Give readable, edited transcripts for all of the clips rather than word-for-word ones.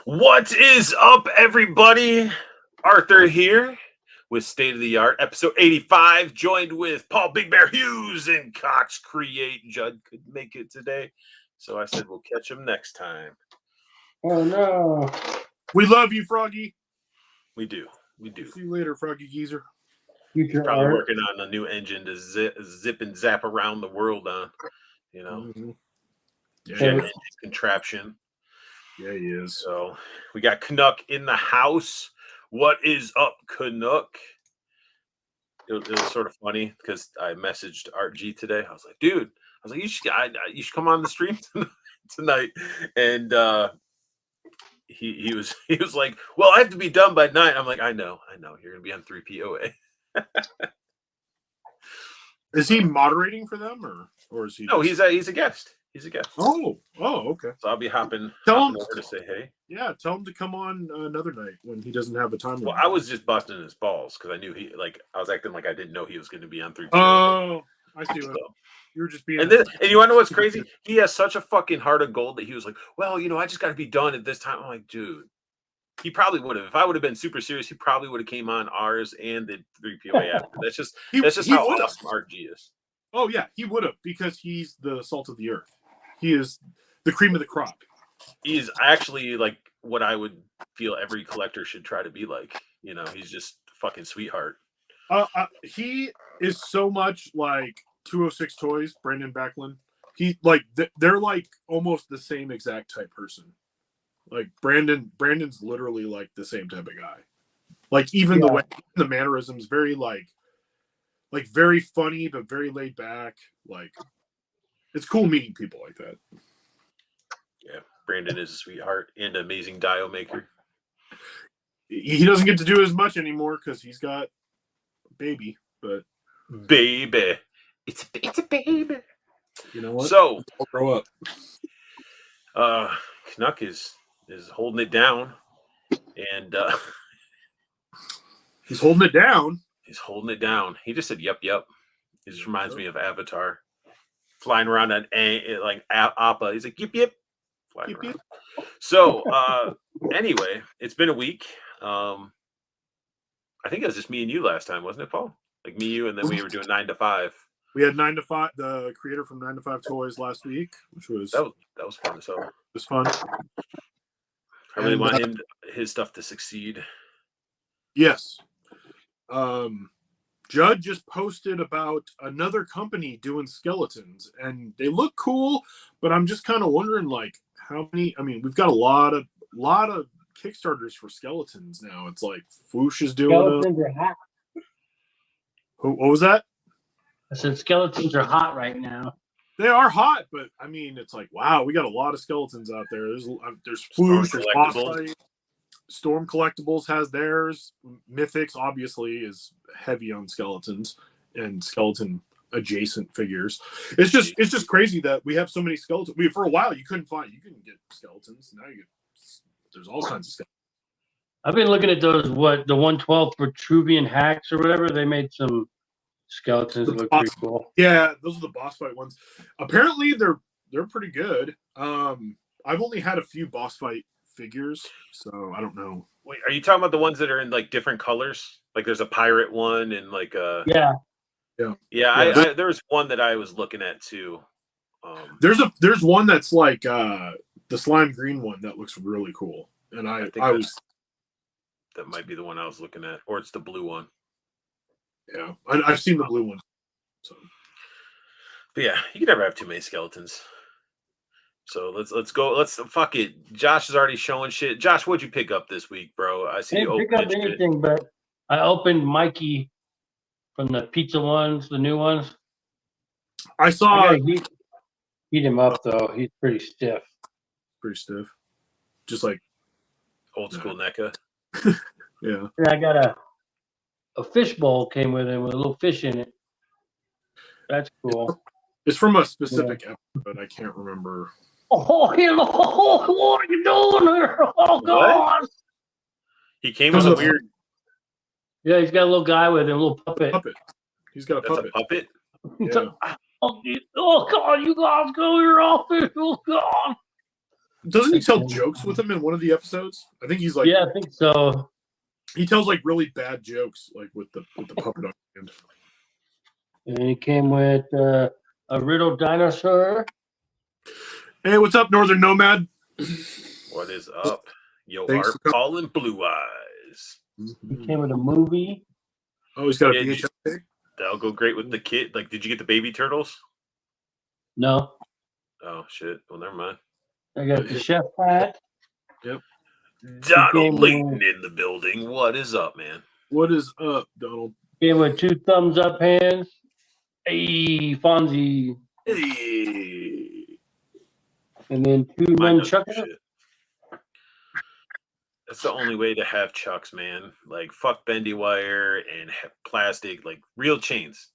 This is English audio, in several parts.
What is up, everybody? Arthur here with State of the Art, episode 85, joined with Paul Big Bear Hughes and Cox Create. Judd couldn't make it today, so I said we'll catch him next time. Oh, no. We love you, Froggy. We do. See you later, Froggy Geezer. He's probably working on a new engine to zip and zap around the world on, you know, jet engine contraption. Yeah, he is. So we got Canuck in the house. What is up, Canuck? It was sort of funny because I messaged Art G today. I was like, dude, you should come on the stream tonight. And he was like, well, I have to be done by 9. I'm like, I know, you're gonna be on 3POA. Is he moderating for them, or is he? No, he's a guest. He's a guest. Oh, okay. So I'll be hopping over to say hey. Yeah, tell him to come on another night when he doesn't have the time. Well, I was just busting his balls because I knew I was acting like I didn't know he was going to be on 3. Oh, I see. What you were just being. And you want to know what's crazy? He has such a fucking heart of gold that he was like, well, I just got to be done at this time. I'm like, dude, he probably would have. If I would have been super serious, he probably would have came on ours and the 3POA after. That's just how awesome Art G is. Oh yeah, he would have, because he's the salt of the earth. He is the cream of the crop. He's actually like what I would feel every collector should try to be like. He's just a fucking sweetheart. He is so much like 206 Toys, Brandon Backlund. They're like almost the same exact type person. Like Brandon's literally like the same type of guy. Like even the way, the mannerisms, very like very funny but very laid back. Like, it's cool meeting people like that. Yeah, Brandon is a sweetheart and an amazing dial maker. He doesn't get to do as much anymore because he's got a baby, but baby, it's a baby. You know what? So I'll grow up. Canuck is holding it down, and he's holding it down. He's holding it down. He just said, "Yep." It just reminds me of Avatar, flying around on like Appa. He's like, "Yep." Flying around. So anyway, it's been a week. I think it was just me and you last time, wasn't it, Paul? Like me, you, and then we were doing 9 to 5. We had 9 to 5, the creator from 9 to 5 Toys last week, which was that was fun. So it was fun. I really want his stuff to succeed. Yes. Judd just posted about another company doing skeletons, and they look cool, but I'm just kind of wondering, like, how many. I mean, we've got a lot of Kickstarters for skeletons now. It's like Foosh is doing skeletons are hot. What was that? I said skeletons are hot right now. They are hot, but I mean, it's like, wow, we got a lot of skeletons out there. There's Foosh, there's Boss Fight. Storm Collectibles has theirs. Mythics obviously is heavy on skeletons and skeleton adjacent figures. It's just crazy that we have so many skeletons. For a while you couldn't get skeletons. Now there's all kinds of skeletons. I've been looking at those, the 112 Vitruvian hacks or whatever. They made some skeletons that look pretty cool. Yeah, those are the boss fight ones. Apparently they're pretty good. I've only had a few boss fight figures, so I don't know. Wait, are you talking about the ones that are in like different colors? Like there's a pirate one and like a yeah. There was one that I was looking at too. There's one that's like the slime green one that looks really cool, and I was that might be the one I was looking at, or it's the blue one. Yeah, I've seen the blue one. So, but yeah, you can never have too many skeletons. So let's go. Let's fuck it. Josh is already showing shit. Josh, what'd you pick up this week, bro? I see I you didn't pick up opening shit. anything, but I opened Mikey from the pizza ones, the new ones. I I saw gotta heat him up though. He's pretty stiff. pretty stiff. Just like Old school NECA. yeah. And I got a fish bowl came with it with a little fish in it. That's cool. It's from a specific episode. I can't remember. Oh, hello! What are you doing here? Oh God! He came Because with of a the weird Yeah, he's got a little guy with him, a little puppet. puppet. He's got a that's puppet. a puppet. He's Yeah. like, oh God! You guys go to your office. Oh God! Doesn't he tell jokes with him in one of the episodes? I think he's like Yeah, I think so. he tells like really bad jokes, like with the puppet on the end. And he came with a riddle dinosaur. Hey, what's up, Northern Nomad? What is up? Yo, Thanks Art for coming. Paul and Blue Eyes. He came with a movie. Oh, he's got a Yeah, VHS tape? That'll go great with the kid. Like, did you get the baby turtles? No, Oh shit. Well, never mind. I got the chef hat. Donald came Layton with- in the building. What is up, man? What is up, Donald? Came with 2 thumbs up hands. Hey, Fonzie. Hey. And then 2 Mine does nunchuckers shit. That's the only way to have chucks, man. Like, fuck bendy wire and plastic, like real chains.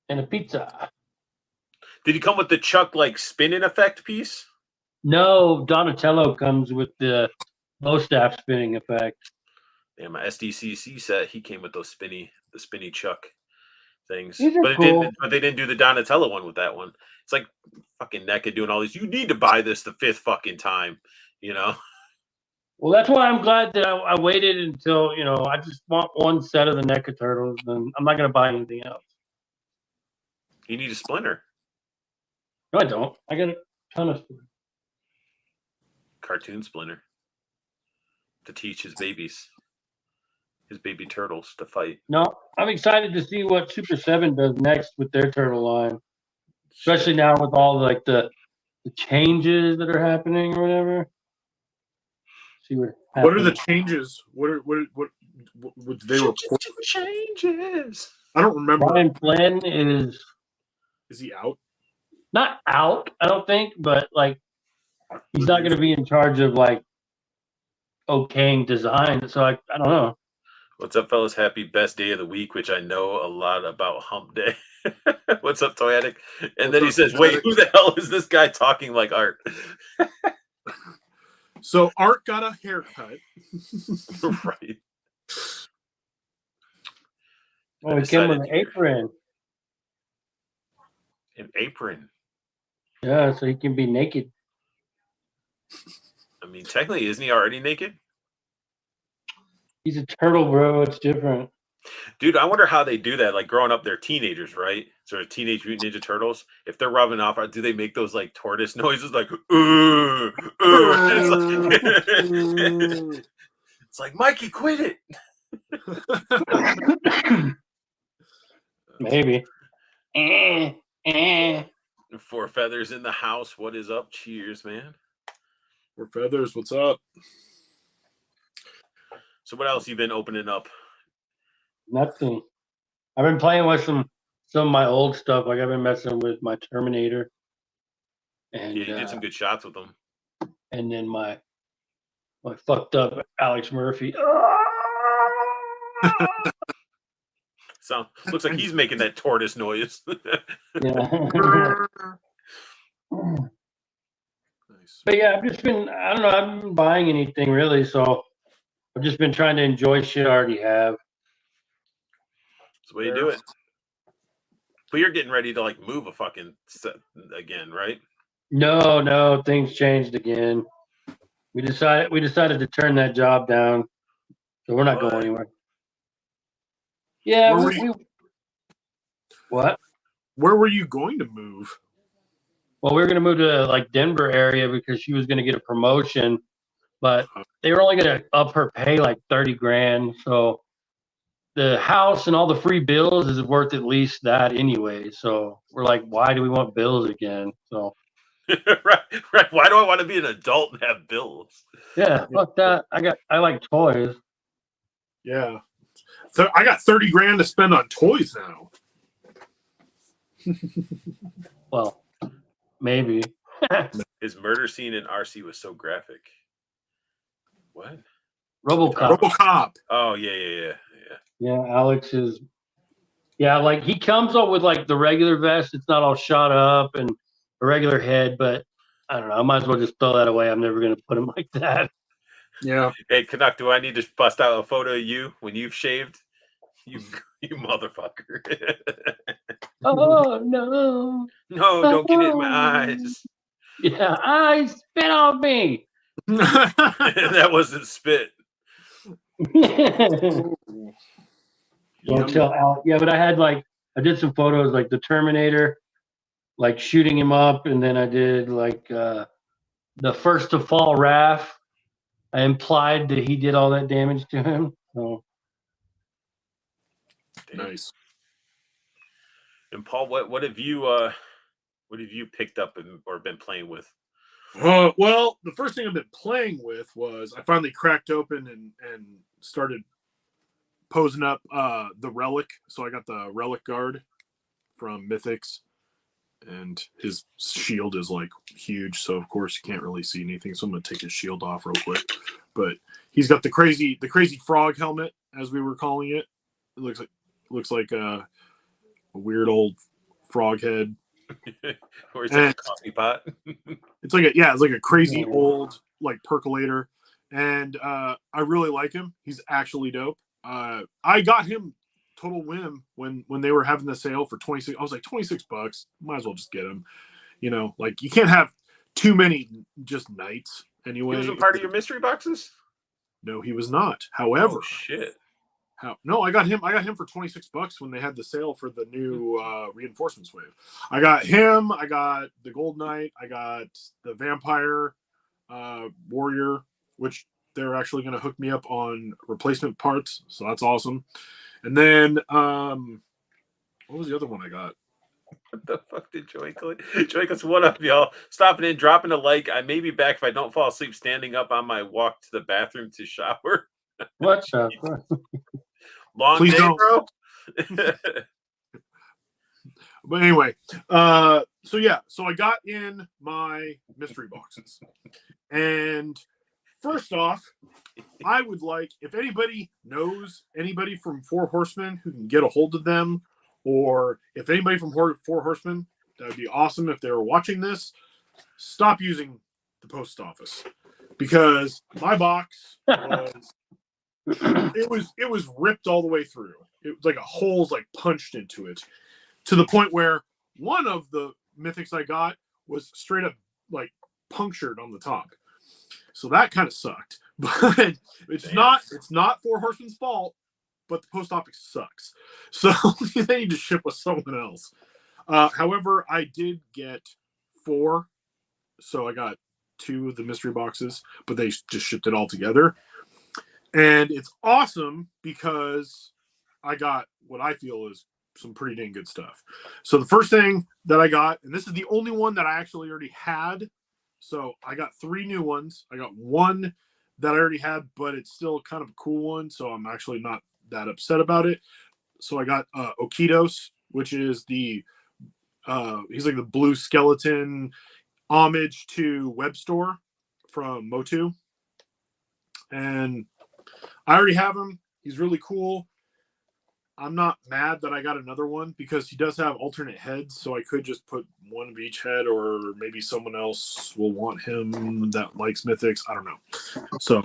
and a pizza. Did he come with the chuck like spinning effect piece? No, Donatello comes with the bow staff spinning effect. Yeah, my SDCC set, he came with those the spinny chuck things. These are But cool. they didn't do the Donatello one with that one. It's like fucking NECA doing all these. You need to buy this the 5th fucking time, you know? Well, that's why I'm glad that I waited until, I just want one set of the NECA turtles, and I'm not going to buy anything else. You need a splinter. No, I don't. I got a ton of stuff. Cartoon splinter. To teach his baby turtles to fight. No, I'm excited to see what Super 7 does next with their turtle line, especially now with all like the changes that are happening or whatever. See what What are the happens. changes? What did they report? Changes. I don't remember. Brian Flynn is Is he out? not out, I don't think, but like he's not going to be in charge of like okaying design. So I don't know. What's up, fellas? Happy best day of the week, which I know a lot about Hump Day. What's up, Toyatic? And then he says, wait, who the hell is this guy talking like Art? So Art got a haircut. Right. Oh, he came with an apron. An apron. Yeah, so he can be naked. I mean, technically, isn't he already naked? He's a turtle, bro. It's different. Dude, I wonder how they do that. Like growing up, they're teenagers, right? So they're Teenage Mutant Ninja Turtles. If they're rubbing off, do they make those like tortoise noises, like it's like Mikey, quit it. Maybe. Four Feathers in the house. What is up? Cheers, man. Four Feathers, what's up? So what else you been opening up? Nothing. I've been playing with some of my old stuff. Like I've been messing with my Terminator. And Yeah, you did some good shots with them. And then my fucked up Alex Murphy. So looks like he's making that tortoise noise. Yeah. Nice. But yeah, I don't know, I haven't been buying anything really, so I've just been trying to enjoy shit I already have. That's the way you do it. But you're getting ready to like move a fucking set again, right? No, things changed again. We decided to turn that job down, so we're not going anywhere. Yeah, what? Where were you going to move? Well, we were gonna move to like Denver area because she was gonna get a promotion, but they were only gonna up her pay like 30 grand. So the house and all the free bills is worth at least that anyway. So we're like, why do we want bills again? So right. Why do I want to be an adult and have bills? Yeah, fuck that. I like toys. Yeah. So I got 30 grand to spend on toys now. Well, maybe. His murder scene in RC was so graphic. What? RoboCop. RoboCop. Oh yeah. Yeah, Alex is. Yeah, like he comes up with like the regular vest. It's not all shot up and a regular head, but I don't know. I might as well just throw that away. I'm never gonna put him like that. Yeah. Hey, Canuck, do I need to bust out a photo of you when you've shaved? You motherfucker. Oh no. No, don't get it in my eyes. Yeah, I spit on me. That wasn't spit. Don't tell Alex. Yeah, but I did some photos like the Terminator, like shooting him up, and then I did like the first to fall Raph. I implied that he did all that damage to him. So Nice. And Paul, what have you picked up or been playing with? Well, the first thing I've been playing with was I finally cracked open and started posing up the relic. So I got the relic guard from Mythics, and his shield is like huge. So of course you can't really see anything. So I'm gonna take his shield off real quick. But he's got the crazy frog helmet, as we were calling it. It looks like a weird old frog head. Or is it a coffee pot? It's like a crazy old like percolator, and I really like him. He's actually dope. I got him total whim when they were having the sale for 26. I was like, $26. Might as well just get him. You know, like you can't have too many just knights anyway. He wasn't part of your mystery boxes? No, he was not. However, shit. No, I got him for $26 when they had the sale for the new reinforcements wave. I got him. I got the Gold Knight. I got the Vampire Warrior, which they're actually going to hook me up on replacement parts, so that's awesome. And then what was the other one I got? What the fuck did Joey call it? Joey goes, what up, y'all? Stopping in, dropping a like. I may be back if I don't fall asleep standing up on my walk to the bathroom to shower. what the fuck? Long Please day, don't. bro. But anyway, so I got in my mystery boxes, and first off, I would like, if anybody knows anybody from Four Horsemen who can get a hold of them, or if anybody from Four Horsemen, that would be awesome. If they were watching this, stop using the post office, because my box was it was ripped all the way through. It was like a hole's like punched into it, to the point where one of the mythics I got was straight up like punctured on the top. So that kind of sucked. But it's not Four Horsemen's fault, but the post office sucks. So they need to ship with someone else. However, I did get 4. So I got 2 of the mystery boxes, but they just shipped it all together. And it's awesome because I got what I feel is some pretty dang good stuff. So the first thing that I got, and this is the only one that I actually already had. So I got 3 new ones. I got one that I already had, but it's still kind of a cool one. So I'm actually not that upset about it. So I got Okidos, which is he's like the blue skeleton homage to Web Store from Motu. And I already have him. He's really cool. I'm not mad that I got another one because he does have alternate heads, so I could just put one of each head, or maybe someone else will want him that likes mythics. I don't know. So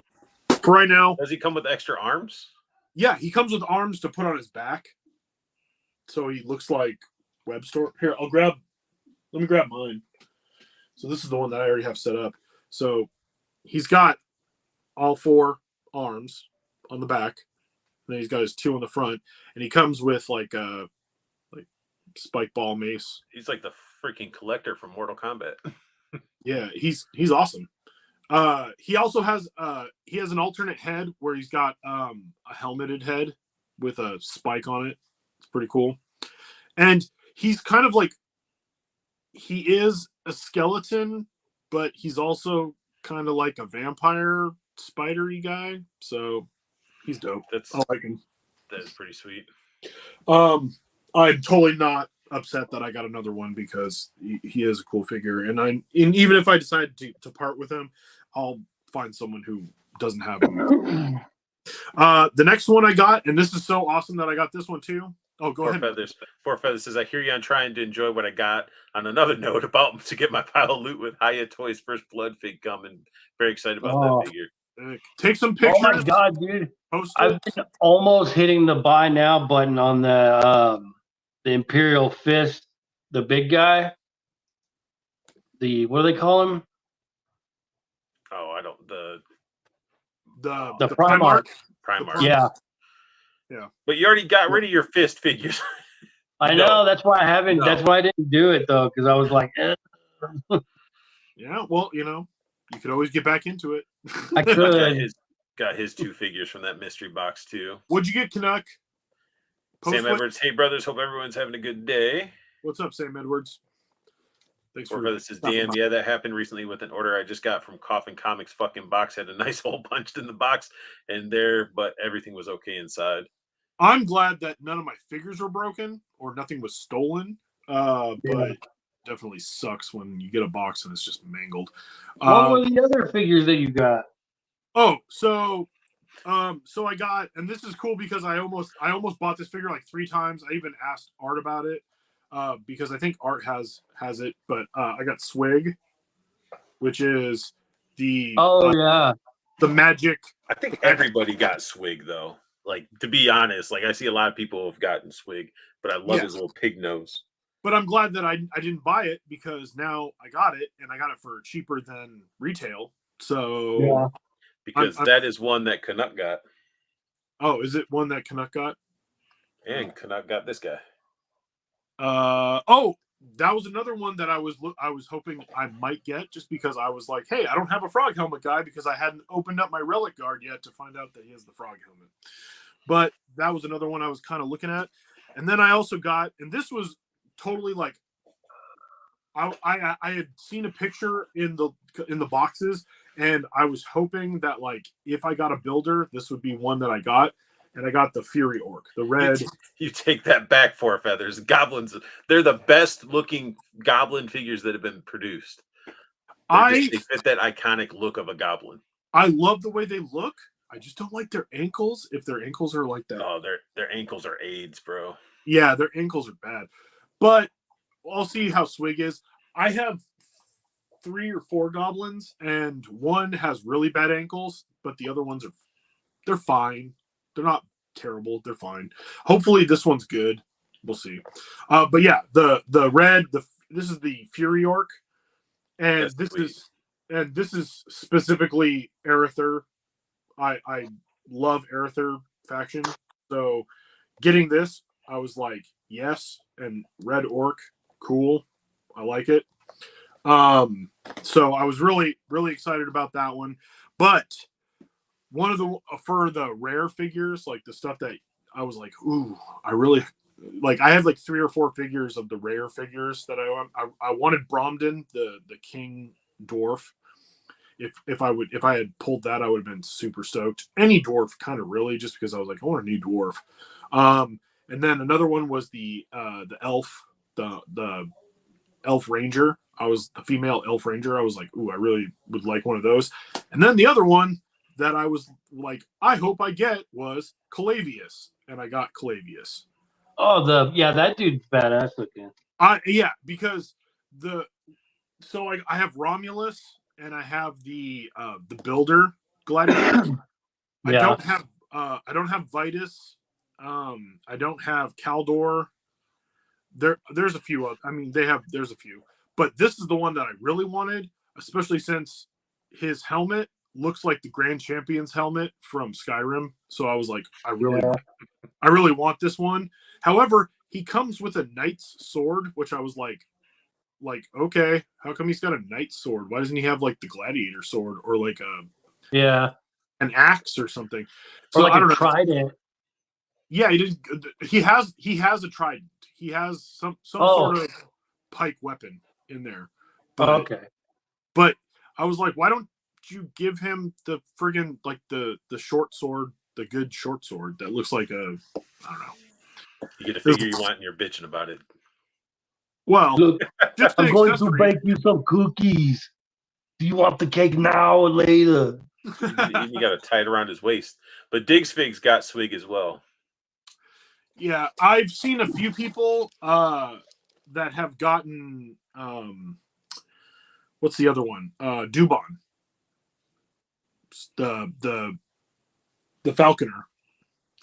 for right now, does he come with extra arms? Yeah, he comes with arms to put on his back, so he looks like Web Store. Here, let me grab mine. So this is the one that I already have set up. So he's got all 4 arms on the back. And then he's got his 2 on the front, and he comes with like a spike ball mace. He's like the freaking collector from Mortal Kombat. Yeah, he's awesome. He also has an alternate head where he's got a helmeted head with a spike on it. It's pretty cool. And he's kind of like he is a skeleton, but he's also kind of like a vampire spidery guy. So he's dope. I like him. That is pretty sweet. I'm totally not upset that I got another one because he is a cool figure, and even if I decide to part with him, I'll find someone who doesn't have him. The next one I got, and this is so awesome that I got this one too. Oh, go ahead. Four Feathers says, I hear you on trying to enjoy what I got. On another note, about to get my pile of loot with Hiya Toys First Blood fig coming. Very excited about that figure. Take some pictures. Oh my god, dude! I've been almost hitting the buy now button on the Imperial Fist, the big guy. What do they call him? Oh, I don't. The Primarch. Yeah. Yeah. But you already got rid of your Fist figures. I know. That's why I haven't. No. That's why I didn't do it though, because I was like, Yeah. Well, you could always get back into it. I could. Got his 2 figures from that mystery box too. What'd you get, Canuck? Sam Edwards. Hey brothers, hope everyone's having a good day. What's up, Sam Edwards? Thanks for this is Dan. Yeah, that happened recently with an order I just got from Coffin Comics. Fucking box had a nice hole punched in the box but everything was okay inside. I'm glad that none of my figures were broken or nothing was stolen. But definitely sucks when you get a box and it's just mangled. What were the other figures that you got? Oh, so I got, and this is cool because I almost bought this figure like 3 times. I even asked Art about it because I think Art has it, but I got Swig, which is the the magic. I think everybody got Swig though. Like, to be honest, like I see a lot of people have gotten Swig, but I love his little pig nose. But I'm glad that I didn't buy it because now I got it and I got it for cheaper than retail. So because that is one that Canuck got. Oh, is it one that Canuck got? And Canuck got this guy. That was another one that I was hoping I might get just because I was like, hey, I don't have a frog helmet guy because I hadn't opened up my relic guard yet to find out that he has the frog helmet. But that was another one I was kind of looking at. And then I also got, and this was totally like, I had seen a picture in the boxes, and I was hoping that like if I got a builder, this would be one that I got. And I got the Fury Orc, the red. You take that back, Four Feathers. Goblins, they're the best looking goblin figures that have been produced. They fit that iconic look of a goblin. I love the way they look. I just don't like their ankles. If their ankles are like that. Oh, their ankles are AIDS, bro. Yeah, their ankles are bad. But I'll see how Swig is. I have 3 or 4 goblins, and one has really bad ankles, but the other ones they're fine. They're not terrible. They're fine. Hopefully this one's good. We'll see. But yeah, the red, this is the Fury Orc, and this is specifically Arether. I love Arether faction. So getting this, I was like, yes, and red orc, cool. I like it. So I was really, really excited about that one. But one of for the rare figures, like the stuff that I was like, ooh, I really like. I had like 3 or 4 figures of the rare figures that I wanted. Bromden, the king dwarf. If I had pulled that, I would have been super stoked. Any dwarf, kind of really, just because I was like, I want a new dwarf. And then another one was the elf, the elf ranger. I was the female elf ranger. I was like, ooh, I really would like one of those. And then the other one that I was like, I hope I get was Calavius, and I got Calavius. Oh, that dude's badass looking. Because I have Romulus and I have the builder gladiator. I don't have Vitus. I don't have Caldor. There's a few of, there's a few, but this is the one that I really wanted, especially since his helmet looks like the Grand Champion's helmet from Skyrim. So I was like, I really want this one. However, he comes with a knight's sword, which I was like, okay, how come he's got a knight's sword? Why doesn't he have like the gladiator sword or like an axe or something? So like I don't know. Trident. Yeah, he didn't. He has a trident. He has some sort of pike weapon. in there. Okay. But I was like, why don't you give him the friggin' like the short sword, the good short sword that looks like a, I don't know. You get a figure you want and you're bitching about it. Well, Look, just I'm an going to accessory. bake you some cookies. Do you want the cake now or later? You got to tie it around his waist. But Diggs Figs got swig as well. Yeah, I've seen a few people that have gotten what's the other one? Dubon. The Falconer.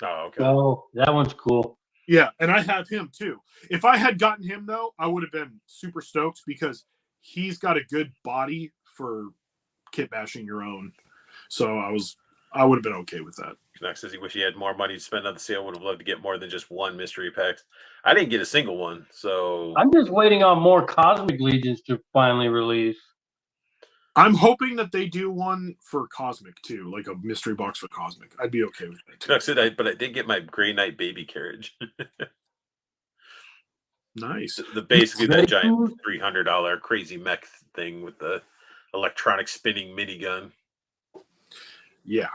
Oh, okay. Oh, that one's cool. Yeah, and I have him too. If I had gotten him though, I would have been super stoked because he's got a good body for kit bashing your own. So I would have been okay with that. Canuck says he wish he had more money to spend on the sale. Would have loved to get more than just one mystery pack. I didn't get a single one, so I'm just waiting on more Cosmic Legions to finally release. I'm hoping that they do one for Cosmic too, like a mystery box for Cosmic. I'd be okay with that too. Canuck said, but I did get my Grey Knight baby carriage. Nice. Basically that giant $300 crazy mech thing with the electronic spinning minigun. Yeah.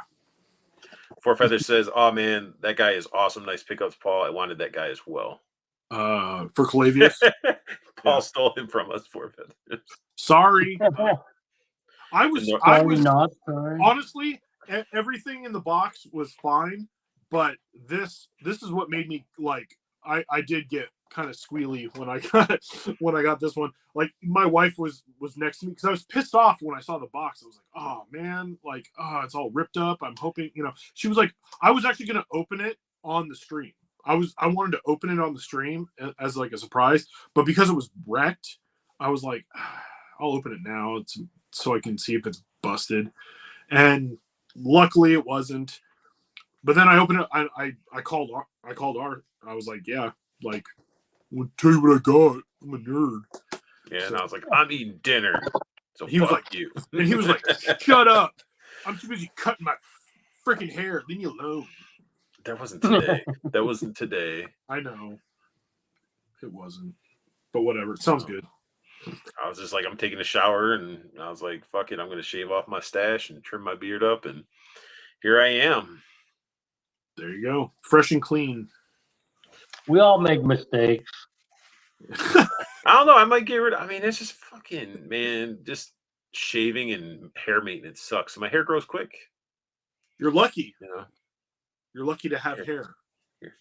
Four Feathers says, "Oh man, that guy is awesome. Nice pickups, Paul. I wanted that guy as well." For Calavius, Paul stole him from us. Four Feathers. Sorry. I was not sorry. Honestly, everything in the box was fine, but this is what made me like. I did get kind of squealy when I got this one. Like my wife was next to me because I was pissed off when I saw the box. I was like, oh man, like it's all ripped up. I'm hoping, she was like, I was actually gonna open it on the stream. I wanted to open it on the stream as like a surprise, but because it was wrecked, I was like, I'll open it now so I can see if it's busted. And luckily it wasn't. But then I opened it. I called Art. I was like, yeah, like, I'll tell you what I got. I'm a nerd. Yeah, and I was like, I'm eating dinner. So he was like, you. And he was like, shut up. I'm too busy cutting my freaking hair. Leave me alone. That wasn't today. That wasn't today. I know. It wasn't. But whatever. It sounds good. I was just like, I'm taking a shower, and I was like, fuck it. I'm going to shave off my stash and trim my beard up, and here I am. There you go. Fresh and clean. We all make mistakes. I don't know. I might get rid of, it's just fucking, man, just shaving and hair maintenance sucks. My hair grows quick. You're lucky. You're lucky to have hair. Here,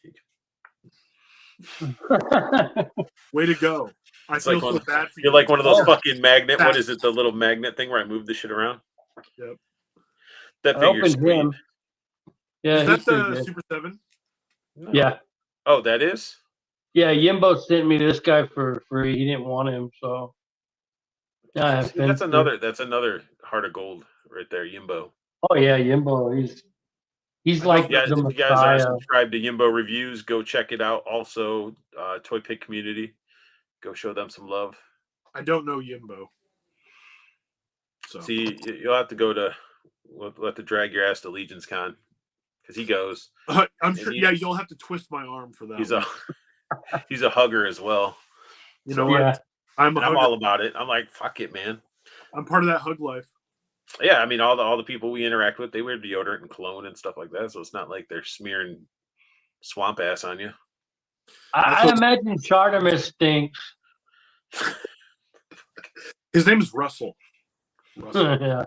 Way to go. I feel like so bad for you. You're like one of those fucking magnet. What is it? The little magnet thing where I move the shit around? Yep. That figure's sweet. Yeah, is that the Super 7? No. Yeah. Oh, that is? Yeah, Yimbo sent me this guy for free. He didn't want him, so that's another heart of gold right there, Yimbo. Oh yeah, Yimbo. He's like the Messiah. If you guys are subscribed to Yimbo Reviews, go check it out. Also, Toy Pig Community, go show them some love. I don't know Yimbo. So see, you'll have to go to. We'll have to drag your ass to Legion's Con because he goes. I'm sure. Yeah, you'll have to twist my arm for that. He's a hugger as well. You know what? I'm all about it. I'm like, fuck it, man. I'm part of that hug life. Yeah, all the people we interact with, they wear deodorant and cologne and stuff like that. So it's not like they're smearing swamp ass on you. I imagine Chartemis stinks. His name is Russell. Yeah.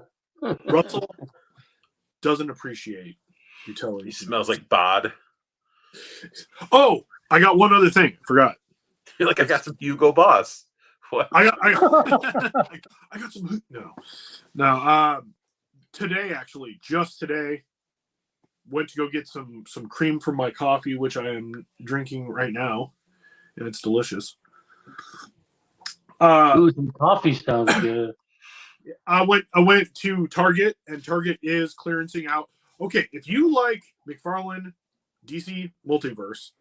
Russell doesn't appreciate utility. He smells like bod. Oh, I got one other thing. Forgot. You're like, I got some Hugo Boss. What? I got some. No. Today, actually, just today, went to go get some cream from my coffee, which I am drinking right now, and it's delicious. Ooh, some coffee sounds good. I went to Target, and Target is clearancing out. Okay, if you like McFarlane DC Multiverse,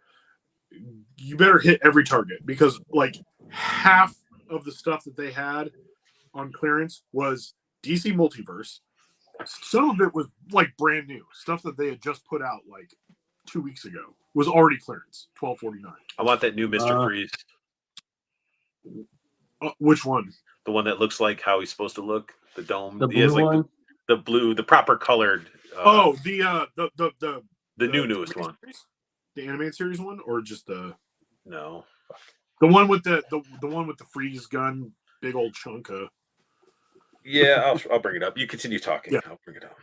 you better hit every Target because like half of the stuff that they had on clearance was DC Multiverse. Some of it was like brand new stuff that they had just put out like 2 weeks ago. Was already clearance, $12.49. I want that new Mr. Freeze. Which one? The one that looks like how he's supposed to look. The dome. The He has blue like one. the blue, the proper colored. The newest one. series? The animated series one, or just No. the one with the one with the freeze gun, big old chunk of. Yeah, I'll bring it up. You continue talking. Yeah. I'll bring it up.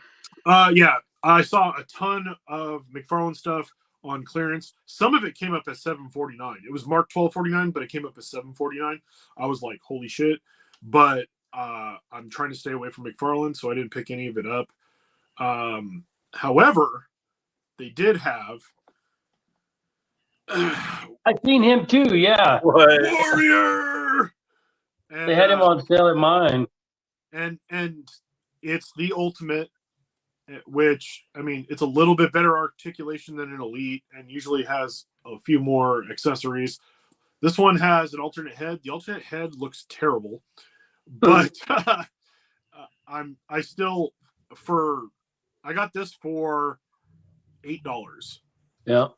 Yeah, I saw a ton of McFarlane stuff on clearance. Some of it came up as $7.49. It was marked $12.49, but it came up as $7.49. I was like, holy shit! But I'm trying to stay away from McFarlane, so I didn't pick any of it up. However, they did have. I've seen him too. Yeah, What? Warrior. And, they had him on sale at mine. and it's the ultimate, which I mean, it's a little bit better articulation than an elite, and usually has a few more accessories. This one has an alternate head. The alternate head looks terrible, but I got this for $8. Yeah.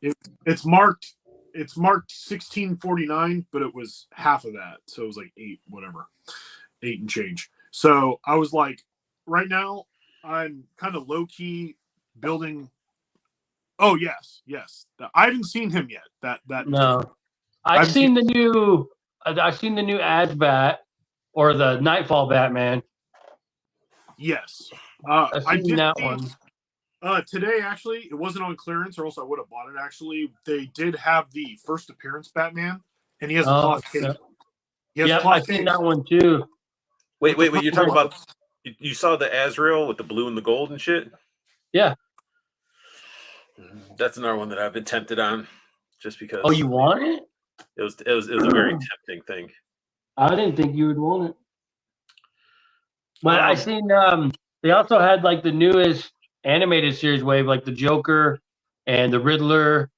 It's marked $16.49, but it was half of that, so it was like $8 and change. So I was like, right now I'm kind of low key building. Oh yes. I haven't seen him yet. No, I've seen the new Asbat or the Nightfall Batman. Yes, I've seen that one. Today, actually, it wasn't on clearance, or else I would have bought it. Actually, they did have the first appearance Batman, and he has a cloth cape. Yeah, I've seen that one too. Wait! You're talking about? You saw the Azrael with the blue and the gold and shit? Yeah. That's another one that I've been tempted on, just because. Oh, you want it? It was a very tempting thing. I didn't think you would want it, but I seen they also had like the newest animated series wave, like the Joker and the Riddler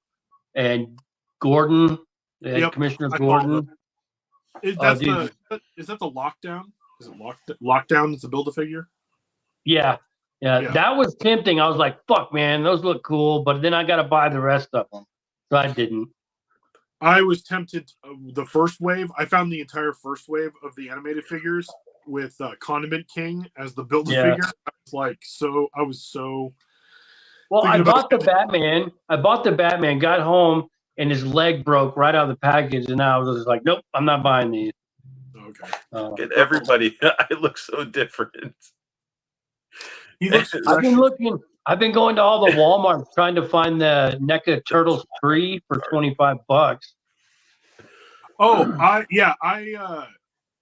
and Gordon. They had Commissioner Gordon. Is that the Lockdown? Is it Lockdown? Is the Build-A-Figure? Yeah, that was tempting. I was like, "Fuck, man, those look cool," but then I got to buy the rest of them, so I didn't. I was tempted. The first wave, I found the entire first wave of the animated figures with Condiment King as the Build-A-Figure. I was so. Well, I bought the Batman. Got home and his leg broke right out of the package, and I was just like, "Nope, I'm not buying these." Okay. Everybody, I look so different. I've been going to all the Walmarts trying to find the NECA Turtles 3 for $25. Oh,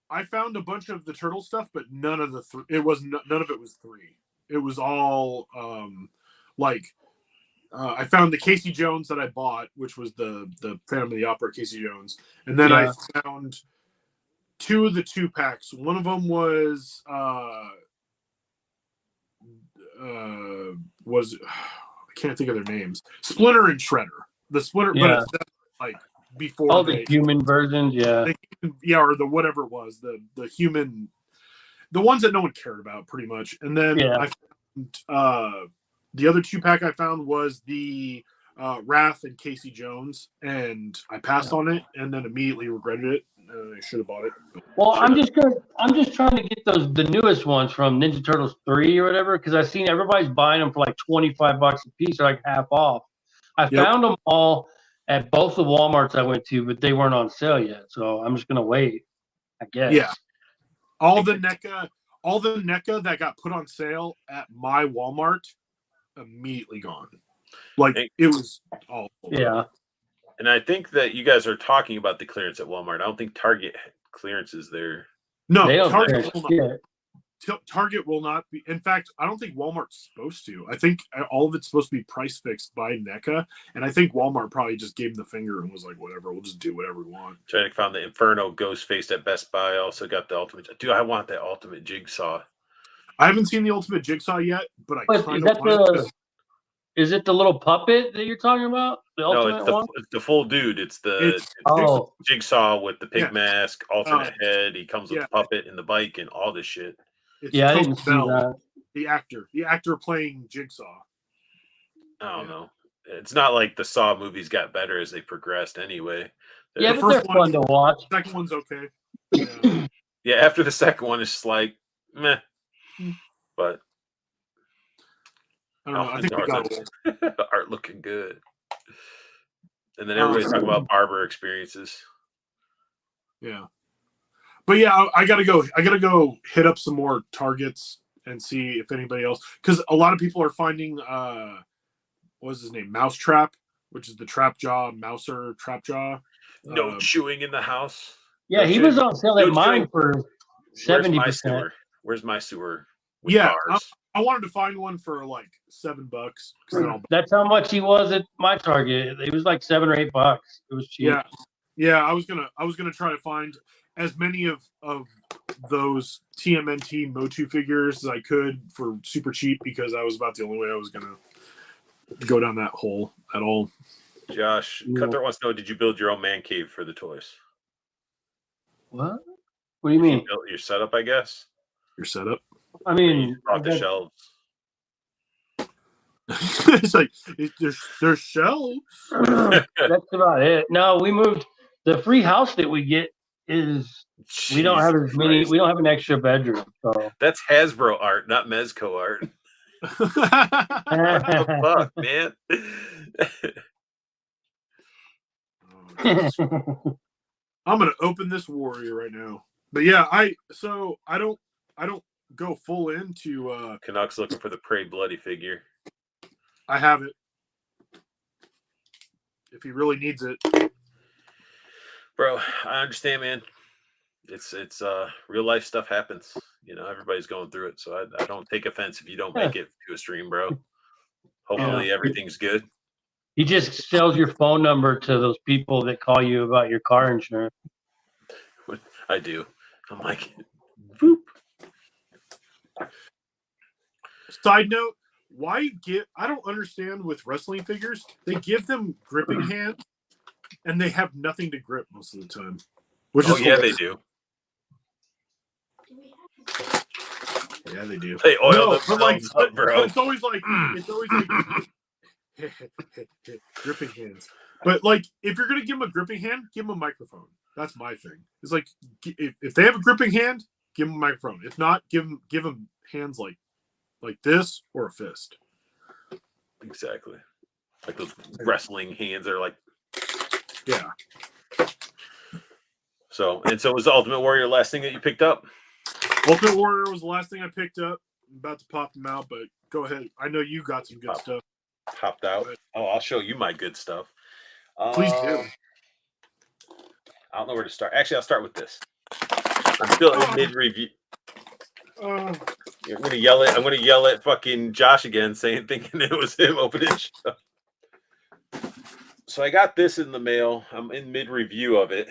I found a bunch of the turtle stuff, but none of it was 3. It was all I found the Casey Jones that I bought, which was the Phantom of the Opera Casey Jones, and then I found 2 of the 2-packs. One of them was I can't think of their names. Splinter and Shredder. The Splinter, but it's like before all the human versions, or the whatever it was, the human, the ones that no one cared about, pretty much. And then I found the other 2-pack I found was the Wrath and Casey Jones, and I passed on it, and then immediately regretted it. I should have bought it. Well, I'm just trying to get the newest ones from Ninja Turtles 3 or whatever, because I've seen everybody's buying them for like $25 a piece, or like half off. I found them all at both the Walmarts I went to, but they weren't on sale yet, so I'm just gonna wait, I guess. Yeah, all the NECA that got put on sale at my Walmart immediately gone. Like it was all And I think that you guys are talking about the clearance at Walmart. I don't think Target clearance is there. No, Target will not be. In fact, I don't think Walmart's supposed to. I think all of it's supposed to be price fixed by NECA, and I think Walmart probably just gave them the finger and was like, "Whatever, we'll just do whatever we want." Trying to find the Inferno Ghost Face at Best Buy. I also got the Ultimate. Dude, I want that Ultimate Jigsaw. I haven't seen the Ultimate Jigsaw yet, but I kind of want it. Is it the little puppet that you're talking about? It's the full dude. It's Jigsaw with the pig mask, alternate head. He comes with the puppet and the bike and all this shit. It's I didn't see that. The actor playing Jigsaw. I don't know. It's not like the Saw movies got better as they progressed anyway. Yeah, but they're fun to watch. The second one's okay. Yeah, after the second one, it's just like meh. But I don't know. I think we got old. art looking good. And then everybody's talking about barber experiences. Yeah. But yeah, I gotta go. I gotta go hit up some more Targets and see if anybody else, because a lot of people are finding what was his name, Mousetrap, which is the trap jaw No chewing in the house. Yeah, he was on sale at mine for 70%. Where's my sewer? With bars? I wanted to find one for like $7. That's how much he was at my Target. It was like $7 or $8. It was cheap. Yeah. I was gonna try to find as many of those TMNT Motu figures as I could for super cheap, because that was about the only way I was gonna go down that hole at all. Josh, Cutthroat wants to know: did you build your own man cave for the toys? What? What do you mean? You built your setup, I guess. Your setup. I mean, brought the shelves. It's like there's shelves. That's about it. No, we moved. The free house that we get is we don't have as many. We don't have an extra bedroom. So that's Hasbro art, not Mezco art. What the fuck, man? I'm gonna open this warrior right now. But yeah, I don't go full into Canuck's looking for the Pray Bloody figure. I have it. If he really needs it. Bro, I understand, man. It's real life stuff happens. You know, everybody's going through it. So I don't take offense if you don't make it to a stream, bro. Hopefully everything's good. He just sells your phone number to those people that call you about your car insurance. I do. I'm like, boop. Side note, I don't understand with wrestling figures, they give them gripping hands and they have nothing to grip most of the time. They do. Yeah, they do. They oil themselves up, bro. It's always like gripping hands. But like, if you're gonna give them a gripping hand, give them a microphone. That's my thing. It's like, if they have a gripping hand, give them a microphone. If not, give them hands like this or a fist. Exactly. Like those wrestling hands are like. Yeah. So was the Ultimate Warrior the last thing that you picked up? Ultimate Warrior was the last thing I picked up. I'm about to pop them out, but go ahead. I know you got some good stuff. Popped out. Oh, I'll show you my good stuff. Please do. I don't know where to start. Actually, I'll start with this. I'm still in mid-review. I'm gonna yell at fucking Josh again, thinking it was him opening stuff. So I got this in the mail. I'm in mid-review of it.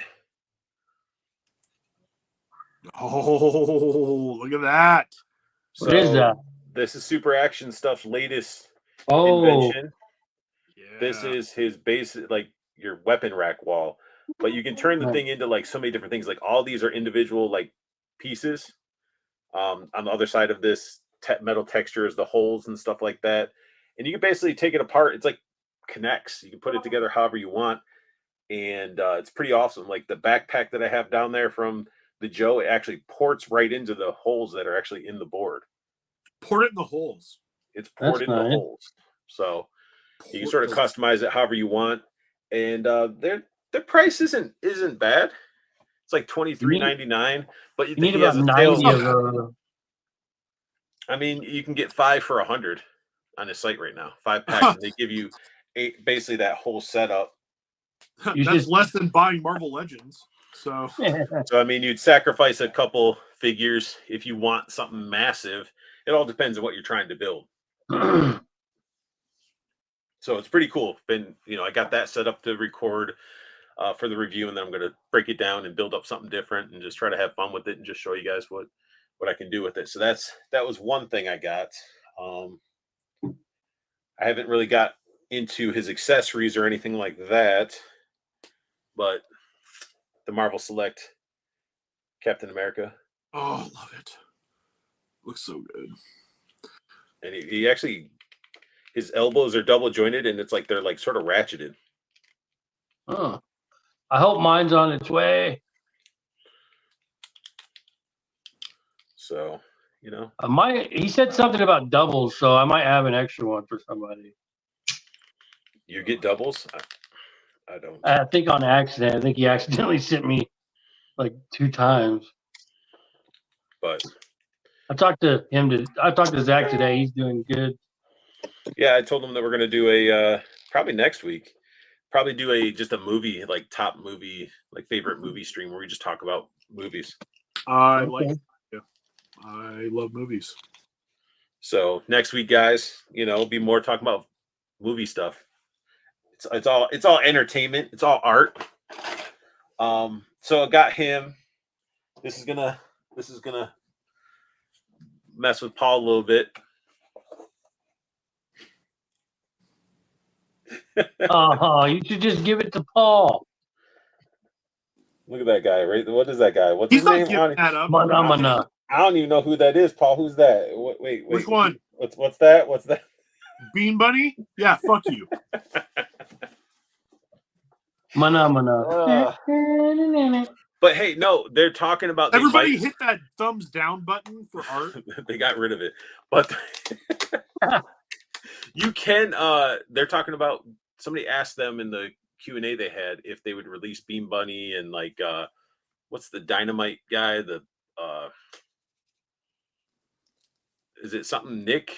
Oh, look at that! What is that? This is Super Action Stuff's latest invention. Yeah. This is his basic, like your weapon rack wall, but you can turn the thing into like so many different things. Like all these are individual like pieces. On the other side of this metal texture is the holes and stuff like that, and you can basically take it apart. It's like connects. You can put it together however you want, and it's pretty awesome. Like the backpack that I have down there from the Joe, it actually ports right into the holes that are actually in the board. Port it in the holes. It's poured in the holes, so you can sort of customize it however you want. And their price isn't bad. It's like $23.99, but you need about 90 of those. I mean, you can get 5 for $100 on his site right now. 5 packs, and they give you basically that whole setup. That's less than buying Marvel Legends. So I mean, you'd sacrifice a couple figures if you want something massive. It all depends on what you're trying to build. So it's pretty cool. I got that set up to record for the review, and then I'm going to break it down and build up something different and just try to have fun with it and just show you guys what I can do with it. So that was one thing I got. I haven't really got into his accessories or anything like that, but the Marvel Select Captain America. Oh, love it. Looks so good. And he actually, his elbows are double jointed, and it's like they're like sort of ratcheted. Oh, I hope mine's on its way. So, you know, He said something about doubles, so I might have an extra one for somebody. you get doubles. I don't. I think on accident. I think he accidentally sent me like 2 times. But I talked to Zach today. He's doing good. yeah, I told him that we're gonna do a probably next week. Probably do just a movie, like top movie, like favorite movie stream where we just talk about movies. I Okay. like. Yeah, I love movies. So next week, guys, you know, be more talking about movie stuff. It's all entertainment. It's all art. So I got him. This is gonna mess with Paul a little bit. You should just give it to Paul. Look at that guy, right? What is that guy? What's He's his not name? giving that up. Mana. I don't even know who that is, Paul. Who's that? Wait. Which one? What's that? What's that? Bean Bunny? Yeah, fuck you. Mana. But hey, no, they're talking about Everybody hit that thumbs down button for art. They got rid of it, but you can. They're talking about. Somebody asked them in the Q&A they had if they would release Bean Bunny and like what's the Dynamite guy? The is it something Nick?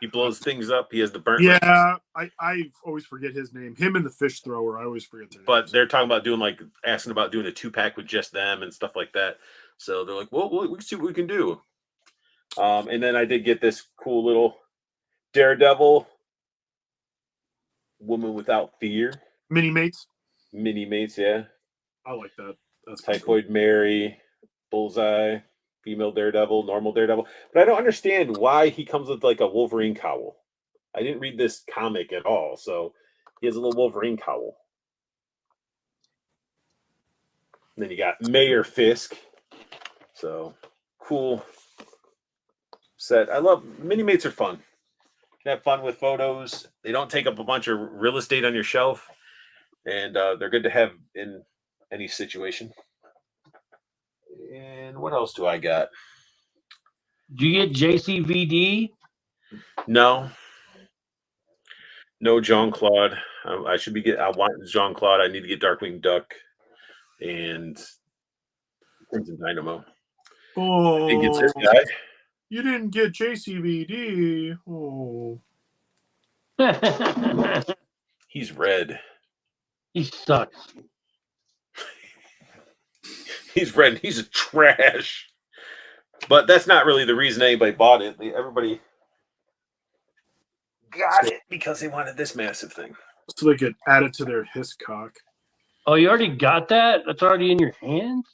He blows things up. He has the burnt. Yeah, I always forget his name. Him and the fish thrower. I always forget their names. But they're talking about asking about doing a 2-pack with just them and stuff like that. So they're like, well, we can see what we can do. And then I did get this cool little Daredevil Woman Without Fear. Mini mates, yeah. I like that. That's Typhoid cool. Mary, Bullseye, female Daredevil, normal Daredevil. But I don't understand why he comes with like a Wolverine cowl. I didn't read this comic at all, so he has a little Wolverine cowl. And then you got Mayor Fisk. So cool set. I love mini mates are fun. You can have fun with photos. They don't take up a bunch of real estate on your shelf, and they're good to have in any situation. And what else do I got? Do you get JCVD? No Jean-Claude. I should be I want Jean-Claude. I need to get Darkwing Duck and Crimson Dynamo. Oh, I think it's this guy. You didn't get JCVD. Oh, he's red. He sucks. He's red. He's a trash. But that's not really the reason anybody bought it. Everybody got it because they wanted this massive thing. So they could add it to their Hiscock. Oh, you already got that? That's already in your hands?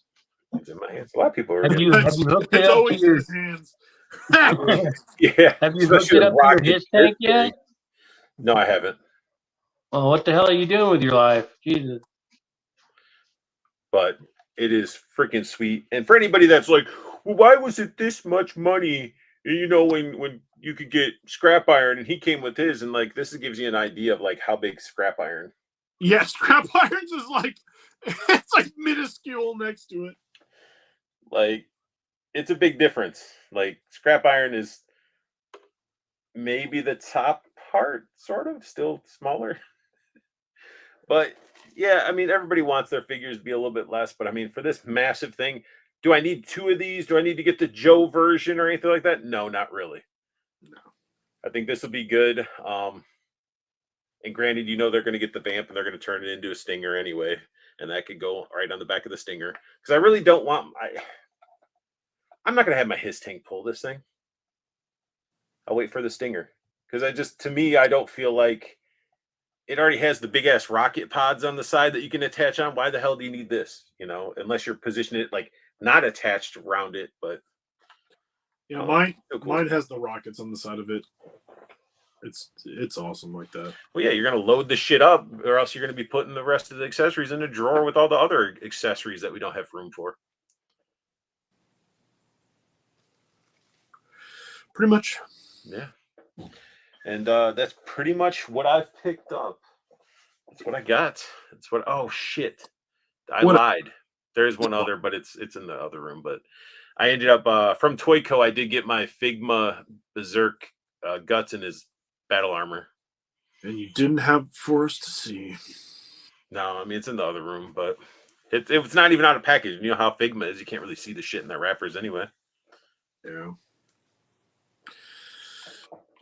It's in my hands. A lot of people are. Have you hooked it up to your hands? Yeah. Have you hooked it up to your His tank yet? No, I haven't. Well, what the hell are you doing with your life? Jesus. But it is freaking sweet. And for anybody that's like, well, why was it this much money? You know, when you could get scrap iron and he came with his, and like this gives you an idea of like how big scrap iron. Yeah, scrap irons is like it's like minuscule next to it. Like it's a big difference. Like scrap iron is maybe the top part, sort of, still smaller. But yeah, I mean, everybody wants their figures to be a little bit less. But I mean, for this massive thing, do I need 2 of these? Do I need to get the Joe version or anything like that? No, not really. No. I think this will be good. And granted, you know they're going to get the vamp and they're going to turn it into a stinger anyway. And that could go right on the back of the stinger. Because I really don't want... I'm not going to have my His tank pull this thing. I'll wait for the stinger. Because to me, I don't feel like... It already has the big-ass rocket pods on the side that you can attach on. Why the hell do you need this? You know, unless you're positioning it like not attached around it, but... Yeah, mine has the rockets on the side of it. It's awesome like that. Well, yeah, you're going to load the shit up, or else you're going to be putting the rest of the accessories in a drawer with all the other accessories that we don't have room for. Pretty much. Yeah. And that's pretty much what I've picked up. That's what I got. That's what... Oh, shit. I lied. There is one other, but it's in the other room. But I ended up from Toyco. I did get my Figma Berserk guts in his battle armor. And you didn't have for us to see. No, I mean it's in the other room, but it's not even out of package. You know how Figma is; you can't really see the shit in their wrappers anyway. Yeah.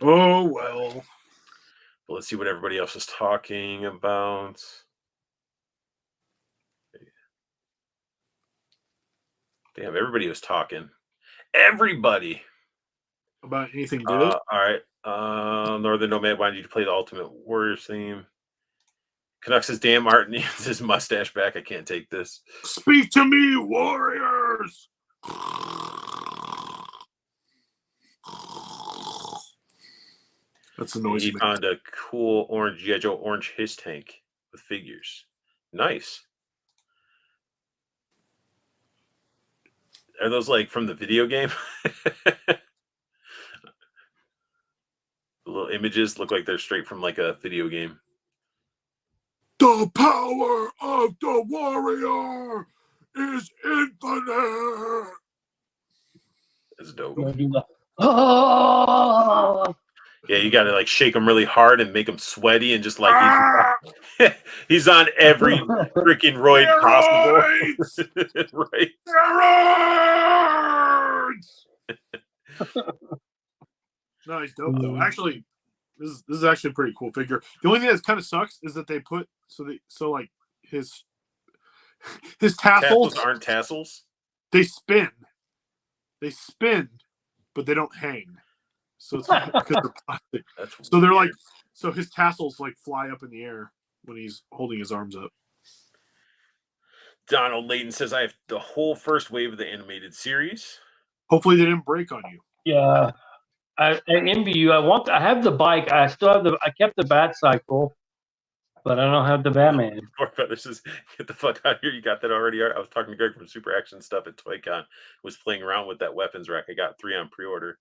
Oh well. But let's see what everybody else is talking about. Damn, everybody was talking. Everybody. About anything good? All right. Northern Nomad wanted you to play the Ultimate Warriors theme. Canucks says, damn, Martin needs his mustache back. I can't take this. Speak to me, Warriors! That's the noise. He found a cool orange G.I. Joe orange his tank with figures. Nice. Are those like from the video game? The little images look like they're straight from like a video game. The power of the warrior is infinite. That's dope. Oh! Yeah, you got to like shake him really hard and make him sweaty and just like he's on every freaking roid possible. Right. No, he's dope though. Actually, this is actually a pretty cool figure. The only thing that kind of sucks is that they put like his tassels aren't tassels. They spin, but they don't hang. So it's because they're plastic. So they're like, so his tassels like fly up in the air when he's holding his arms up. Donald Layton says, I have the whole first wave of the animated series. Hopefully they didn't break on you. Yeah. I envy you. I have the bike. I still have I kept the Bat Cycle, but I don't have the Batman. Feather says, get the fuck out of here. You got that already. I was talking to Greg from Super Action Stuff at ToyCon. Was playing around with that weapons rack. I got 3 on pre-order.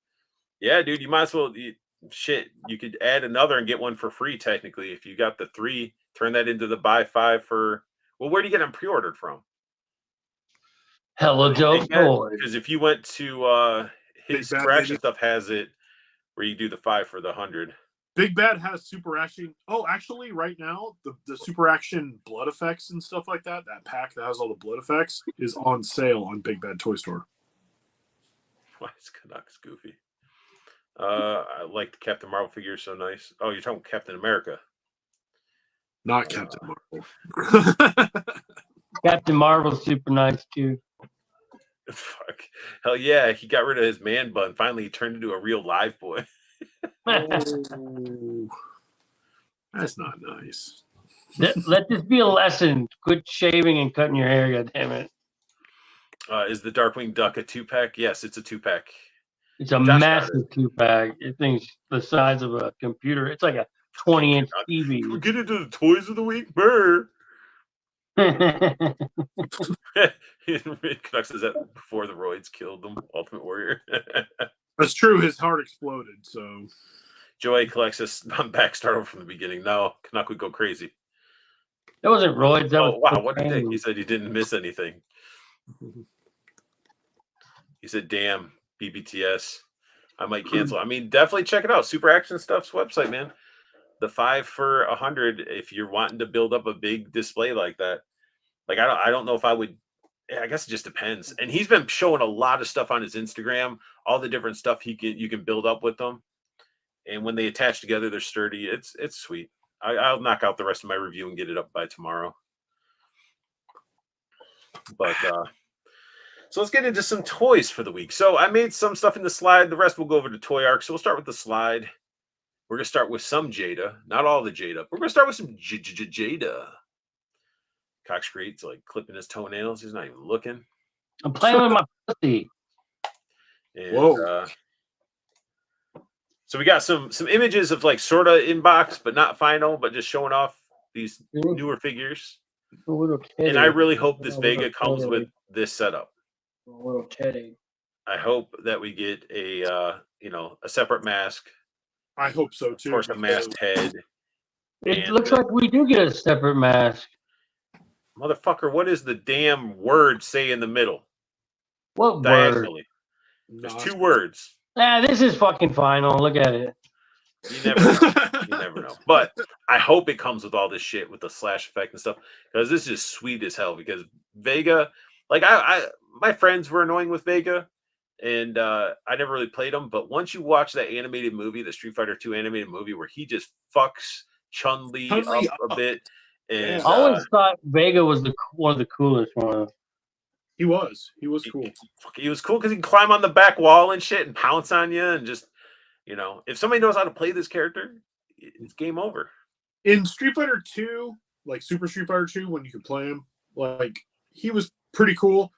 Yeah, dude, you might as well. You could add another and get one for free, technically. If you got the 3, turn that into the buy 5 for. Well, where do you get them pre-ordered from? Hello, Joe. Because if you went to his Super Action Stuff has it where you do the 5 for the 100. Big Bad has Super Action. Oh, actually, right now, the Super Action blood effects and stuff like that pack that has all the blood effects, is on sale on Big Bad Toy Store. Why is Canucks goofy? I like the Captain Marvel figure, so nice. Oh, you're talking Captain America. Not Captain Marvel. Captain Marvel's super nice, too. Fuck. Hell yeah, he got rid of his man bun. Finally, he turned into a real live boy. Oh, that's not nice. Let this be a lesson. Quit shaving and cutting your hair, goddammit. Is the Darkwing Duck a 2-pack? Yes, it's a 2-pack. It's a massive 2-pack. It thing's the size of a computer. It's like a 20-inch TV. We're getting to the toys of the week, Burr. Canucks says that before the roids killed them, Ultimate Warrior. That's true. His heart exploded. So Joey collects us. I'm back. Start over from the beginning. No, Canuck would go crazy. That wasn't roids. That was wow! What did he? He said he didn't miss anything. He said, "Damn, BBTS, I might cancel." I mean, definitely check it out. Super Action Stuff's website, man. The 5 for 100. If you're wanting to build up a big display like that, like I don't know if I would. I guess it just depends. And he's been showing a lot of stuff on his Instagram, all the different stuff you can build up with them. And when they attach together, they're sturdy. It's sweet. I'll knock out the rest of my review and get it up by tomorrow. But so let's get into some toys for the week. So I made some stuff in the slide. The rest will go over to Toy Arc. So we'll start with the slide. We're gonna start with some Jada, not all the Jada. We're gonna start with some Jada. Cox Create's like clipping his toenails. He's not even looking. I'm playing with my pussy. And, whoa. So we got some images of like sort of inbox, but not final, but just showing off these newer figures. And I really hope this Vega comes with this setup. A little teddy. I hope that we get a separate mask. I hope so too. Of course, a masked head. It looks like we do get a separate mask. Motherfucker, what is the damn word say in the middle? What word? Diagonally. There's Not- 2 words. This is fucking final. Look at it. You never know. You never know. But I hope it comes with all this shit with the slash effect and stuff, because this is sweet as hell. Because Vega, like my friends were annoying with Vega, and I never really played him. But once you watch that animated movie, the Street Fighter 2 animated movie, where he just fucks Chun-Li Chun-Li up a bit, and Yeah. I always thought Vega was one of the coolest ones. He was cool. he was cool because he can climb on the back wall and shit and pounce on you, and just, you know, if somebody knows how to play this character, it's game over. In Street Fighter 2, like Super Street Fighter 2, when you could play him, like he was pretty cool.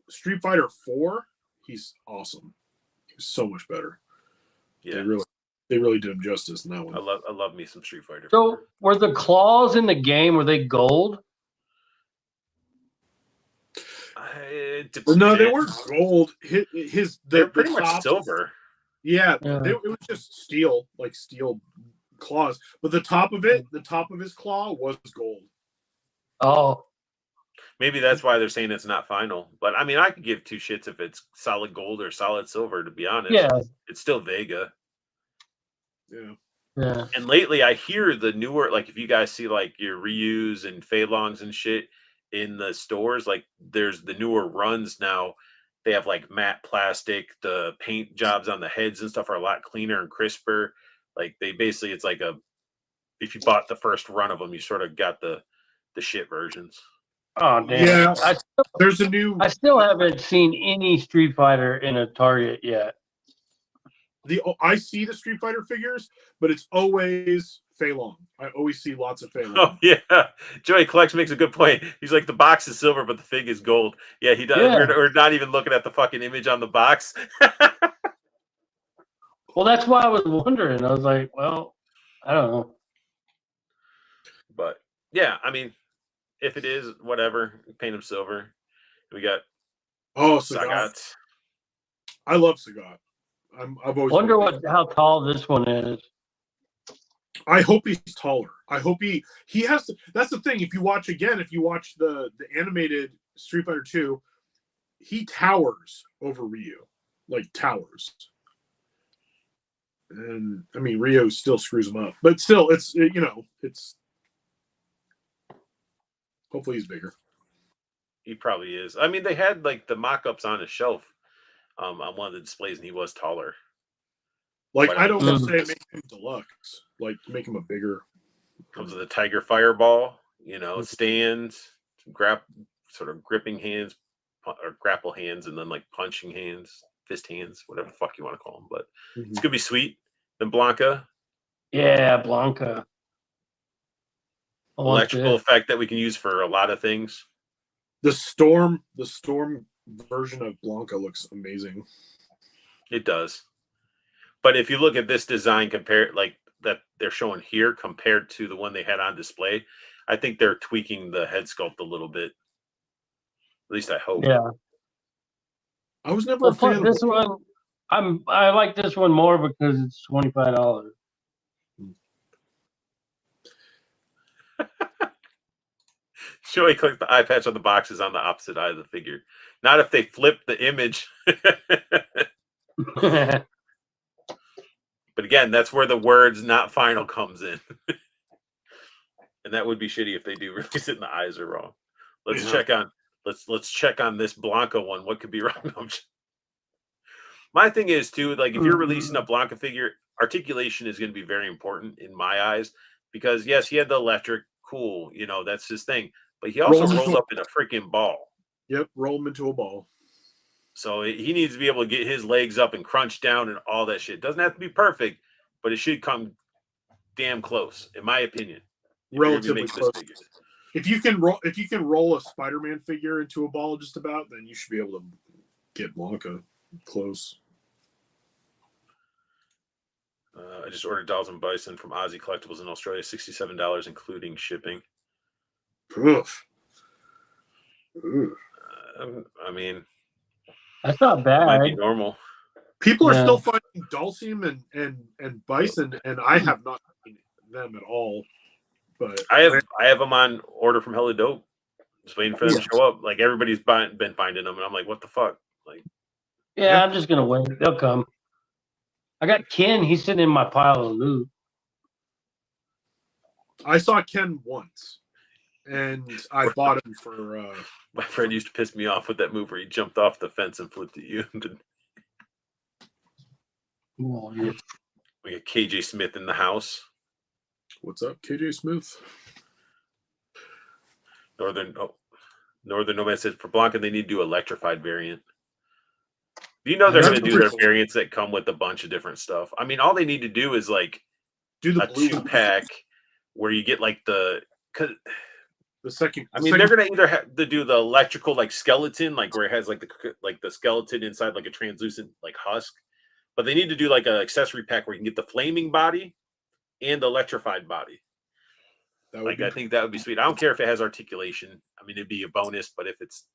Street Fighter 4, he's awesome. He was so much better. Yeah, They really did him justice in that one. I love me some Street Fighter. So were the claws in the game, were they gold? No, they weren't gold. They're pretty the much silver. Yeah, Yeah. it was just steel, like steel claws. But the top of his claw was gold. Oh, Maybe that's why they're saying it's not final. But I mean, I could give 2 shits if it's solid gold or solid silver, to be honest. yeah. It's still Vega. Yeah. Yeah. And lately I hear the newer, like if you guys see like your Ryus and Fei Longs and shit in the stores, like there's the newer runs now. They have like matte plastic. The paint jobs on the heads and stuff are a lot cleaner and crisper. Like they basically, it's like if you bought the first run of them, you sort of got the shit versions. Oh damn. Yeah. I There's a new still haven't seen any Street Fighter in a Target yet. I see the Street Fighter figures, but it's always Fei Long. I always see lots of Fei Long. Oh yeah, Joey Collects makes a good point. He's like, the box is silver, but the fig is gold. Yeah, he does. Yeah. We're not even looking at the fucking image on the box. Well, that's why I was wondering. I was like, well, I don't know. But yeah, I mean, if it is, whatever, paint him silver. We got Sagat. Sagat. I love Sagat. I've always Wonder how tall this one is. I hope he's taller. I hope he has to. That's the thing. If you watch the animated Street Fighter 2, he towers over Ryu, like towers. And I mean, Ryu still screws him up, but still, it's hopefully he's bigger. He probably is. I mean, they had like the mock-ups on a shelf on one of the displays, and he was taller. Like, But I don't Mm. say make him deluxe. Like, make him a bigger. Comes with a Tiger Fireball, stands, sort of gripping hands, or grapple hands, and then like punching hands, fist hands, whatever the fuck you want to call them. But it's gonna be sweet. Then Blanca, Yeah, Blanca. I want electrical this. effect that we can use for a lot of things. The storm version of Blanca looks amazing. It does. But if you look at this design compared, like that they're showing here compared to the one they had on display, I think they're tweaking the head sculpt a little bit. At least I hope. Yeah. I was never Well, a fan plus of this one, I like this one more because it's $25. Joey clicked the eye patch on the boxes on the opposite eye of the figure. Not if they flip the image. But again, that's where the words "not final" comes in. And that would be shitty if they do release it and the eyes are wrong. Let's check on this Blanca one. What could be wrong? My thing is too, like if you're releasing a Blanca figure, articulation is going to be very important in my eyes, because yes, he had the electric, cool, that's his thing, but he also rolled up in a freaking ball. Yep, roll him into a ball. So he needs to be able to get his legs up and crunch down and all that shit. Doesn't have to be perfect, but it should come damn close, in my opinion. Relatively close. If you can roll a Spider-Man figure into a ball just about, then you should be able to get Blanca close. I just ordered Dolls and Bison from Aussie Collectibles in Australia, $67, including shipping. Oof. I mean, That's not it might be bad. normal. People are still finding Dulcium and Bison, and I have not seen them at all. But I have them on order from Hella Dope. Just waiting for them to show up. Like everybody's been finding them, and I'm like, what the fuck? Like, Yeah, I'm just gonna wait. They'll come. I got Ken. He's sitting in my pile of loot. I saw Ken once, and I bought him for. My friend used to piss me off with that move where he jumped off the fence and flipped at you. Oh, yeah. We got KJ Smith in the house. What's up, KJ Smith? Northern Nomad says for Blanca they need to do electrified variant. You know they're going to do their variants that come with a bunch of different stuff. I mean, all they need to do is like do the a 2-pack where you get like the second. I mean, they're going to either have to do the electrical like skeleton, like where it has like the skeleton inside like a translucent like husk, but they need to do like an accessory pack where you can get the flaming body and the electrified body. Like I think that would be sweet. I don't care if it has articulation. I mean, it'd be a bonus, but if it's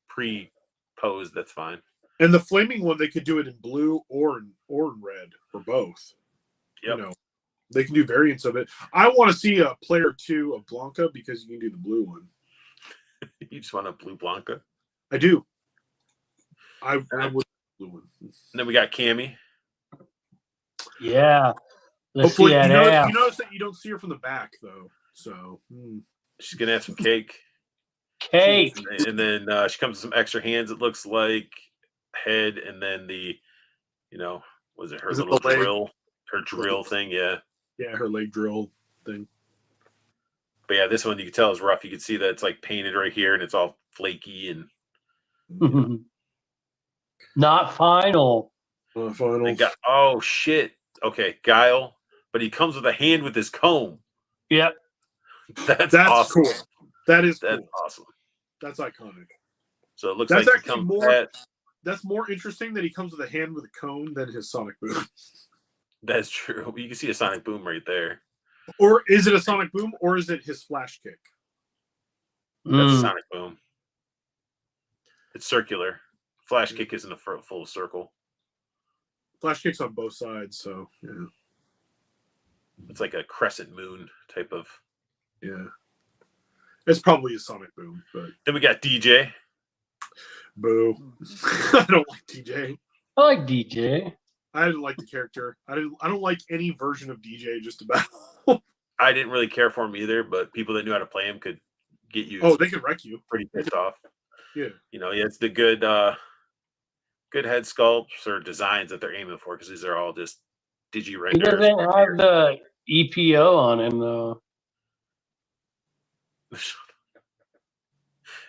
pre-posed, that's fine. And the flaming one, they could do it in blue or in red or both. Yep. You know, they can do variants of it. I want to see a player 2 of Blanca because you can do the blue one. You just want a blue Blanca? I do. I would blue one. And then we got Cammy. Yeah. Hopefully, you notice that you don't see her from the back though. So she's gonna have some cake. Cake. And then she comes with some extra hands. It looks like head, and then the, was it her little drill, her drill thing? Yeah. Yeah, her leg drill thing. But yeah, this one you can tell is rough. You can see that it's like painted right here, and it's all flaky and not final. Not final. Oh shit. Okay, Guile, but he comes with a hand with his comb. Yep. That's awesome. Cool. That's awesome. That's iconic. So it looks that's like actually that's more interesting that he comes with a hand with a cone than his sonic boom. That's true. You can see a sonic boom right there. Or is it a sonic boom, or is it his flash kick? That's a sonic boom. It's circular. Flash kick isn't a full circle. Flash kick's on both sides, so yeah. It's like a crescent moon type of. Yeah. It's probably a sonic boom, but then we got DJ. Boo. I don't like DJ. I like DJ. I didn't like the character. I don't like any version of DJ just about. I didn't really care for him either, but people that knew how to play him could get you. Oh, they could wreck you. Pretty pissed off. Yeah. It's the good head sculpts or designs that they're aiming for, because these are all just digi renders. He doesn't have the EPO on him though.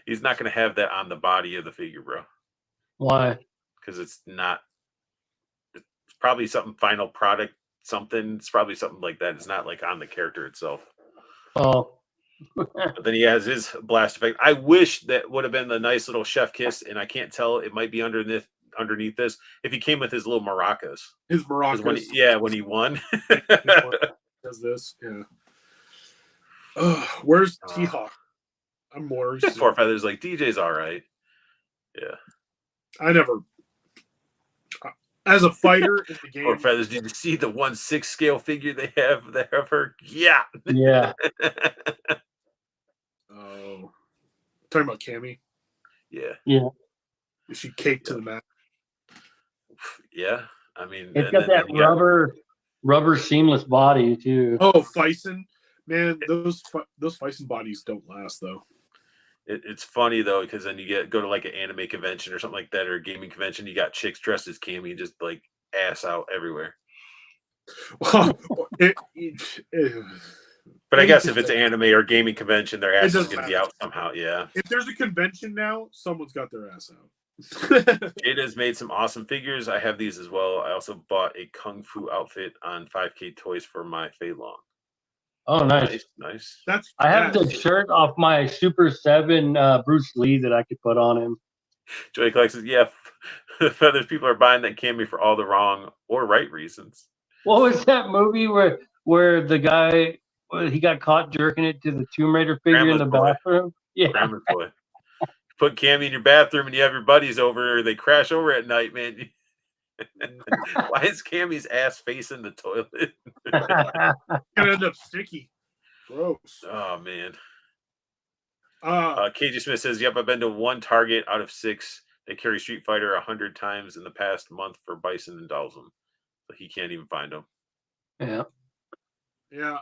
He's not going to have that on the body of the figure, bro. Why? Because it's not. It's probably something final product, something. It's probably something like that. It's not like on the character itself. Oh. But then he has his blast effect. I wish that would have been the nice little chef kiss, and I can't tell. It might be underneath this if he came with his little maracas. His maracas. When he won. Does this? Yeah. Where's T-Hawk? I'm more. Four Feathers like DJ's all right. Yeah. I never. As a fighter in the game. Four Feathers. Did you see the 1/6 scale figure they have there of her? Yeah. Yeah. Oh. Talking about Cammy? Yeah. Yeah. Is she caked to the mat? Yeah. I mean, it's got that rubber seamless body too. Oh, Fison. Man, those Fison bodies don't last though. It's funny though, because then you go to like an anime convention or something like that, or a gaming convention. You got chicks dressed as Cammy, just like ass out everywhere. Well, but I guess if it's anime or gaming convention, their ass is going to be out somehow. Yeah. If there's a convention now, someone's got their ass out. It has made some awesome figures. I have these as well. I also bought a Kung Fu outfit on 5K Toys for my Fei Long. Oh, nice. I have the shirt off my Super 7 Bruce Lee that I could put on him. Joey Clark says, yeah, Feathers people are buying that Cammy for all the wrong or right reasons. What was that movie where the guy, he got caught jerking it to the Tomb Raider figure in the bathroom? Yeah. Grandma's Boy. Put Cammy in your bathroom and you have your buddies over, or they crash over at night, man. Why is Cammy's ass facing the toilet? Gonna end up sticky. Gross. Oh man. KJ Smith says, "Yep, I've been to one Target out of 6. They carry Street Fighter 100 times in the past month for Bison and Dalsum, so he can't even find them." Yeah. Yeah,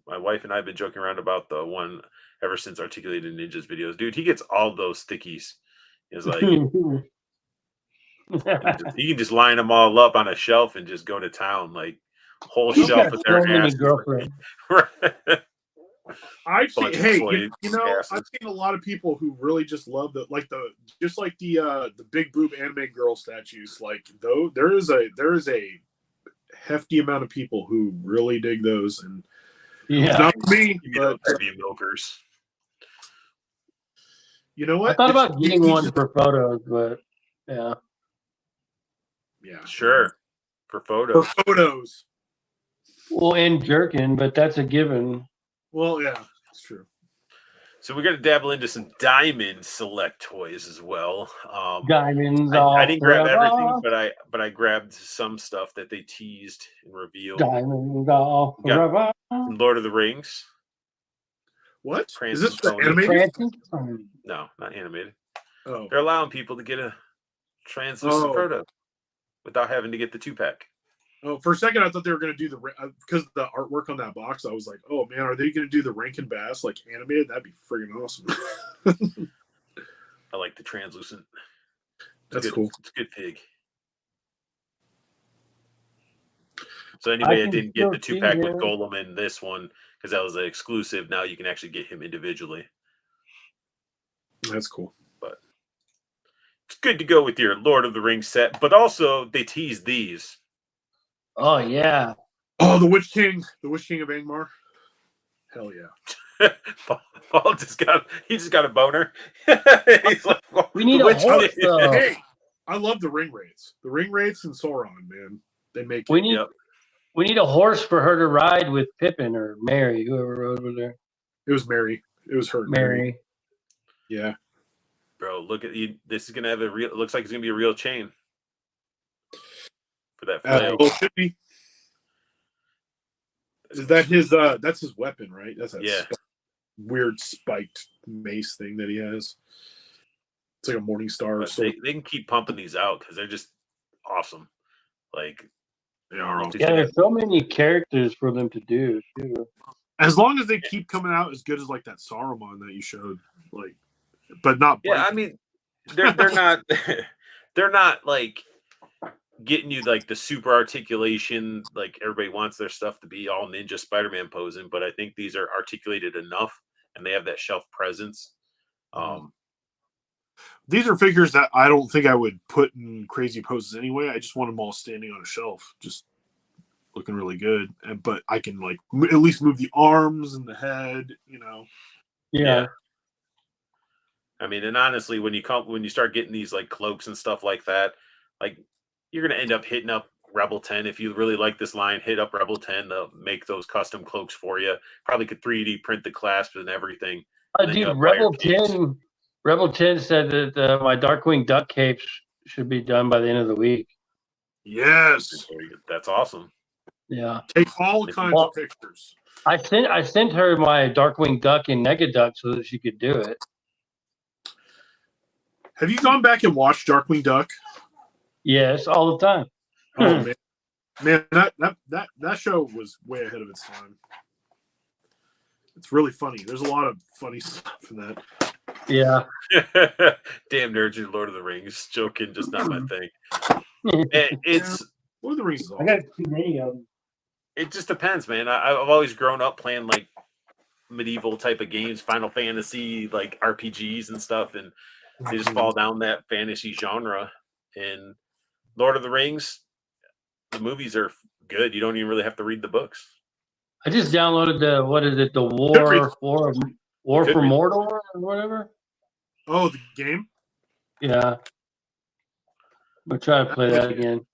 My wife and I have been joking around about the one ever since Articulated Ninjas videos. Dude, he gets all those stickies. He's like, he can just line them all up on a shelf and just go to town, like whole He's shelf got of so their many asses. girlfriends. I've seen. Bunch of Hey, toy I've asses. seen a lot of people who really just love the big boob anime girl statues. Like though, there is a hefty amount of people who really dig those, and it's Yeah. not me. Give me those But heavy milkers. you know I what? thought It's about getting each one for photos, but yeah. yeah, Sure, for photos. for photos. Well, and jerkin, but that's a given. Well, yeah, it's true. So we're gonna dabble into some Diamond Select toys as well. Diamonds I all didn't grab everything, forever. but I grabbed some stuff that they teased and revealed. Diamonds all We got forever. Lord of the Rings. What is Prancing this the Pony. animated? Francis? No, not animated. Oh, They're allowing people to get a translucent Oh. photo without having to get the 2-pack. oh. For a second, I thought they were going to do because the artwork on that box. I was like, oh man, are they going to do the Rankin Bass like animated? That'd be friggin' awesome. I like the translucent. That's cool. It's a good pig. So anybody that didn't get the 2-pack with Golem in this one, because that was an exclusive, now you can actually get him individually. That's cool. But it's good to go with your Lord of the Rings set. But also they tease these. Oh yeah. Oh, the Witch King of Angmar. Hell yeah. Paul just got a boner. He's like, well, We need a horse though. Hey, I love the ring wraiths. The ring wraiths and Sauron, man. They make We it. need Yep. we need a horse for her to ride with Pippin or Mary, whoever rode with her. It was Mary. It was her. Mary. Yeah. Bro, look at you. This is gonna have a real. It looks like it's gonna be a real chain for that flail. Well, should be. Is that his? That's his weapon, right? That's that weird spiked mace thing that he has. It's like a morning star. They can keep pumping these out because they're just awesome. Like they are awesome. Yeah, there's so many characters for them to do too. As long as they keep coming out as good as like that Saruman that you showed, like, but not. Yeah, I mean, they're not they're not like getting you like the super articulation like everybody wants their stuff to be all ninja Spider-Man posing, but I think these are articulated enough and they have that shelf presence. These are figures that I don't think I would put in crazy poses anyway. I just want them all standing on a shelf, just looking really good. But I can like at least move the arms and the head, you know. Yeah. I mean, and honestly, when you start getting these like cloaks and stuff like that, like you're gonna end up hitting up Rebel 10. If you really like this line, hit up Rebel 10. They'll make those custom cloaks for you. Probably could 3D print the clasps and everything. And Dude, Rebel 10 said that my Darkwing Duck capes should be done by the end of the week. Yes, that's awesome. Yeah, take all kinds of pictures. I sent her my Darkwing Duck and Negaduck so that she could do it. Have you gone back and watched Darkwing Duck? Yes, all the time. Oh man, that show was way ahead of its time. It's really funny. There's a lot of funny stuff in that. Yeah. Damn nerds, your Lord of the Rings. Joking, just not my thing. It's Lord of the Rings is awesome. I got too many of them. It just depends, man. I've always grown up playing like medieval type of games, Final Fantasy, like RPGs and stuff, and they just fall down that fantasy genre. And Lord of the Rings, the movies are good. You don't even really have to read the books. I just downloaded the War for Mordor or whatever. Oh, the game? Yeah. We'll try to play that again.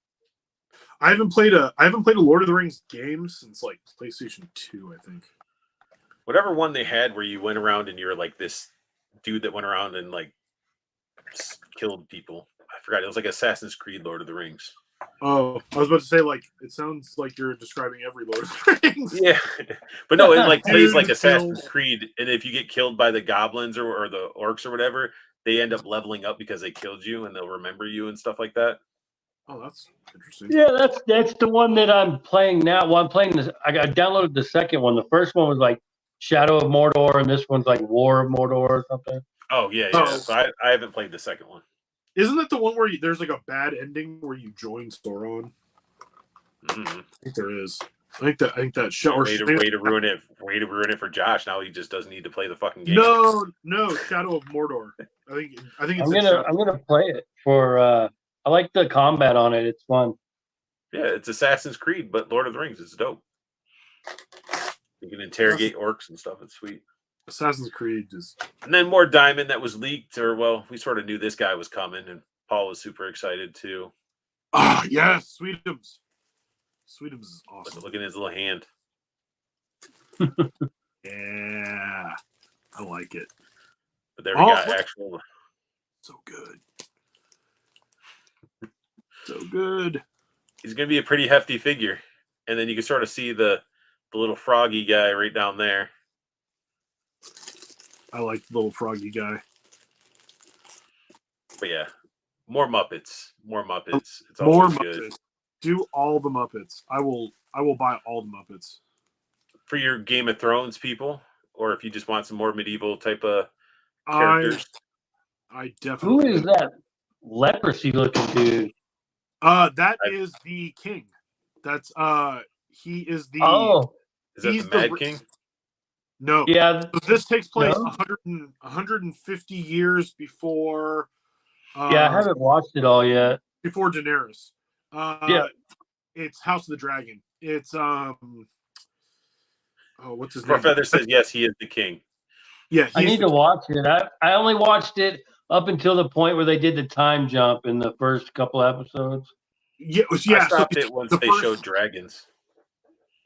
I haven't played a Lord of the Rings game since like PlayStation 2, I think. Whatever one they had where you went around and you're like this dude that went around and like killed people. I forgot. It was like Assassin's Creed Lord of the Rings. Oh, I was about to say, like, it sounds like you're describing every Lord of the Rings. Yeah, but no, it like plays like Dude, Assassin's kills. Creed, and if you get killed by the goblins or the orcs or whatever, they end up leveling up because they killed you, and they'll remember you and stuff like that. Oh, that's interesting. Yeah, that's the one that I'm playing now. Well, I'm playing this. I downloaded the second one. The first one was like Shadow of Mordor, and this one's like War of Mordor or something. Oh yeah. Oh. So I haven't played the second one. Isn't that the one where there's like a bad ending where you join Sauron? Mm-hmm. I think there is. I think that show. Way to ruin it. Way to ruin it for Josh. Now he just doesn't need to play the fucking game. No, Shadow of Mordor. I think it's. I'm gonna play it for. I like the combat on it. It's fun. Yeah, it's Assassin's Creed, but Lord of the Rings. It's dope. You can interrogate orcs and stuff. It's sweet. Assassin's Creed is. And then more Diamond that was leaked, or well, we sort of knew this guy was coming, and Paul was super excited too. Ah, yes, Sweetums. Sweetums is awesome. Look at his little hand. Yeah, I like it. But there we got actual. So good. So good. He's going to be a pretty hefty figure. And then you can sort of see the little froggy guy right down there. I like the little froggy guy. But yeah, more Muppets. More Muppets. It's more always Muppets. good. Do all the Muppets. I will buy all the Muppets. For your Game of Thrones people, or if you just want some more medieval type of characters. I definitely. Who is that leprosy looking dude? That is the king. That's he is the. Oh, is that the Mad King? No. Yeah. So this takes place 150 years before. Yeah, I haven't watched it all yet. Before Daenerys. Yeah. It's House of the Dragon. It's Oh, what's his name? Feather says yes, he is the king. Yeah, I need to watch it. I only watched it up until the point where they did the time jump in the first couple episodes. Yeah, I stopped it once they showed dragons.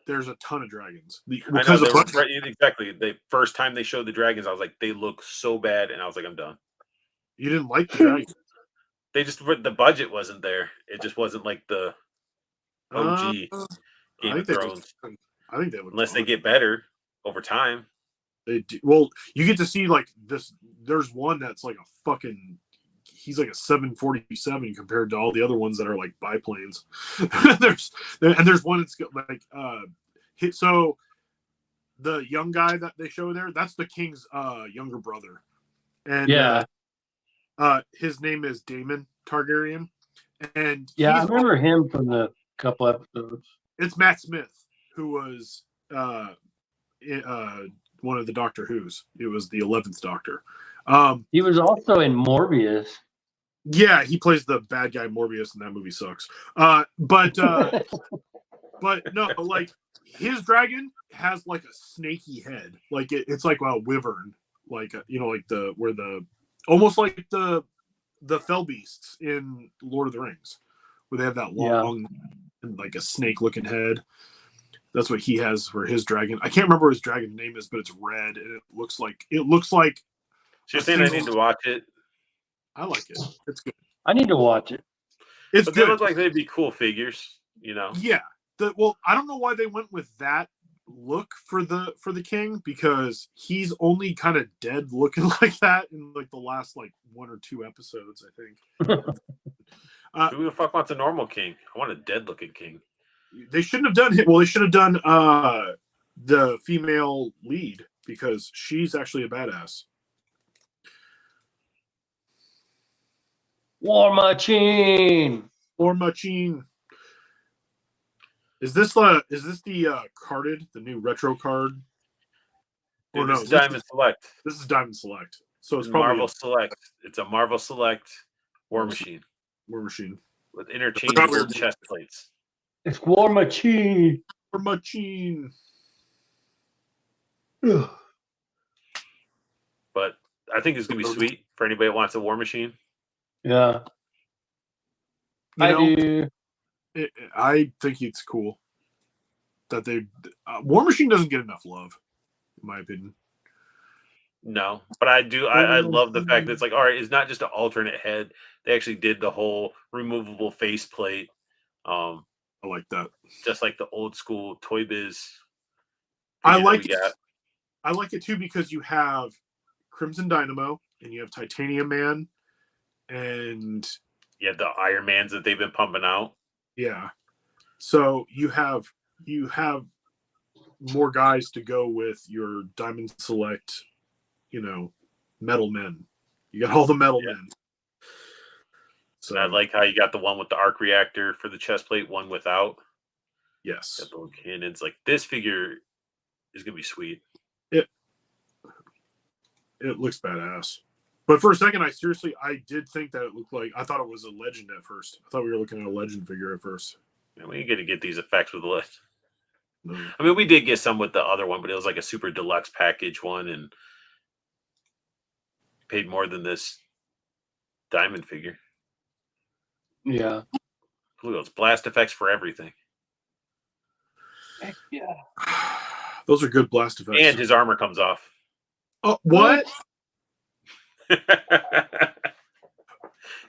There's a ton of dragons. Because exactly. The first time they showed the dragons, I was like, they look so bad, and I was like, I'm done. You didn't like the dragons? The budget wasn't there. It just wasn't like the OG Game of Thrones. I think they would. Unless they get better over time. They do. Well, you get to see like this. There's one that's like a fucking. He's like a 747 compared to all the other ones that are like biplanes. there's one that's like so the young guy that they show there, that's the king's younger brother, and his name is Daemon Targaryen, and I remember him from the couple episodes. It's Matt Smith who was one of the Doctor Who's. It was the 11th Doctor. He was also in Morbius. Yeah, he plays the bad guy Morbius, and that movie sucks. But no, like his dragon has like a snaky head, like it's like a wyvern, like almost like the fell beasts in Lord of the Rings, where they have that long, like a snake looking head. That's what he has for his dragon. I can't remember what his dragon name is, but it's red, and it looks like. So you're saying I need to watch it? I like it. It's good. I need to watch it. It's good. They look like they'd be cool figures, you know. Yeah. Well, I don't know why they went with that look for the king, because he's only kind of dead looking like that in like the last like 1 or 2 episodes, I think. Who the fuck wants a normal king? I want a dead looking king. They shouldn't have done it. Well, they should have done the female lead, because she's actually a badass. War Machine. War Machine. Is this the carded, the new retro card? Dude, this is Diamond Select. This is Diamond Select. So it's probably Marvel Select. It's a Marvel Select War Machine. War Machine. With interchangeable chest plates. It's War Machine. War Machine. But I think it's gonna be sweet for anybody that wants a War Machine. Yeah. I do. I think it's cool that they War Machine doesn't get enough love, in my opinion. No, but I do. I love the fact that it's like, all right, it's not just an alternate head. They actually did the whole removable faceplate I like that. Just like the old school Toy Biz. I like it too because you have Crimson Dynamo and you have Titanium Man, and you have the Iron Mans that they've been pumping out. Yeah, so you have more guys to go with your Diamond Select, metal men. You got all the metal men. So and I like how you got the one with the arc reactor for the chest plate, one without. Yes. Got the little cannons. Like this figure is gonna be sweet. It looks badass. But for a second, I did think that it looked like, I thought it was a Legend at first. I thought we were looking at a Legend figure at first. And we ain't gonna get these effects with the Legend. No. I mean, we did get some with the other one, but it was like a super deluxe package one, and paid more than this Diamond figure. Yeah. Look at those blast effects for everything. Heck yeah. Those are good blast effects. And his armor comes off. Oh, what?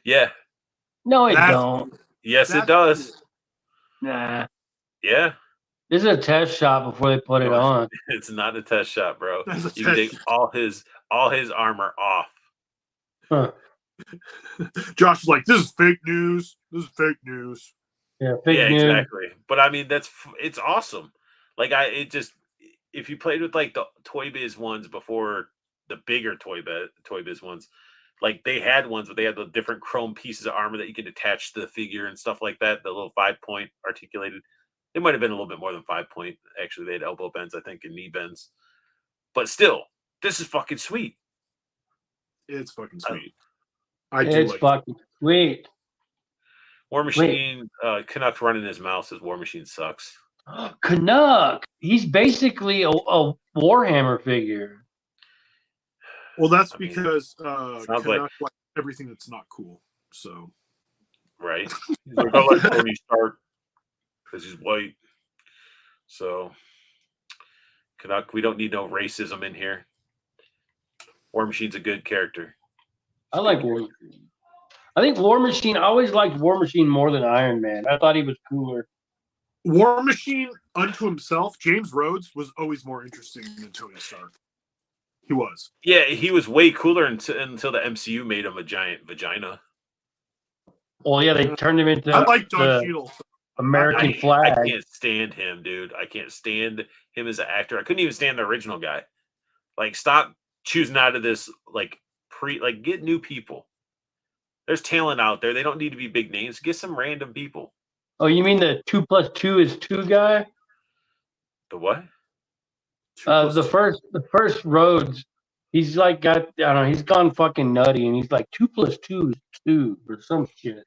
Yeah. No, it don't. Yes, it does. Nah. Yeah. This is a test shot before they put it on. It's not a test shot, bro. You can take all his armor off. Huh. Josh is like, this is fake news. This is fake news. Yeah, fake news. Exactly. But I mean, it's awesome. Like if you played with like the Toy Biz ones before the bigger Toy Biz ones, like they had ones, but they had the different chrome pieces of armor that you could attach to the figure and stuff like that. The little 5-point articulated. It might have been a little bit more than 5-point. Actually, they had elbow bends, I think, and knee bends. But still, this is fucking sweet. It's fucking sweet. It's fucking sweet. War Machine, Canuck running his mouth says War Machine sucks. Canuck. He's basically a Warhammer figure. Well, that's because Canuck like everything that's not cool. So, right. He's like, I like Tony Stark because he's white. So, Canuck, we don't need no racism in here. War Machine's a good character. I like War Machine. I think War Machine, I always liked War Machine more than Iron Man. I thought he was cooler. War Machine unto himself, James Rhodes was always more interesting than Tony Stark. He was. Yeah, he was way cooler until the MCU made him a giant vagina. Well, yeah, they turned him into I like Don Cheadle. American flag. I can't stand him, dude. I can't stand him as an actor. I couldn't even stand the original guy. Like, stop choosing out of this, get new people. There's talent out there. They don't need to be big names. Get some random people. Oh, you mean the 2 + 2 is 2 guy? The what? The first Rhodes, he's like he's gone fucking nutty, and he's like 2 + 2 is 2 or some shit.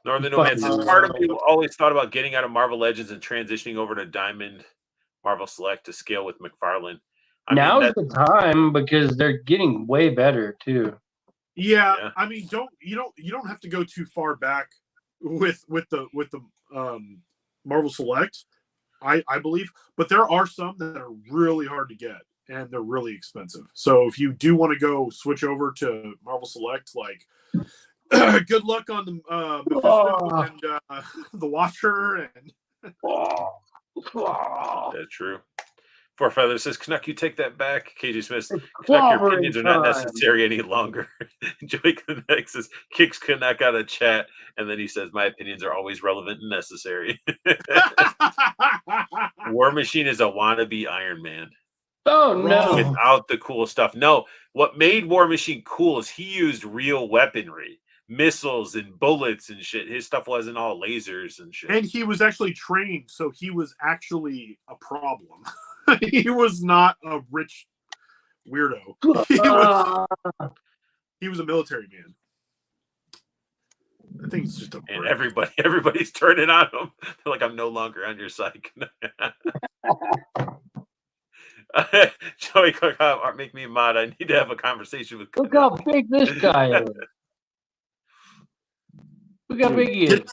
Northern Nomads. Part of me always thought about getting out of Marvel Legends and transitioning over to Diamond Marvel Select to scale with McFarlane. Now's the time because they're getting way better too. Yeah, I mean, you don't have to go too far back with the Marvel Select, I believe, but there are some that are really hard to get and they're really expensive. So if you do want to go switch over to Marvel Select, like good luck on the Mephisto and the Watcher and that's true. Four Feather says, Canuck, you take that back. KJ Smith, Canuck, your opinions are not necessary any longer. Joey Canuck says, kicks Canuck out of chat, and then he says, my opinions are always relevant and necessary. War Machine is a wannabe Iron Man. Oh, no. Without the cool stuff. No, what made War Machine cool is he used real weaponry. Missiles and bullets and shit. His stuff wasn't all lasers and shit. And he was actually trained, so he was actually a problem. He was not a rich weirdo. He was a military man. I think it's just a and everybody's turning on him. They're like, I'm no longer on your side. Joey Cook, make me mad. I need to have a conversation with. Look how big this guy is. Look how big he is.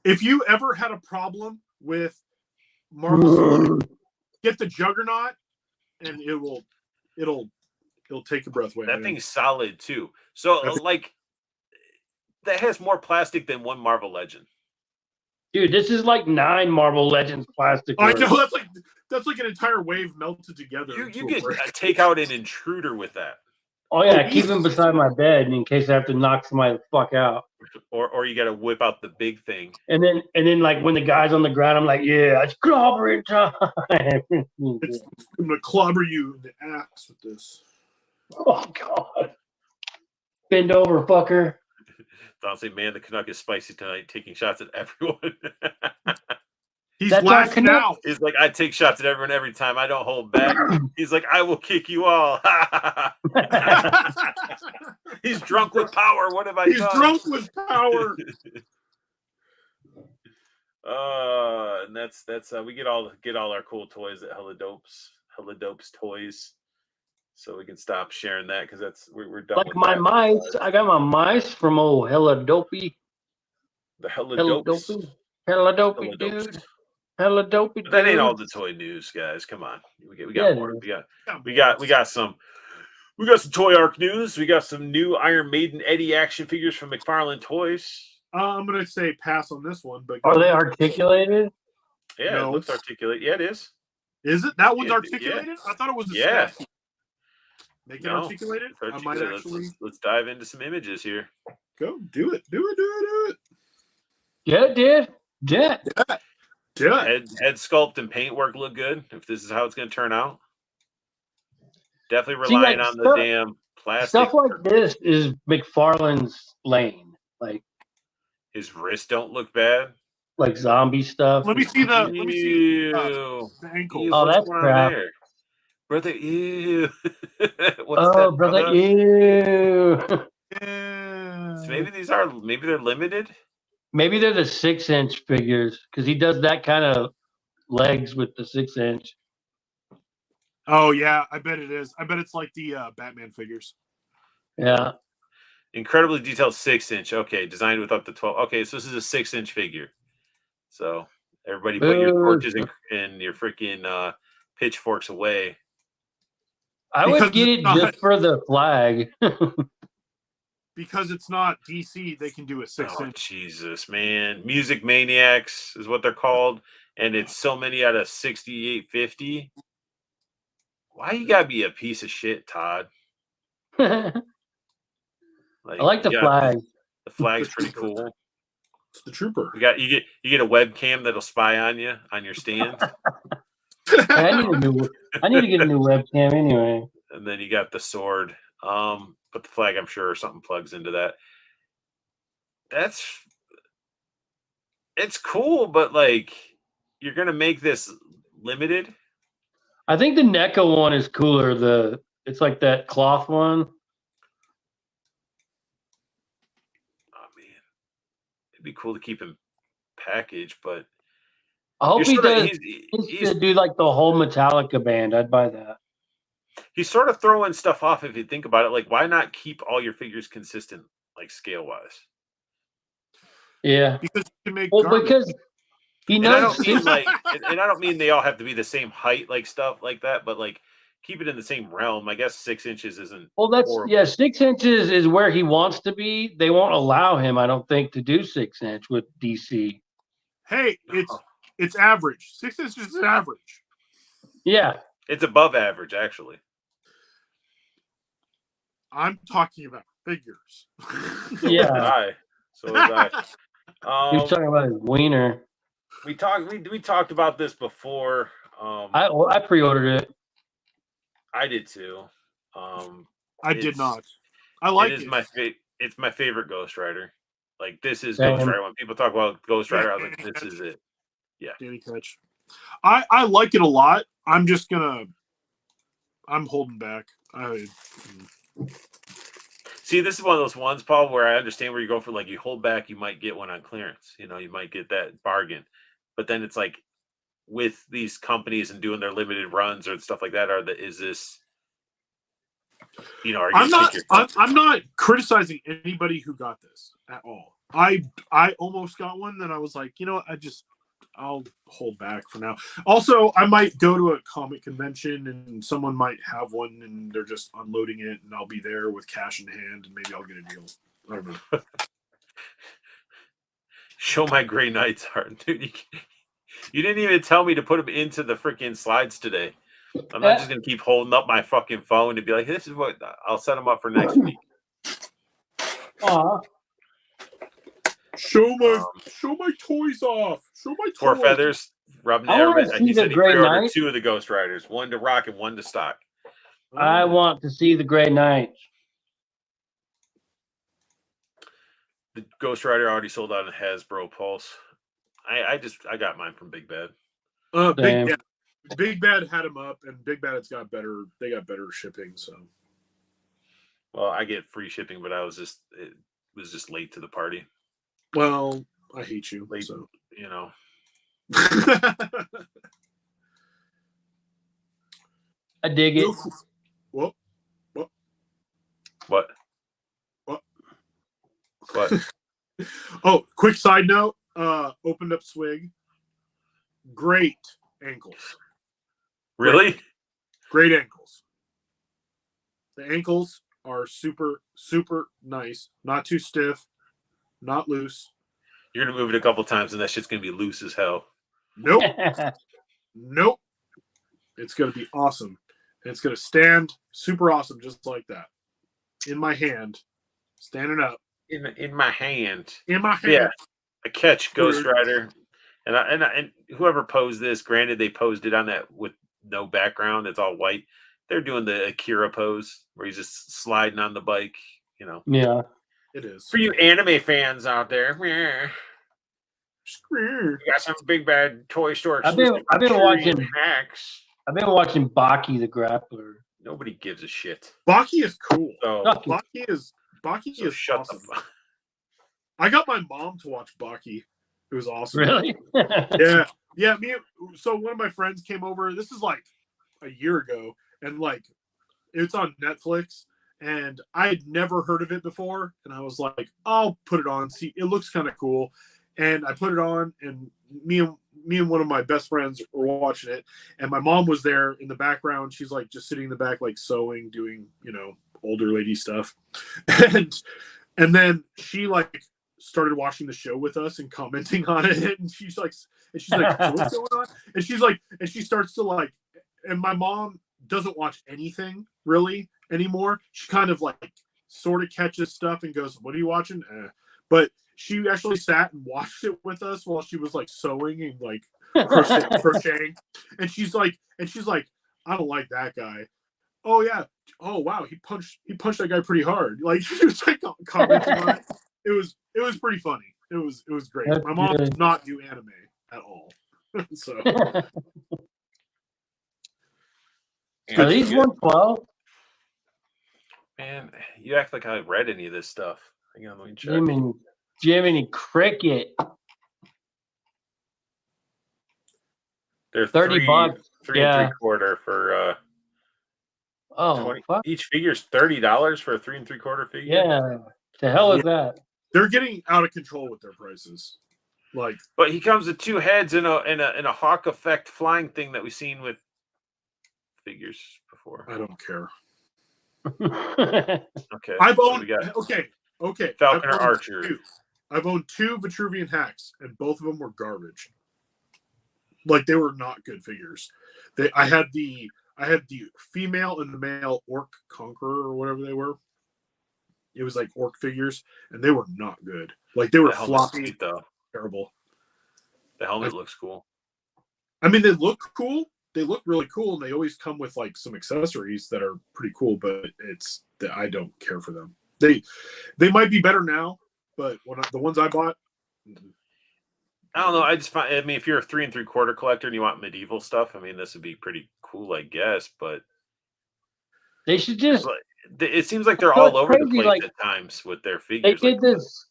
If you ever had a problem with Marvel, get the Juggernaut, and it'll take your breath away. That thing's solid too. So that has more plastic than one Marvel Legend. Dude, this is like 9 Marvel Legends plastic. I work. know that's like an entire wave melted together. You could take out an intruder with that, Oh yeah, Oh, keep him easy. beside my bed in case I have to knock somebody the fuck out. or you got to whip out the big thing. And then like when the guy's on the ground, I'm like, yeah, it's clobbering time. I'm gonna clobber you in the ass with this. Oh god. Bend over, fucker. Honestly, man, the Canuck is spicy tonight, taking shots at everyone. He's That's our lashing Canuck. out. He's like, I take shots at everyone every time. I don't hold back. He's like, I will kick you all. He's drunk with power. What have I He's done? drunk with power. And that's we get all our cool toys at Hella Dope's Toys, so we can stop sharing that because we're done Like with my that. mice. I got my mice from old Hella Dopey. The Hella Hella Dopes. Dopey. Hella Dopey, Hella Dopes. dude. Hella Dopey, But that ain't all the dude. toy news, guys. Come on, we got Yeah, more. dude. We got some Toy Arc news. We got some new Iron Maiden Eddie action figures from McFarlane Toys. I'm gonna say pass on this one, but Are they articulated? Yeah, No. It looks articulate. Yeah, it is. Is it? That one's Yeah, articulated? I thought it was a Yeah. statue. Make it No, articulated? it's I might articulated. actually Let's dive into some images here. go do it. Do it. Do it. Do it. Yeah, dude. Yeah. Do it. Head sculpt and paintwork look good. If this is how it's going to turn out, definitely See, relying like, on the damn plastic. Stuff like this is McFarlane's lane. His wrists don't look bad. Like zombie stuff. Let me see the Ew. ankles. Ew, Oh, what's that's going on crap. there? Brother, ew. What's Oh, that, brother, ew. So maybe they're limited. Maybe they're the 6-inch figures because he does that kind of legs with the 6-inch. Oh yeah, I bet it is. I bet it's like the Batman figures. Yeah. Incredibly detailed 6-inch. Okay, designed with up to 12. Okay, so this is a 6-inch figure. So everybody put your torches and your freaking pitchforks away. I would get it just for the flag. Because it's not DC, they can do a 6-inch. Jesus, man. Music Maniacs is what they're called. And it's so many out of 6850. Why you gotta be a piece of shit, Todd? I like the flag. The flag's pretty cool. It's the trooper. You get a webcam that'll spy on you on your stand. I need to get a new webcam anyway. And then you got the sword. But the flag, I'm sure something plugs into that. It's cool, but like you're gonna make this limited. I think the NECA one is cooler. It's like that cloth one. Oh man, it'd be cool to keep him packaged, but I hope he does. He's to do like the whole Metallica band. I'd buy that. He's sort of throwing stuff off if you think about it. Like, why not keep all your figures consistent, like scale wise? Yeah, because you can make because he knows. And I don't mean they all have to be the same height, like stuff like that, but like keep it in the same realm. I guess 6 inches isn't. Well, that's horrible. 6 inches is where he wants to be. They won't allow him, I don't think, to do 6-inch with DC. Hey, it's average. 6 inches is average. Yeah, it's above average actually. I'm talking about figures. Yeah. So was I. He was talking about his wiener. We talked about this before. I pre-ordered it. I did too. I did not. I like it. It's my favorite Ghost Rider. Like this is Ghost Rider. When people talk about Ghost Rider, I was like, this is it. Yeah. Danny Ketch. I like it a lot. I'm holding back. See, this is one of those ones, Paul, where I understand where you're going for. Like, you hold back, you might get one on clearance. You know, you might get that bargain. But then it's like, with these companies and doing their limited runs or stuff like that, is this? You know, I'm not criticizing anybody who got this at all. I almost got one, then I was like, you know what, I'll hold back for now. Also, I might go to a comic convention and someone might have one and they're just unloading it and I'll be there with cash in hand and maybe I'll get a deal. I don't know. Show my Gray Knights art, dude. You didn't even tell me to put them into the freaking slides today. I'm not just gonna keep holding up my fucking phone to be like, this is what I'll set them up for next week. Aw. Show my toys off. Show my Four toys. feathers. Rob I wanna see he the said he Grey pre-ordered Knight. 2 of the Ghost Riders, 1 to rock and 1 to stock. I want to see the Grey Knights. The Ghost Rider already sold out in Hasbro Pulse. I got mine from Big Bad. Big Bad had them up, and Big Bad's got better. They got better shipping. So, well, I get free shipping, but it was just late to the party. Well, I hate you. Late, so. you know. I dig it. What? Oh, quick side note. Opened up Swig. Great ankles. Really? Great ankles. The ankles are super, super nice. Not too stiff. Not loose. You're gonna move it a couple times, and that shit's gonna be loose as hell. Nope. Nope. It's gonna be awesome. And it's gonna stand super awesome, just like that. In my hand, standing up. In my hand. In my hand. Yeah. I catch Ghost Rider, and whoever posed this, granted they posed it on that with no background, it's all white. They're doing the Akira pose where he's just sliding on the bike, you know. Yeah. It is. For you anime fans out there, you got some Big Bad toy store. I've been watching hacks. I've been watching Baki the Grappler. Nobody gives a shit. Baki is cool. So, Baki is shut awesome. the fuck. I got my mom to watch Baki. It was awesome. Really? Yeah. So one of my friends came over. This is like a year ago, and like it's on Netflix, and I had never heard of it before, and I was like, I'll put it on. See, it looks kind of cool, and I put it on, and me and one of my best friends were watching it, and my mom was there in the background. She's like just sitting in the back, like sewing, doing older lady stuff, and then she like started watching the show with us and commenting on it, and she's like, so what's going on? And she starts to like, and my mom doesn't watch anything really anymore. She kind of like sort of catches stuff and goes, "What are you watching?" But she actually sat and watched it with us while she was like sewing and like crocheting. And she's like, I don't like that guy. Oh yeah. Oh wow. He punched that guy pretty hard. Like she was like commenting on it. It was pretty funny. It was great. That's My mom good. does not do anime at all. So Are these 112? Man, you act like I read any of this stuff. Hang on, let me check. Jiminy Cricket. They're $30. $3 and 3/4 for Oh, 20. fuck. Each figure's $30 for a 3 3/4 figure. Yeah. The hell is that? they're getting out of control with their prices. Like, but he comes with 2 heads and a hawk effect flying thing that we've seen with figures before. I don't care. Okay. I've so owned we got okay. Falcon or Archer. I've owned 2 Vitruvian hacks, and both of them were garbage. Like they were not good figures. I had the female and the male orc conqueror or whatever they were. It was like orc figures, and they were not good. Like they were floppy, sweet, though. Terrible. The helmet looks cool. I mean, they look cool. They look really cool, and they always come with like some accessories that are pretty cool. But it's that I don't care for them. They might be better now, but the ones I bought. I don't know. I just find. I mean, if you're a 3 3/4 collector and you want medieval stuff, I mean, this would be pretty cool, I guess. But they should just. It seems like they're all over the place like, at times with their figures. They did this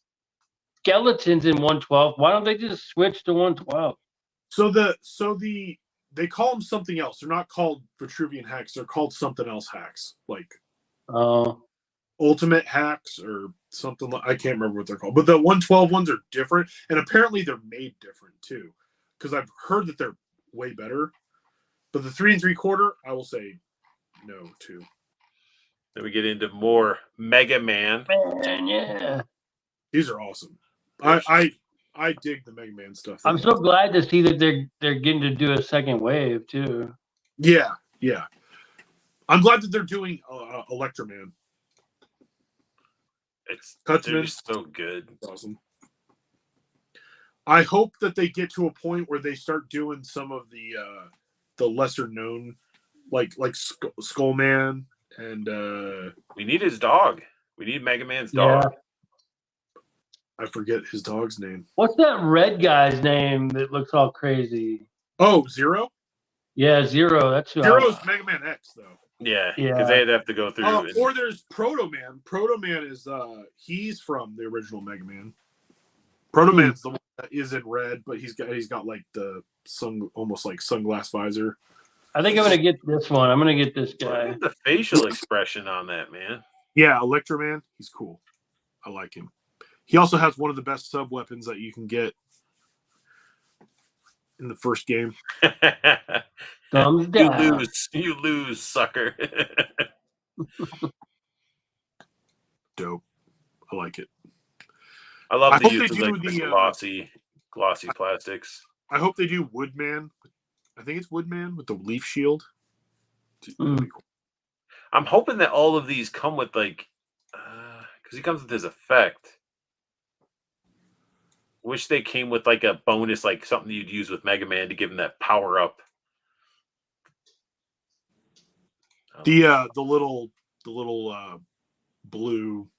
skeletons in 112. Why don't they just switch to 112? So they call them something else. They're not called Vitruvian hacks. They're called something else hacks, like ultimate hacks or something. I can't remember what they're called. But the 112 ones are different, and apparently they're made different too. Because I've heard that they're way better. But the 3 3/4, I will say no to. Then we get into more Mega Man. Yeah. These are awesome. I I dig the Mega Man stuff. I'm so glad to see that they're getting to do a second wave too. Yeah. I'm glad that they're doing Electroman. They're just so good. Awesome. I hope that they get to a point where they start doing some of the lesser known, like Skullman and we need his dog. We need Mega Man's dog. Yeah. I forget his dog's name. What's that red guy's name that looks all crazy? Oh, Zero? Yeah, Zero. That's who Zero's Mega Man X, though. Yeah, because they'd have to go through. Or there's Proto Man. Proto Man is he's from the original Mega Man. Proto Man's the one that is in red, but he's got like the almost like sunglass visor. I think I'm gonna get this one. I'm gonna get this guy. Look at the facial expression on that man. Yeah, Electroman. He's cool. I like him. He also has one of the best sub weapons that you can get in the first game. Thumbs down. You lose, sucker. Dope. I like it. I love I the hope use they of do like the, glossy plastics. I hope they do Woodman. I think it's Woodman with the leaf shield. That'd be cool. I'm hoping that all of these come with like, because he comes with his effect. Wish they came with like a bonus, like something you'd use with Mega Man to give him that power up. The little blue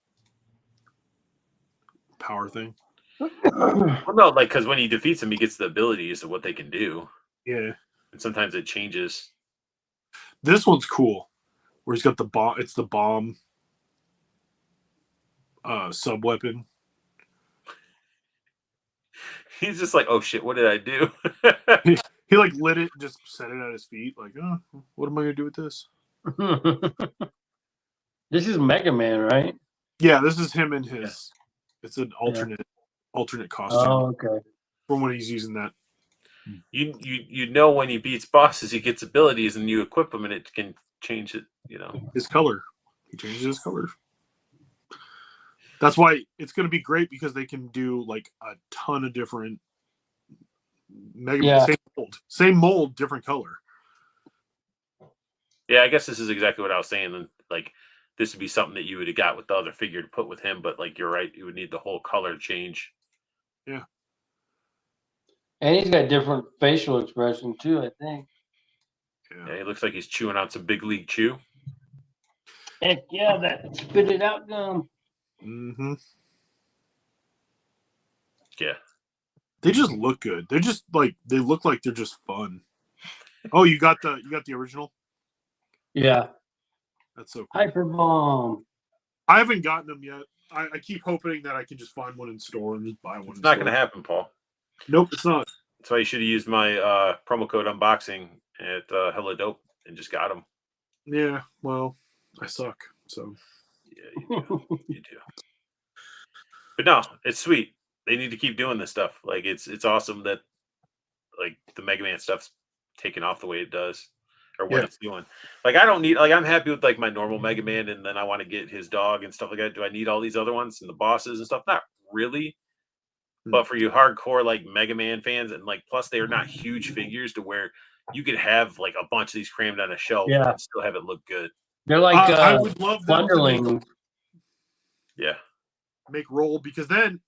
power thing. Well, no, like because when he defeats him, he gets the abilities of what they can do. Yeah, and sometimes it changes. This one's cool, where he's got the bomb. It's the bomb sub weapon. He's just like, oh shit, what did I do? He like lit it and just set it at his feet. Like, oh, what am I gonna do with this? This is Mega Man, right? Yeah, this is him and his. It's an alternate costume. Oh, okay. From when he's using that. You know when he beats bosses, he gets abilities, and you equip him, and it can change it. You know his color. He changes his color. That's why it's going to be great because they can do like a ton of different Mega Man, same mold, different color. Yeah, I guess this is exactly what I was saying. And like, this would be something that you would have got with the other figure to put with him. But like, you're right, you would need the whole color change. Yeah. And he's got different facial expression too, I think. Yeah, he looks like he's chewing on some big league chew. Heck yeah, that spit it out gum. Mm-hmm. Yeah. They just look good. They're just like they look like they're just fun. Oh, you got the original? Yeah. That's so cool. Hyper Bomb. I haven't gotten them yet. I keep hoping that I can just find one in store and just buy one. It's not going to happen, Paul. Nope, it's not. That's why you should have used my promo code unboxing at Hella Dope and just got them. Yeah, well, I suck, so. Yeah, you do. You do. But no, it's sweet. They need to keep doing this stuff. Like it's awesome that like the Mega Man stuff's taking off the way it does, or what it's doing. Like I don't need I'm happy with like my normal Mega Man, and then I want to get his dog and stuff like that. Do I need all these other ones and the bosses and stuff? Not really. But for you hardcore like Mega Man fans, and like plus they are not huge figures to where you could have like a bunch of these crammed on a shelf and still have it look good. They're like I would love them Wonderling. Make roll, because then,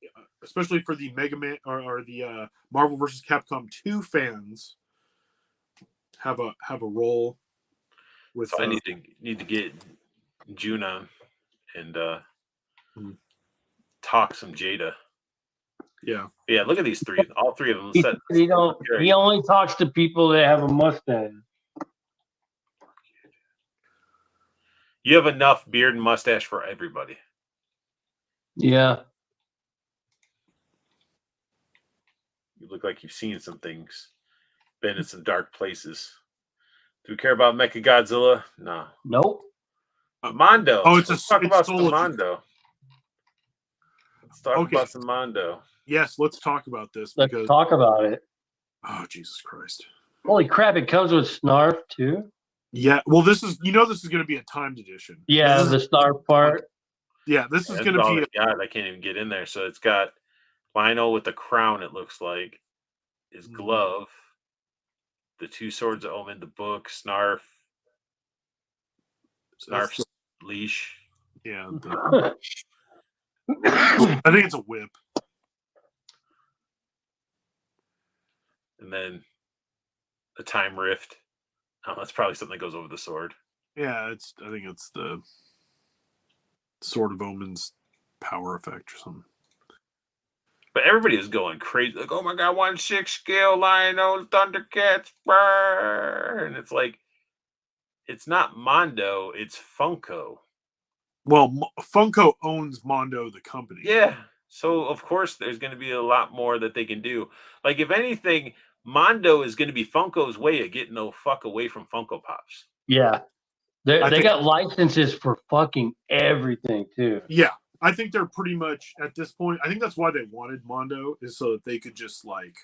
especially for the Mega Man or the Marvel vs. Capcom 2 fans, have a roll with. So I need to get June on and talk some Jada. Yeah. Look at these three. All three of them. He only talks to people that have a mustache. You have enough beard and mustache for everybody. Yeah. You look like you've seen some things, been in some dark places. Do we care about Mechagodzilla? No. Nope. Mondo. Oh, Let's talk about some Mondo. Let's talk about some Mondo. Yes, let's talk about this. Let's talk about it. Oh, Jesus Christ. Holy crap, it comes with Snarf too? Yeah, well, this is going to be a timed edition. Yeah, the Snarf part. Yeah, this is going to be. God, I can't even get in there. So it's got Lionel with the crown, it looks like. His Mhm. glove. The two swords of Omen, the book, That's Snarf's leash. yeah. I think it's a whip. And then the time rift. Oh, that's probably something that goes over the sword. Yeah, I think it's the Sword of Omen's power effect or something. But everybody is going crazy. Like, oh my god, 1/6 scale Lionel Thundercats. Brr! And it's like, it's not Mondo, it's Funko. Well, Funko owns Mondo, the company. Yeah. So of course there's going to be a lot more that they can do. Like if anything, Mondo is going to be Funko's way of getting the fuck away from Funko Pops. Yeah. They think- got licenses for fucking everything too. Yeah, I think they're pretty much at this point. I think that's why they wanted Mondo, is so that they could just like.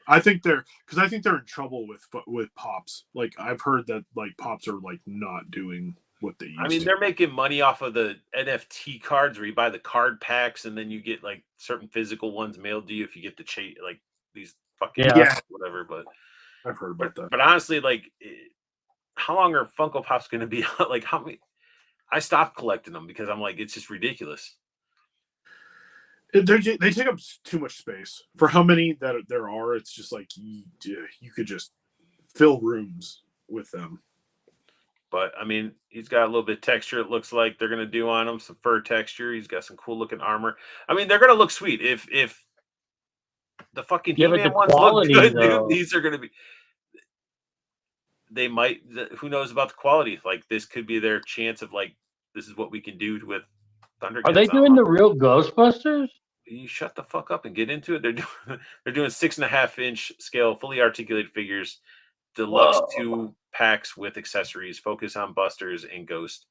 I think they're in trouble with Pops. Like I've heard that like Pops are like not doing what they used I mean, to. they're making money off of the NFT cards where you buy the card packs and then you get like certain physical ones mailed to you if you get the like these fucking Yeah. whatever. But I've heard about that. But honestly, like, how long are Funko Pops going to be? Like, how many? I stopped collecting them because I'm like, it's just ridiculous. They take up too much space for how many that there are. It's just like you could just fill rooms with them. But I mean, he's got a little bit of texture. It looks like they're gonna do on him some fur texture. He's got some cool looking armor. I mean, they're gonna look sweet if the fucking Yeah, but He-Man the ones look quality, good, though. dude. These are gonna be. They might. Who knows about the quality? Like this could be their chance of like this is what we can do with Thundercats. Are they doing the real Ghostbusters? You shut the fuck up and get into it. They're doing 6.5-inch scale, fully articulated figures, deluxe Whoa. 2 packs with accessories. Focus on Busters and Ghost.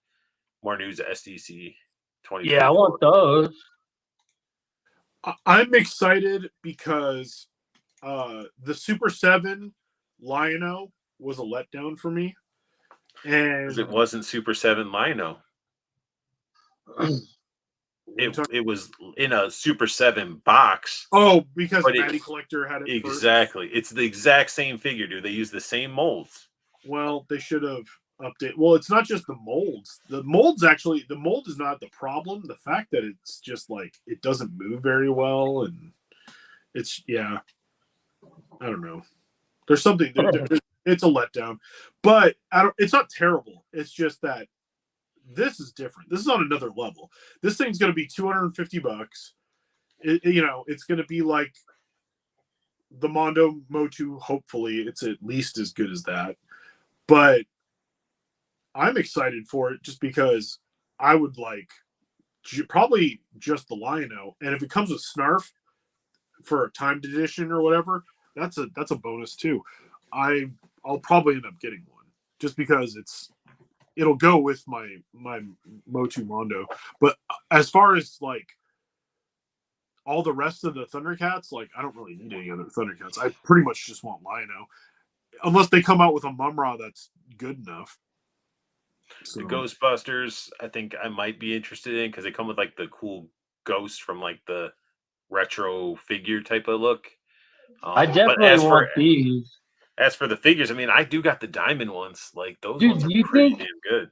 More news at SDC 2024. Yeah, I want those. I'm excited because the Super 7 Lion-O was a letdown for me, and it wasn't Super 7 Lino. It was in a Super 7 box. Oh, because Matty Collector had it exactly. First. It's the exact same figure, dude. They use the same molds. Well, they should have updated. Well, it's not just the molds. The mold is not the problem. The fact that it's just like it doesn't move very well, and it's I don't know. There's something. It's a letdown, but it's not terrible. It's just that this is different. This is on another level. This thing's going to be $250. It's going to be like the Mondo Motu. Hopefully, it's at least as good as that. But I'm excited for it just because I would like probably just the Lion-O, and if it comes with Snarf for a timed edition or whatever, that's a bonus too. I'll probably end up getting one just because it'll go with my Motu Mondo. But as far as like all the rest of the Thundercats, like I don't really need any other Thundercats. I pretty much just want Lion-O, unless they come out with a Mumra that's good enough. So. The Ghostbusters, I think I might be interested in because they come with like the cool ghost from like the retro figure type of look. I definitely want these. As for the figures, I mean, I do got the diamond ones. Like those ones are pretty damn good.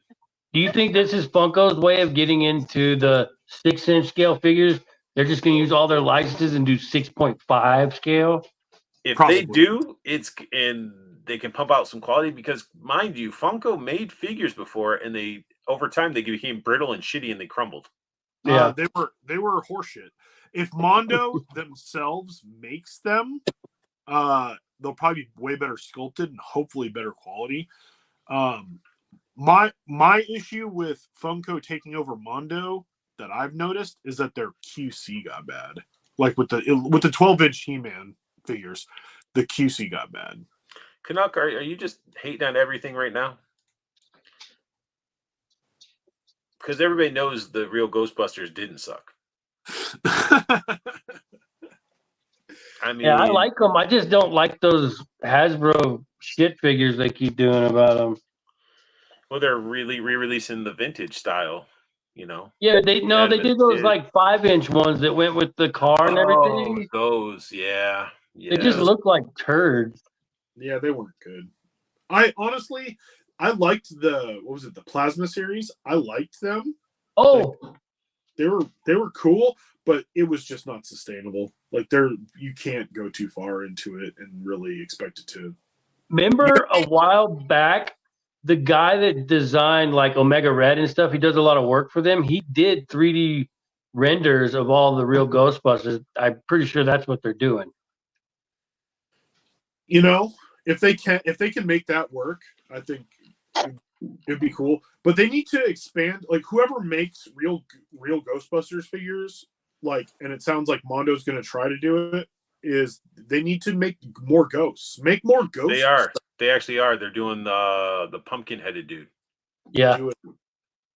Do you think this is Funko's way of getting into the 6-inch scale figures? They're just going to use all their licenses and do 6.5 scale? If they do, and they can pump out some quality because, mind you, Funko made figures before, and over time they became brittle and shitty, and they crumbled. Yeah, they were horseshit. If Mondo themselves makes them, they'll probably be way better sculpted and hopefully better quality. My issue with Funko taking over Mondo that I've noticed is that their QC got bad. Like with the 12-inch He-Man figures, the QC got bad. Canuck, are you just hating on everything right now? Because everybody knows the real Ghostbusters didn't suck. I mean, yeah, I like them. I just don't like those Hasbro shit figures they keep doing about them. Well, they're really re-releasing the vintage style. you know. Yeah, they Had 'em they as did a those kid. like 5-inch ones that went with the car and Oh, everything. those, yeah, They just yeah. look like turds. Yeah, they weren't good. I honestly, I liked the what was it, the plasma series. I liked them. Like Oh, they were cool, but it was just not sustainable. Like you can't go too far into it and really expect it to. remember a while back, the guy that designed like Omega Red and stuff, he does a lot of work for them. He did 3D renders of all the real Ghostbusters. I'm pretty sure that's what they're doing. You know, if they can make that work, I think it'd be cool. But they need to expand. Like whoever makes real Ghostbusters figures, like, and it sounds like Mondo's going to try to do it. Is they need to make more ghosts. Make more They ghosts. are. They actually are. They're doing the pumpkin headed dude. Yeah. Do it.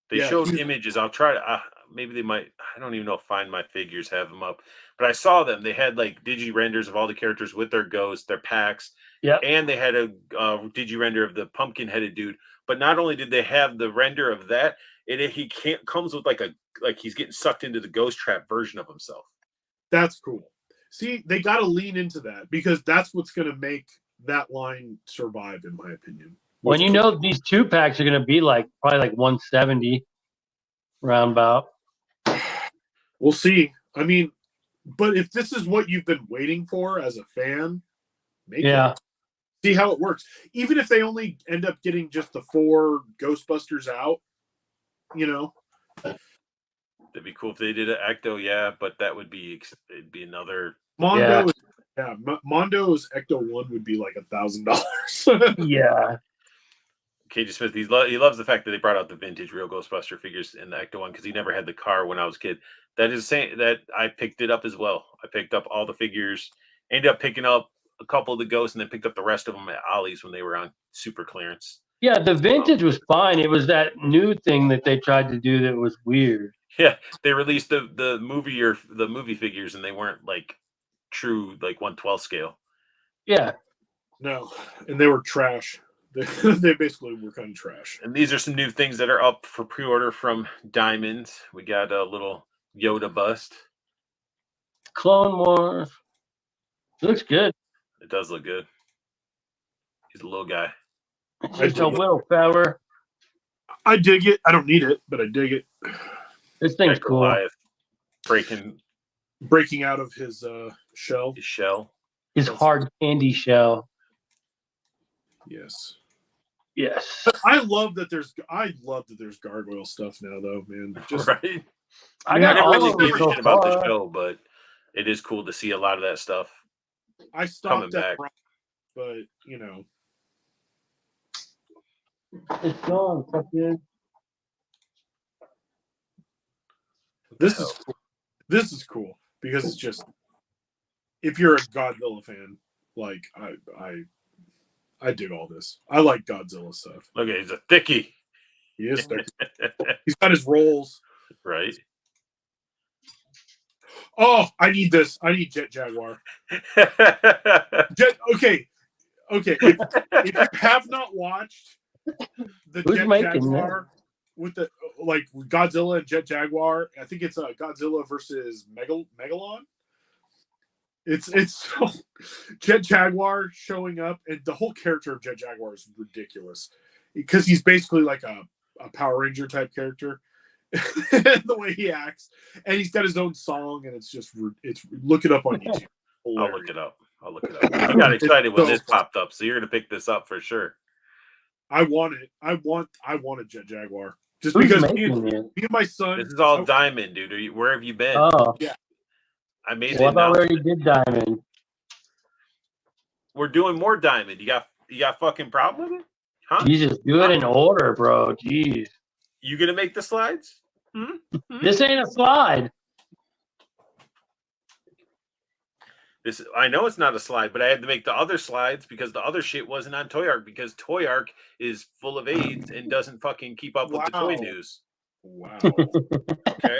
They Yeah, showed images. I'll try to. Maybe they might. I don't even know if Find My Figures have them up, but I saw them. They had like digi renders of all the characters with their ghosts, their packs, Yeah. and they had a digi render of the pumpkin headed dude. But not only did they have the render of that, he can't comes with like he's getting sucked into the ghost trap version of himself. That's cool. See, they got to lean into that because that's what's going to make that line survive, in my opinion. When you know these 2-packs are going to be like probably like 170 roundabout. We'll see. I mean, but if this is what you've been waiting for as a fan, make it. See how it works. Even if they only end up getting just the 4 Ghostbusters out, you know. That'd be cool if they did an Ecto, yeah, but that would be it'd be another Mondo. Yeah, Mondo's Ecto 1 would be like $1,000. Yeah. KJ Smith, he loves the fact that they brought out the vintage real Ghostbuster figures in the Ecto one because he never had the car when I was a kid. That is saying that I picked it up as well. I picked up all the figures, ended up picking up a couple of the ghosts, and then picked up the rest of them at Ollie's when they were on super clearance. Yeah, the vintage was fine. It was that new thing that they tried to do that was weird. Yeah, they released the movie figures, and they weren't like true like 1/12 scale. Yeah. No, and they were trash. They basically were kind of trash. And these are some new things that are up for pre-order from Diamond. We got a little Yoda bust. Clone Wars. It looks good. It does look good. He's a little guy. It's just a little feller. I dig it. I don't need it, but I dig it. This thing's cool. Goliath breaking out of his shell. His shell. His hard candy shell. Yes. Yes. I love that there's gargoyle stuff now though, man. Just right. I never really gave a shit about the show, but it is cool to see a lot of that stuff. I stopped at back. But you know. It's gone, fucking. This is cool because it's just if you're a Godzilla fan, like I dig all this. I like Godzilla stuff. Okay, he's a thickie. He is thick. He's got his rolls. Right. Oh, I need this. I need Jet Jaguar. Okay. If you have not watched the Jet Jaguar with the like Godzilla and Jet Jaguar, I think it's Godzilla versus Megalon. It's so Jet Jaguar showing up, and the whole character of Jet Jaguar is ridiculous because he's basically like a Power Ranger type character. The way he acts, and he's got his own song, and it's look it up on YouTube. I'll look it up. I got excited when this popped up, so you're gonna pick this up for sure. I want it. I want a Jet Jaguar just because me and my son. This is all Diamond, dude. Where have you been? Oh yeah, I made. Well, I thought we already did Diamond. We're doing more Diamond. You got fucking problem with it? Huh? Jesus, do it in order, bro. Jeez. You gonna make the slides? This ain't a slide. I know it's not a slide, but I had to make the other slides because the other shit wasn't on Toy Ark because Toy Ark is full of AIDS and doesn't fucking keep up with the toy news. Wow. Okay.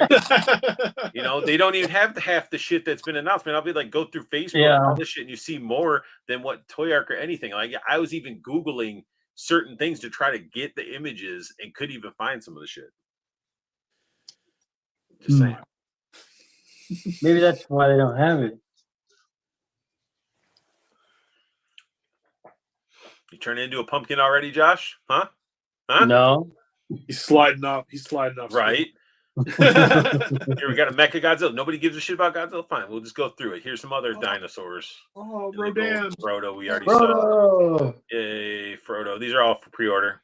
You know, they don't even have half the shit that's been announced. Man, I'll be like, go through Facebook and all this shit, and you see more than what Toy Ark or anything. Like, I was even Googling certain things to try to get the images and couldn't even find some of the shit. Just saying. Maybe that's why they don't have it. You turn into a pumpkin already, Josh? Huh? Huh? No. He's sliding off. He's sliding off. Right. Here we got a Mecha Godzilla. Nobody gives a shit about Godzilla. Fine, we'll just go through it. Here's some other dinosaurs. Oh, And the gold Rodan. Frodo we already saw. Oh, Yay, Frodo. These are all for pre-order.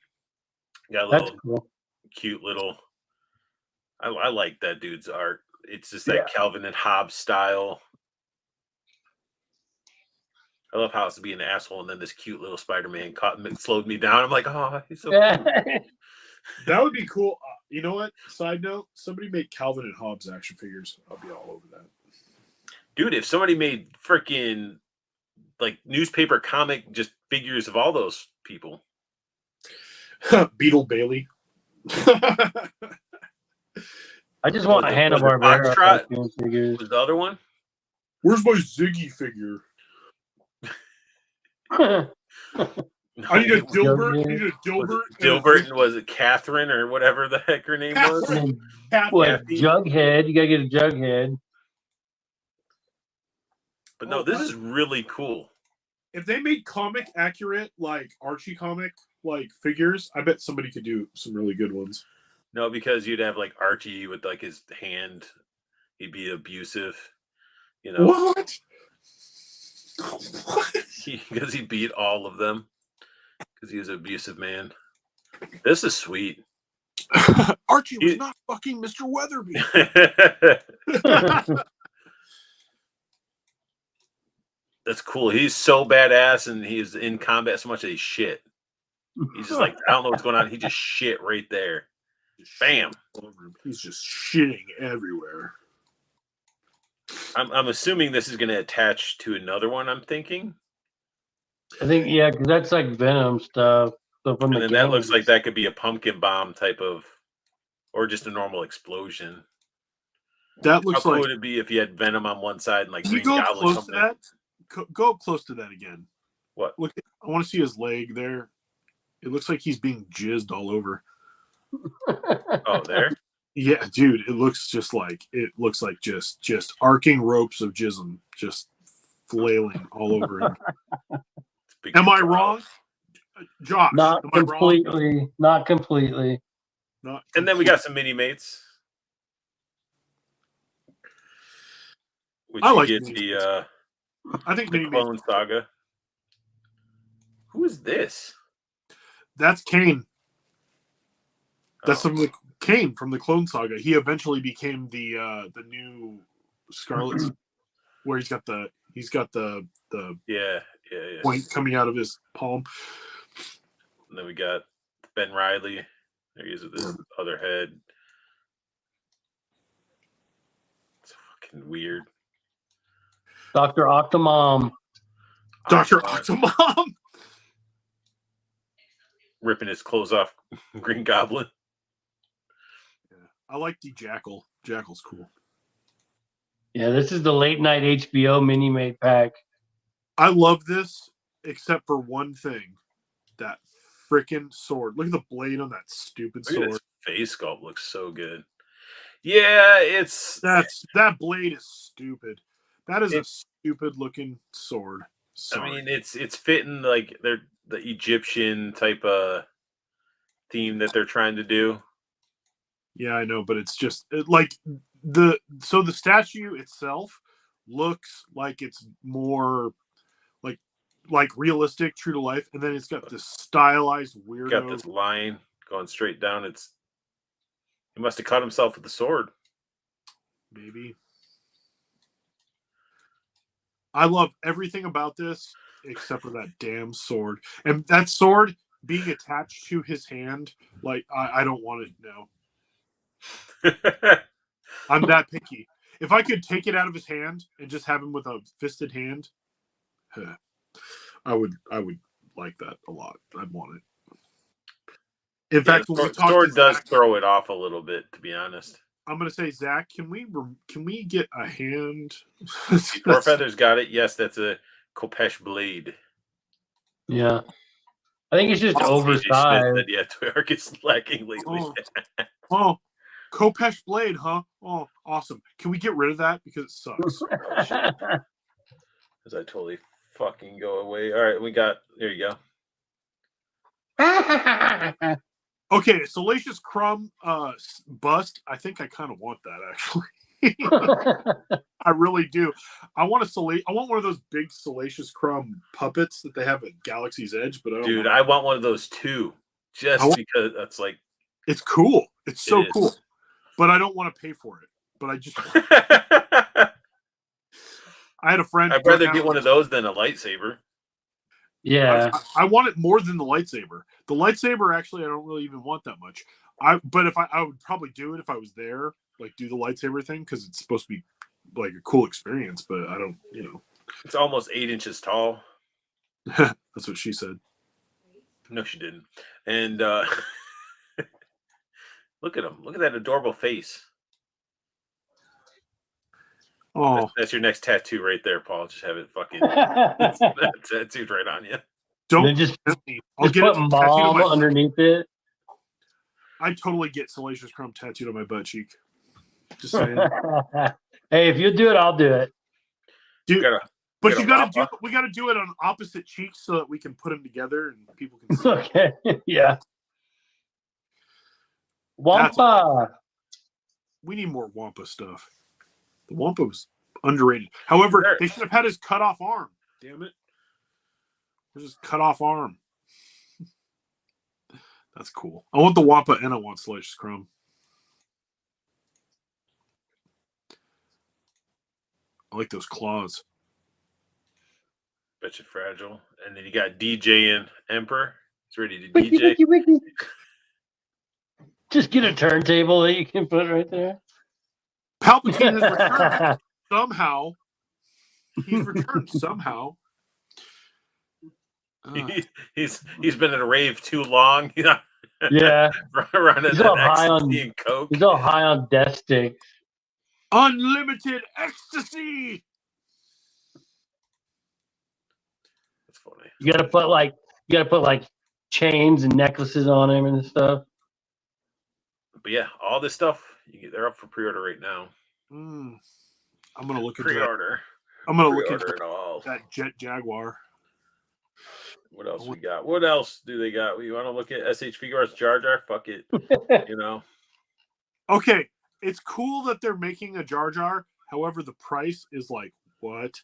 Got a that's little cool. cute little. I like that dude's art. It's just that Calvin and Hobbes style. I love how it's being an asshole, and then this cute little Spider-Man slowed me down. I'm like, oh, he's so cute. That would be cool. You know what? Side note: somebody made Calvin and Hobbes action figures. I'll be all over that. Dude, if somebody made freaking like newspaper comic just figures of all those people. Beetle Bailey. I just want a Hanna-Barbera cartoon figures. Was the other one? Where's my Ziggy figure? I need a Dilbert. I need a Dilbert. Dilbert, and was it Catherine or whatever the heck her name was? What, Jughead? You gotta get a Jughead. But no, this is really cool. If they made comic accurate, like Archie comic, like figures, I bet somebody could do some really good ones. No, because you'd have like Archie with like his hand, he'd be abusive. You know what? Because he beat all of them. Because he was an abusive man. This is sweet. Archie was not fucking Mr. Weatherby. That's cool. He's so badass, and he's in combat so much that he's shit. He's just like, I don't know what's going on. He just shit right there. Bam. He's just shitting everywhere. I'm assuming this is going to attach to another one, I'm thinking. I think, yeah, because that's like Venom stuff. So from and then that looks like that could be a pumpkin bomb type of, or just a normal explosion. That looks How cool like. would it be if you had Venom on one side and like Can you Green go Goblin close to that? Go up close to that again. What? Look, I want to see his leg there. It looks like he's being jizzed all over. Oh, there? Yeah, dude, it looks like just arcing ropes of jism just flailing all over him. Am I wrong? Josh, not am completely. I wrong? Not completely. Not and then we got some mini mates. Which I like get the I think the mini Clone mates. Saga. Who is this? That's Kane. That's Kane from the Clone Saga. He eventually became the new Scarlet, where he's got the yeah point coming out of his palm. And then we got Ben Riley. There he is with his other head. It's fucking weird. Dr. Octomom. Dr. Octomom. Ripping his clothes off Green Goblin. Yeah. I like the Jackal. Jackal's cool. Yeah, this is the late night HBO mini mate pack. I love this, except for one thing. That freaking sword. Look at the blade on that stupid sword. His face sculpt looks so good. Yeah, that blade is stupid. That is a stupid looking sword. Sorry. I mean, it's fitting like they're the Egyptian type of theme that they're trying to do. Yeah, I know, but it's just like the statue itself looks like it's more like realistic, true to life, and then it's got this stylized weirdo. Got this line going straight down. He must have cut himself with the sword. Maybe. I love everything about this except for that damn sword. And that sword being attached to his hand, like, I don't want to know. I'm that picky. If I could take it out of his hand and just have him with a fisted hand, I would like that a lot. I'd want it. In fact, when we talk sword to does Zach, throw it off a little bit, to be honest. I'm gonna say, Zach, can we get a hand? Feather's got it. Yes, that's a Kopesh blade. Yeah, I think it's just oversized. Yeah, Twerk is lacking lately. Oh, Kopesh blade, huh? Oh, awesome. Can we get rid of that because it sucks? Oh, shit. Because I totally fucking go away. All right, we got. There you go. Okay, Salacious Crumb bust. I think I kind of want that actually. I really do. I want one of those big Salacious Crumb puppets that they have at Galaxy's Edge, but I don't. Dude, I want one of those too. Just because that's like. It's cool. It's so cool. But I don't want to pay for it. But I just. I had a friend. I'd rather get one of those than a lightsaber. Yeah. I want it more than the lightsaber. The lightsaber, actually, I don't really even want that much. But if I would probably do it if I was there, like do the lightsaber thing, because it's supposed to be like a cool experience. But I don't, It's almost 8 inches tall. That's what she said. No, she didn't. And look at him. Look at that adorable face. Oh, that's your next tattoo right there, Paul. Just have it fucking tattooed right on you. Don't just I'll get put it mom underneath it. I totally get Salacious Crumb tattooed on my butt cheek. Just saying. Hey, if you do it, I'll do it. Dude, we got to do it on opposite cheeks so that we can put them together and people can see. Okay. Yeah. Wampa. We need more Wampa stuff. The Wampa was underrated. However, they should have had his cut off arm. Damn it. Where's his cut off arm? That's cool. I want the Wampa and I want Salacious Crumb. I like those claws. Bet you fragile. And then you got DJ and Emperor. He's ready to Wiki, DJ. Wiki. Just get a turntable that you can put right there. Palpatine has returned somehow. He's returned somehow. He's been at a rave too long. Yeah. Running he's all high ecstasy and coke. He's all high on death sticks. Unlimited ecstasy. That's funny. You gotta put like chains and necklaces on him and stuff. But yeah, all this stuff they're up for pre-order right now. I'm gonna look at pre-order. I'm gonna look into that Jet Jaguar. What else we got? What else do they got? We want to look at SH Figuarts Jar Jar? Fuck it. Okay, it's cool that they're making a Jar Jar. However, the price is like what?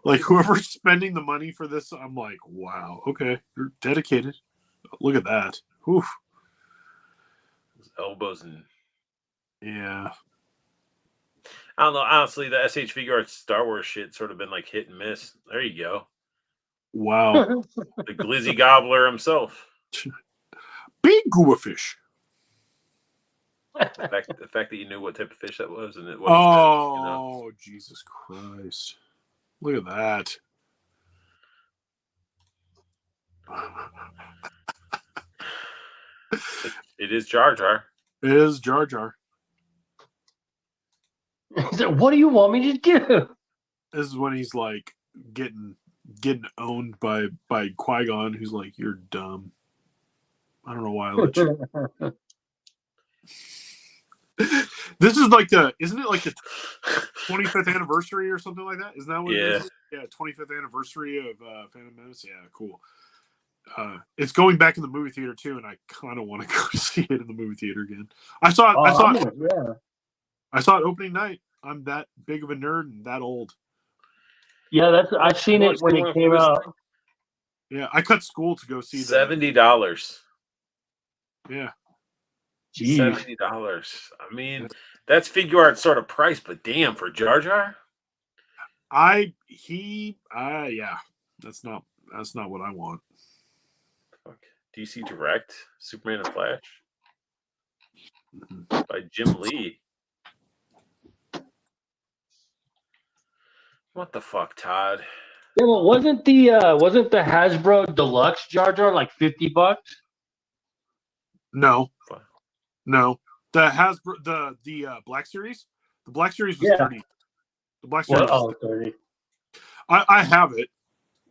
Like whoever's spending the money for this, I'm like, wow. Okay, you're dedicated. Look at that. Oof. His elbows and yeah. I don't know. Honestly, the SH Figuarts Star Wars shit sort of been like hit and miss. There you go. Wow. The Glizzy Gobbler himself. Big goober fish. The fact that you knew what type of fish that was and what he said, Jesus Christ. Look at that. It is Jar Jar. It is Jar Jar. What do you want me to do? This is when he's like getting owned by Qui-Gon, who's like, you're dumb. I don't know why I let you. This is like isn't it like the 25th anniversary or something like that? Isn't that what it is? Yeah, 25th anniversary of Phantom Menace. Yeah, cool. It's going back in the movie theater too, and I kind of want to go see it in the movie theater again. I saw it opening night. I'm that big of a nerd and that old. Yeah, I've seen it when it came out. Yeah, I cut school to go see $70. Yeah. Jeez. $70. I mean, that's figure art sort of price, but damn, for Jar Jar? Yeah. That's not what I want. Fuck. DC Direct, Superman and Flash. By Jim Lee. What the fuck, Todd? Yeah, well, wasn't the Hasbro Deluxe Jar Jar like $50? No. The Hasbro the Black Series? The Black Series was 30. The Black Series was 30. I have it.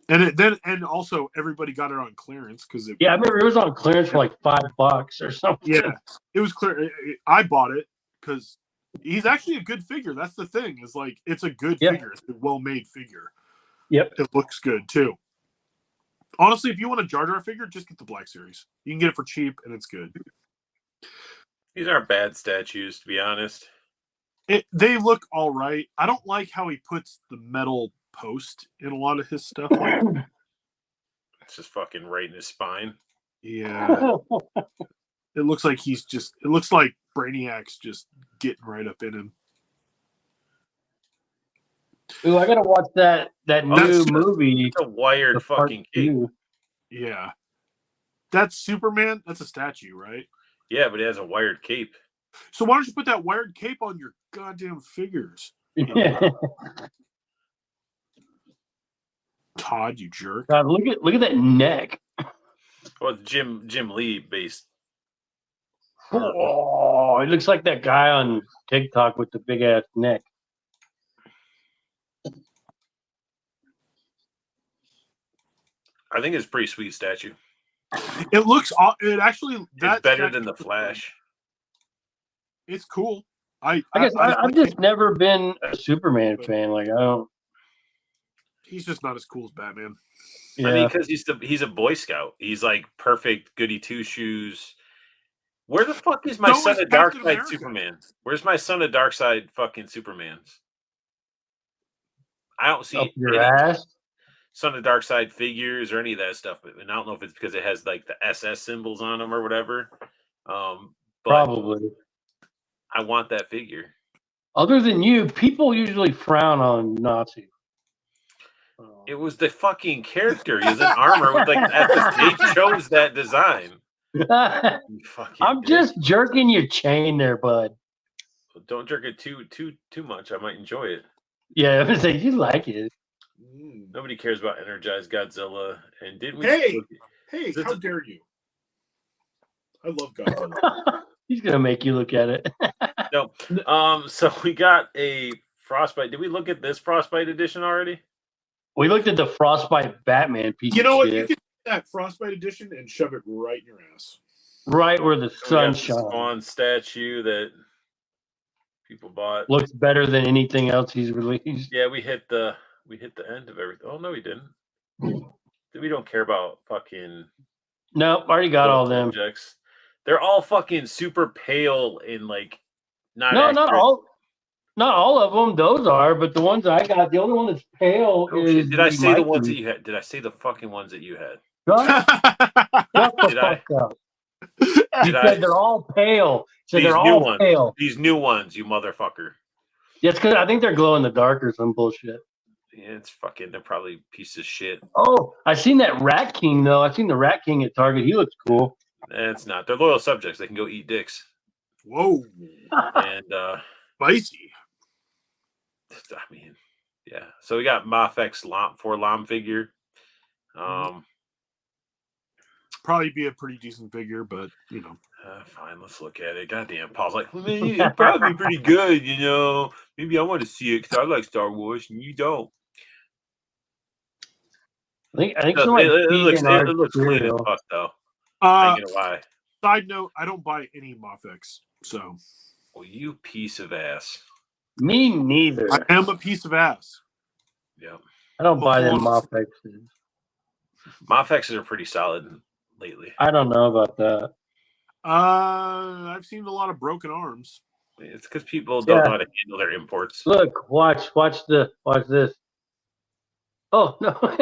And also everybody got it on clearance because Yeah, I remember it was on clearance for like $5 or something. yeah, it was clear. I bought it because he's actually a good figure. That's the thing. Is like it's a good Yeah. figure. It's a well-made figure. Yep. It looks good too. Honestly, if you want a Jar Jar figure, just get the Black Series. You can get it for cheap, and it's good. These aren't bad statues, to be honest. They look all right. I don't like how he puts the metal post in a lot of his stuff. Like, It's just fucking right in his spine. yeah, it looks like he's just. It looks like Brainiac's just getting right up in him. Ooh, I gotta watch that new movie. It's a wired fucking cape. Yeah, that's Superman. That's a statue, right? Yeah, but it has a wired cape. So why don't you put that wired cape on your goddamn figures? Todd, you jerk. God, look at that neck. Well, Jim Lee based. Oh, it looks like that guy on TikTok with the big ass neck. I think it's a pretty sweet statue. It looks. It actually. It's better than the Flash. It's cool. I've just never been a Superman fan. Like I don't. He's just not as cool as Batman. Yeah. I mean, because he's a Boy Scout. He's like perfect goody two shoes. Where the fuck is my Son of Darkseid Superman? Where's my Son of Darkseid fucking Supermans? I don't see up your ass. Son of Darkseid figures or any of that stuff. And I don't know if it's because it has like the SS symbols on them or whatever. But probably. I want that figure. Other than you, people usually frown on Nazi. It was the fucking character. He was in armor with like they chose that design. I'm just jerking your chain there, bud. Don't jerk it too much. I might enjoy it. Yeah, I was like, you like it. Nobody cares about Energized Godzilla. And didn't we? Hey, how dare you? I love Godzilla. He's gonna make you look at it. No. So we got a Frostbite. Did we look at this Frostbite edition already? We looked at the Frostbite Batman piece. You know what? You can take that Frostbite edition and shove it right in your ass. Right where the sun shines. Spawn statue that people bought. Looks better than anything else he's released. Yeah, we hit the end of everything. Oh no, we didn't. We don't care about fucking. Nope, already got all them. Subjects. They're all fucking super pale and like not. No, not all. Not all of them. Those are, but the ones I got, the only one that's pale is. Did I say the ones that you had? Did I say the fucking ones that you had? Shut the fuck up. You said they're all pale. So they're all pale. These new ones, you motherfucker. Yeah, it's because I think they're glow in the dark or some bullshit. Yeah, it's fucking. They're probably pieces of shit. Oh, I seen that Rat King though. I seen the Rat King at Target. He looks cool. It's not. They're loyal subjects. They can go eat dicks. Whoa. And spicy. I mean, yeah. So we got Mafek's Lam figure. Probably be a pretty decent figure, but you know. Fine, let's look at it. Goddamn, Paul's like, well, man, it'd probably be pretty good, you know. Maybe I want to see it because I like Star Wars and you don't. I think it looks clean as fuck though. I ain't gonna lie. Side note: I don't buy any Mafex, so. Well, you piece of ass. Me neither. I am a piece of ass. Yeah. I don't buy them Mafexes. Mafexes are pretty solid lately. I don't know about that. I've seen a lot of broken arms. It's because people don't know how to handle their imports. Look, watch this. Oh no.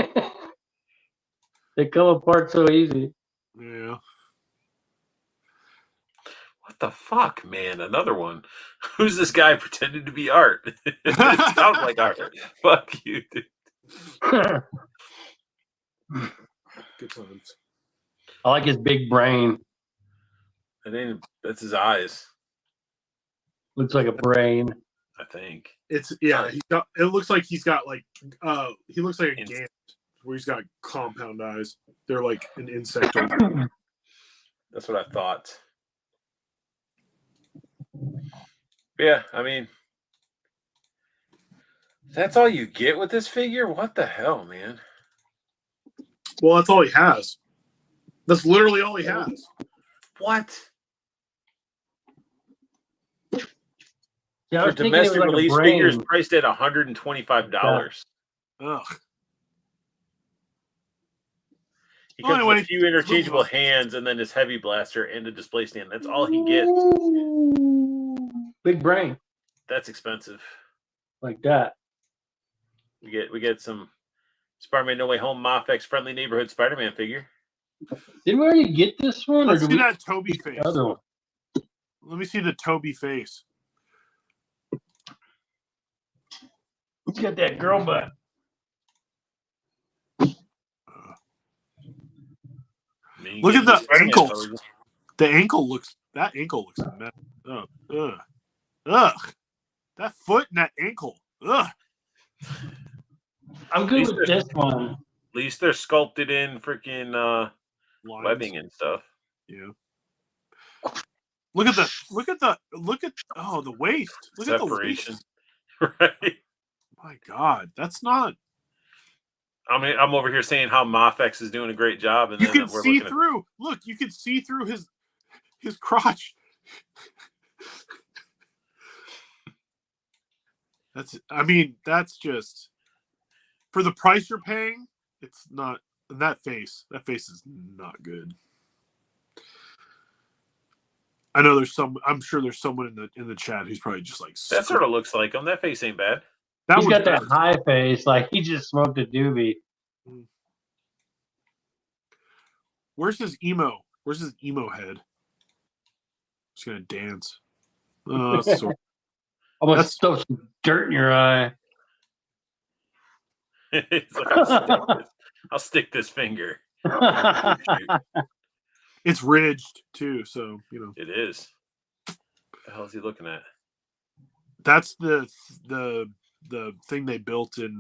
They come apart so easy. Yeah. What the fuck, man? Another one. Who's this guy pretending to be art? It sounds like art. Fuck you, dude. Good times. I like his big brain. That's his eyes. Looks like a brain. I think. It looks like he's got like he looks like a Gant where he's got compound eyes. They're like an insect. That's what I thought. Yeah, I mean, that's all you get with this figure? What the hell, man? Well, that's all he has. That's literally all he has. What? Yeah, I For was thinking it was domestic like a release figures brain. priced at $125. Ugh. He Well, comes with anyway, a few interchangeable hands and then his heavy blaster and a display stand. That's all he gets. Big brain. That's expensive. Like that. We get some Spider-Man No Way Home Mafex Friendly Neighborhood Spider-Man figure. Didn't we already get this one? Let's or see that Toby face. The other one? Let me see the Toby face. Let's get that girl butt. Look at the ankles. The ankle looks. That ankle looks a mess. Ugh. That foot and that ankle. Ugh. I'm good with this one. At least they're sculpted in freaking webbing and stuff. Yeah. Look at the waist. Look Separation. At the waist. Right. My God, that's not. I mean, I'm over here saying how Mafex is doing a great job, and you then can see through. Look, you can see through his crotch. That's just for the price you're paying. It's not that face. That face is not good. I know I'm sure there's someone in the chat who's probably just like that sort of looks like him. That face ain't bad. He's got that high face, like he just smoked a doobie. Where's his emo? Where's his emo head? Just gonna dance. Almost stuff some dirt in your eye. It's like, I'll stick this finger. It's ridged too, so you know. It is. What the hell is he looking at? That's the thing they built in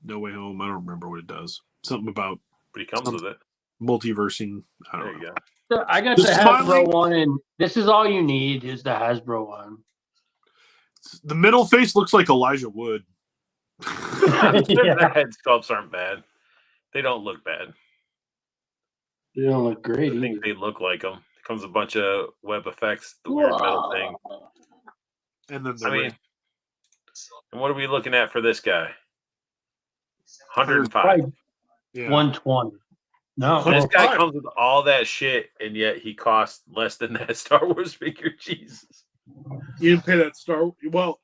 No Way Home. I don't remember what it does. Something about. But he comes with it. Multiversing. There you go. So I got the Hasbro one, and this is all you need is the Hasbro one. The middle face looks like Elijah Wood. The head sculpts aren't bad. They don't look bad. They don't look great. I think they look like them. It comes a bunch of web effects, the weird metal thing. And then and what are we looking at for this guy? 105. Yeah. 120. No, this guy comes with all that shit, and yet he costs less than that Star Wars figure. Jesus. You didn't pay that Well,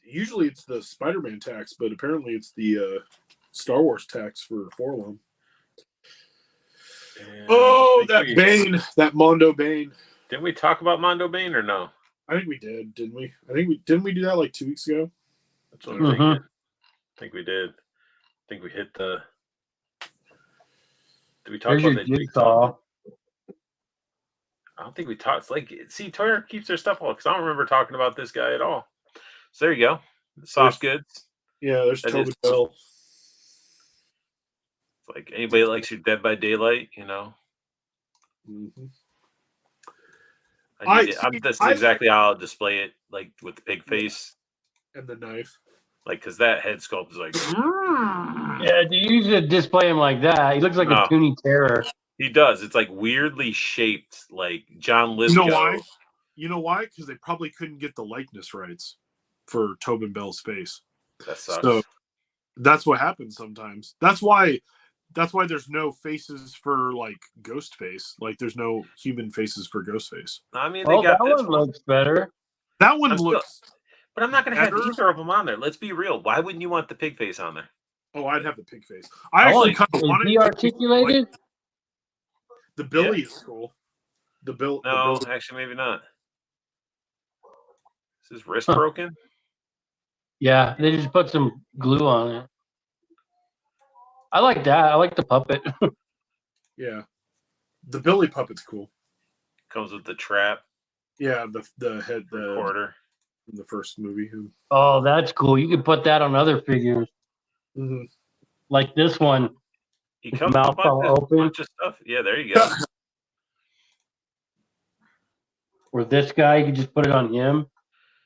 usually it's the Spider-Man tax, but apparently it's the Star Wars tax for Forlom. Oh, that Bane, that Mondo Bane. Didn't we talk about Mondo Bane or no? I think we did, didn't we? Didn't we do that like 2 weeks ago? That's what I'm thinking. I think we did. I think we hit the. Did we talk about that jigsaw? I don't think we talked. It's like, see, Toyer keeps their stuff all because I don't remember talking about this guy at all. So there you go. Soft goods. Yeah, there's Toby Bell. It's like anybody that likes your Dead by Daylight, you know. Mm-hmm. That's exactly how I'll display it, like with the pig face and the knife. Like, because that head sculpt is like. Yeah, do you usually display him like that? He looks like a Toonie Terror. He does. It's like weirdly shaped, like John Lithgow. You know why? You know why? Because they probably couldn't get the likeness rights for Tobin Bell's face. That sucks. So that's what happens sometimes. That's why there's no faces for like Ghostface. Like there's no human faces for Ghostface. I mean, they got that this one looks better. That one looks. But I'm not going to have either of them on there. Let's be real. Why wouldn't you want the pig face on there? Oh, I'd have the pig face. I actually kind of want it. Is he articulated? The Billy is cool. No, actually, maybe not. Is his wrist broken? Yeah, they just put some glue on it. I like that. I like the puppet. Yeah, the Billy puppet's cool. Comes with the trap. Yeah, the head, the recorder from the first movie. Oh, that's cool. You could put that on other figures, like this one. He comes with a bunch of stuff. Yeah, there you go. Or this guy, you can just put it on him.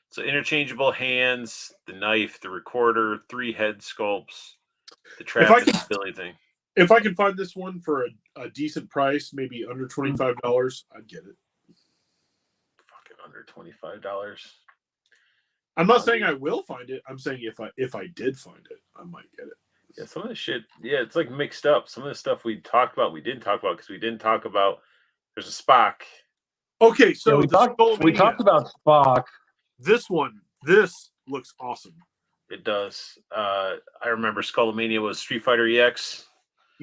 So interchangeable hands, the knife, the recorder, 3 head sculpts, the trap, and the Billy thing. If I can find this one for a decent price, maybe under $25, I'd get it. Fucking under $25. I'm not saying I will find it. I'm saying if I did find it, I might get it. Yeah, some of the shit. Yeah, it's like mixed up. Some of the stuff we talked about, we didn't talk about because we didn't talk about. There's a Spock. Okay, so we talked about Spock. This looks awesome. It does. I remember Skullomania was Street Fighter EX.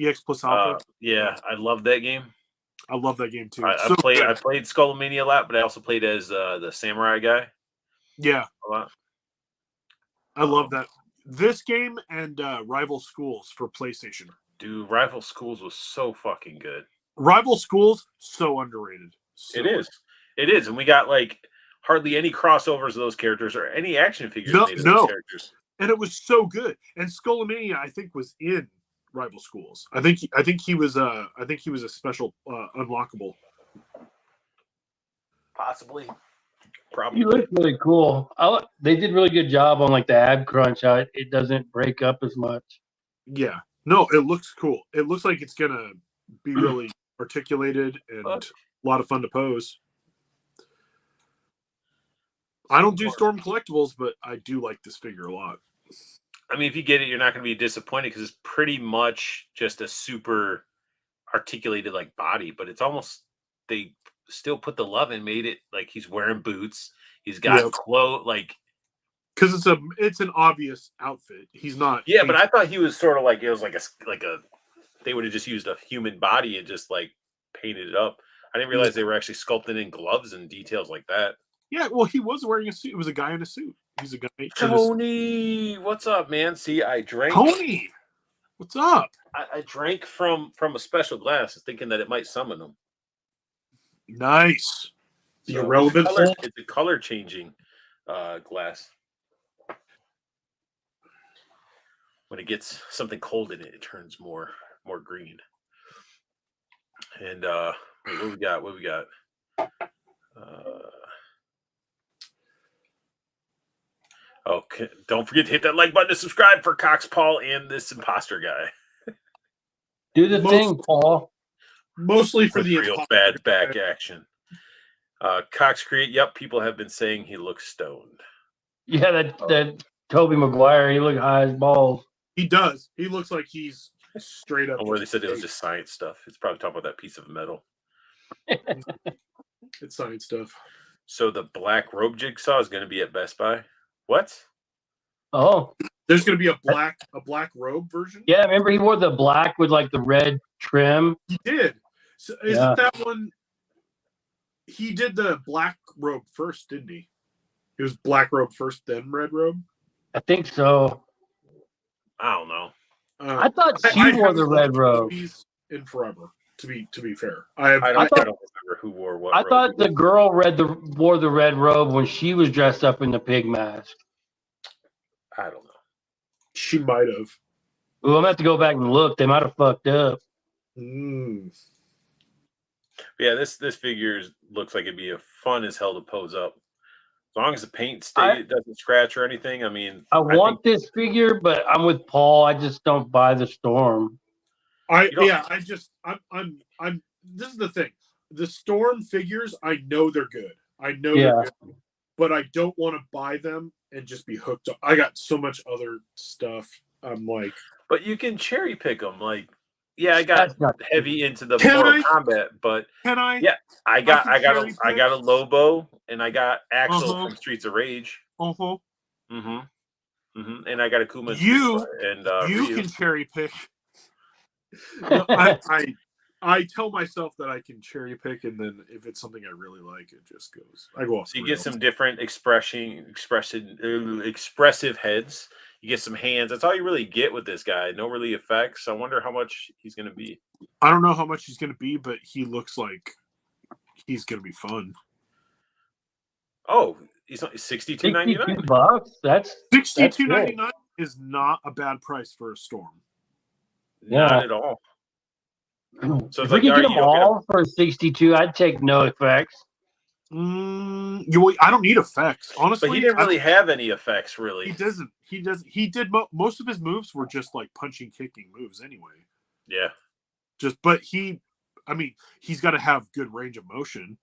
EX plus Alpha. Yeah, I love that game. I love that game too. I played Skullomania a lot, but I also played as the samurai guy. Yeah, a lot. I love that. This game and Rival Schools for PlayStation. Dude, Rival Schools was so fucking good. Rival Schools, so underrated. It is, and we got like hardly any crossovers of those characters or any action figures made of those characters. And it was so good. And Skullomania, I think, was in Rival Schools. I think he was a special unlockable. Possibly. Probably. He looked really cool. They did really good job on like the ab crunch. It doesn't break up as much. Yeah. No, it looks cool. It looks like it's gonna be really articulated and a lot of fun to pose. I don't do Storm collectibles, but I do like this figure a lot. I mean, if you get it, you're not going to be disappointed because it's pretty much just a super articulated like body, but it's almost they still put the love and made it like he's wearing boots. He's got clothes like because it's an obvious outfit. He's not. Yeah, but I thought he was sort of like it was like a they would have just used a human body and just like painted it up. I didn't realize they were actually sculpting in gloves and details like that. Yeah, well, he was wearing a suit. It was a guy in a suit. He's a guy. Tony, what's up, man? See, I drank. Tony, what's up? I drank from a special glass, thinking that it might summon him. Nice. The So irrelevant. It's a color changing glass. When it gets something cold in it, it turns more green. And what we got? What we got? Okay, don't forget to hit that like button to subscribe for Cox, Paul, and this imposter guy. Do the thing, Paul. Mostly for the real bad back action. Cox Create. Yep, people have been saying he looks stoned. Yeah, that Toby Maguire. He looked high as balls. He does. He looks like he's straight up. Where they said it was just science stuff. It's probably talking about that piece of metal. It's science stuff. So the black robe jigsaw is going to be at Best Buy. What? Oh, there's going to be a black robe version. Yeah, remember he wore the black with like the red trim. He did. So isn't that one? He did the black robe first, didn't he? It was black robe first, then red robe. I think so. I don't know. I thought she wore the red robe. In forever. To be fair, I don't remember who wore what. I thought the girl wore the red robe when she was dressed up in the pig mask. I don't know. She might have. Well, I'm gonna have to go back and look. They might have fucked up. Yeah, this figure looks like it'd be a fun as hell to pose up. As long as the paint doesn't scratch or anything. I mean, I want this figure, but I'm with Paul. I just don't buy the Storm. I'm this is the thing. The Storm figures, I know they're good. I know they're good, but I don't want to buy them and just be hooked up. I got so much other stuff. I'm like, but you can cherry pick them. Like, yeah, I got heavy into the Mortal Kombat, but can I? Yeah, I got a Lobo and I got Axel from Streets of Rage. And I got a Kuma. You can cherry pick. No, I tell myself that I can cherry pick, and then if it's something I really like, it just goes. I go off. So you get some different expressive heads. You get some hands. That's all you really get with this guy. No really effects. I wonder how much he's going to be. I don't know how much he's going to be, but he looks like he's going to be fun. Oh, he's $62.99. $62. That's $62.99 is not a bad price for a Storm. Not at all. So if we could get them all for $62, I'd take no effects. I don't need effects, honestly. But he didn't really have any effects, really. He doesn't. He did most of his moves were just like punching, kicking moves anyway. Yeah. But he's got to have good range of motion.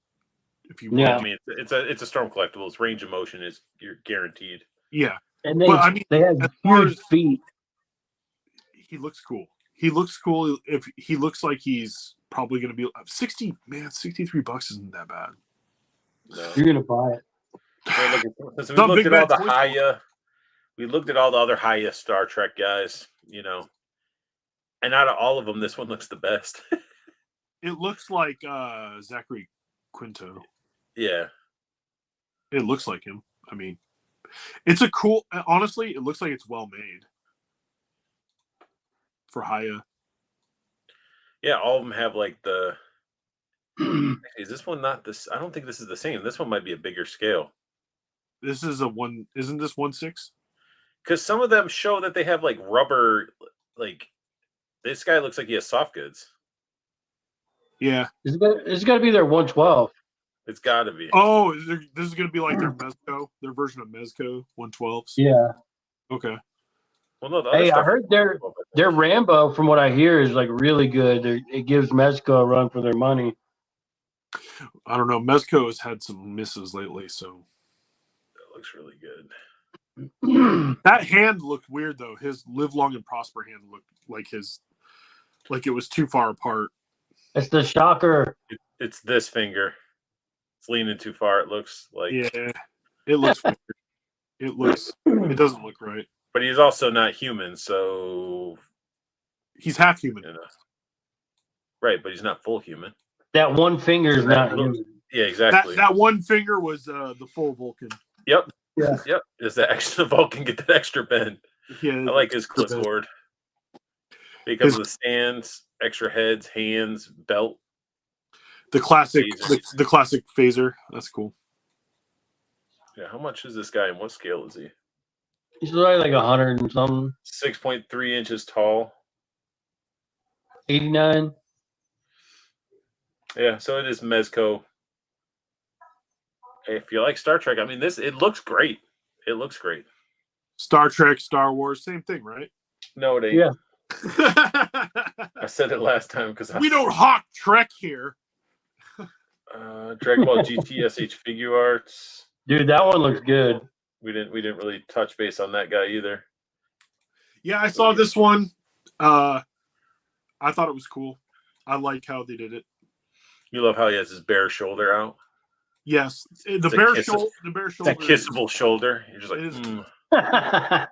If you Yeah. I mean, it's a Storm Collectibles. Range of motion is you're guaranteed. yeah. And But I mean, they have as far huge as feet. he looks cool. He looks cool. If he looks like he's probably going to be $63 isn't that bad. No. You're gonna buy it. We looked at all the Hiya. We looked at all the other Hiya Star Trek guys, you know, and out of all of them, this one looks the best. It looks like Zachary Quinto. Yeah. It looks like him. I mean, it's a cool. Honestly, it looks like it's well made for Hiya. Yeah, all of them have like the. Is this one not this? I don't think this is the same. This one might be a bigger scale. This is a one. Isn't this 1/6? Because some of them show that they have like rubber. Like this guy looks like he has soft goods. Yeah. It's got to be their 112. It's got to be. Oh, this is going to be like their Mezco, their version of Mezco 112s. Yeah. Okay. Well, no. Hey, I heard their Rambo, from what I hear, is like really good. It gives Mezco a run for their money. I don't know. Mezco has had some misses lately, so That looks really good. that hand looked weird though. His live long and prosper hand looked like it was too far apart. It's the shocker. It's this finger. It's leaning too far. It looks like. Yeah, it looks weird. It doesn't look right. But he's also not human, so he's half human. You know. Right, but he's not full human. That one finger is not human. Yeah, exactly. That one finger was the full Vulcan. Yep. Yeah. Yep. Is that extra Vulcan get that extra bend? Yeah. I like his clipboard. Because of the stands, extra heads, hands, belt. The classic the classic phaser. That's cool. Yeah, how much is this guy and what scale is he? He's like 100 and something. 6.3 inches tall. 89. Yeah, so it is Mezco. Hey, if you like Star Trek, I mean, it looks great. It looks great. Star Trek, Star Wars, same thing, right? No, it ain't. Yeah. I said it last time because we don't hawk Trek here. Dragon Ball GT SH Figure Arts. Dude, that one looks good. We didn't really touch base on that guy either. Yeah, I saw this one. I thought it was cool. I like how they did it. You love how he has his bare shoulder out. Yes, the bare shoulder. It's a kissable shoulder. You're just like.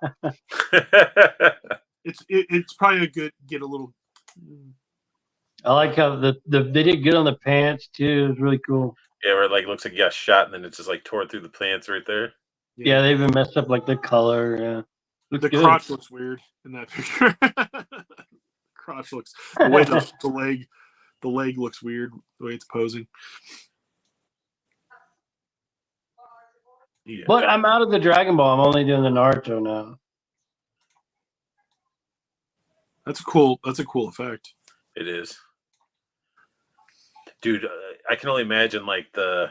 It's probably a good get a little. I like how they did good on the pants too. It was really cool. Yeah, where it like looks like you got shot and then it's just like tore through the pants right there. Yeah, they even messed up like the color. Yeah, the crotch looks weird in that picture. Crotch looks the way the leg looks weird the way it's posing. Yeah. But I'm out of the Dragon Ball. I'm only doing the Naruto now. That's a cool effect. It is. Dude, I can only imagine like the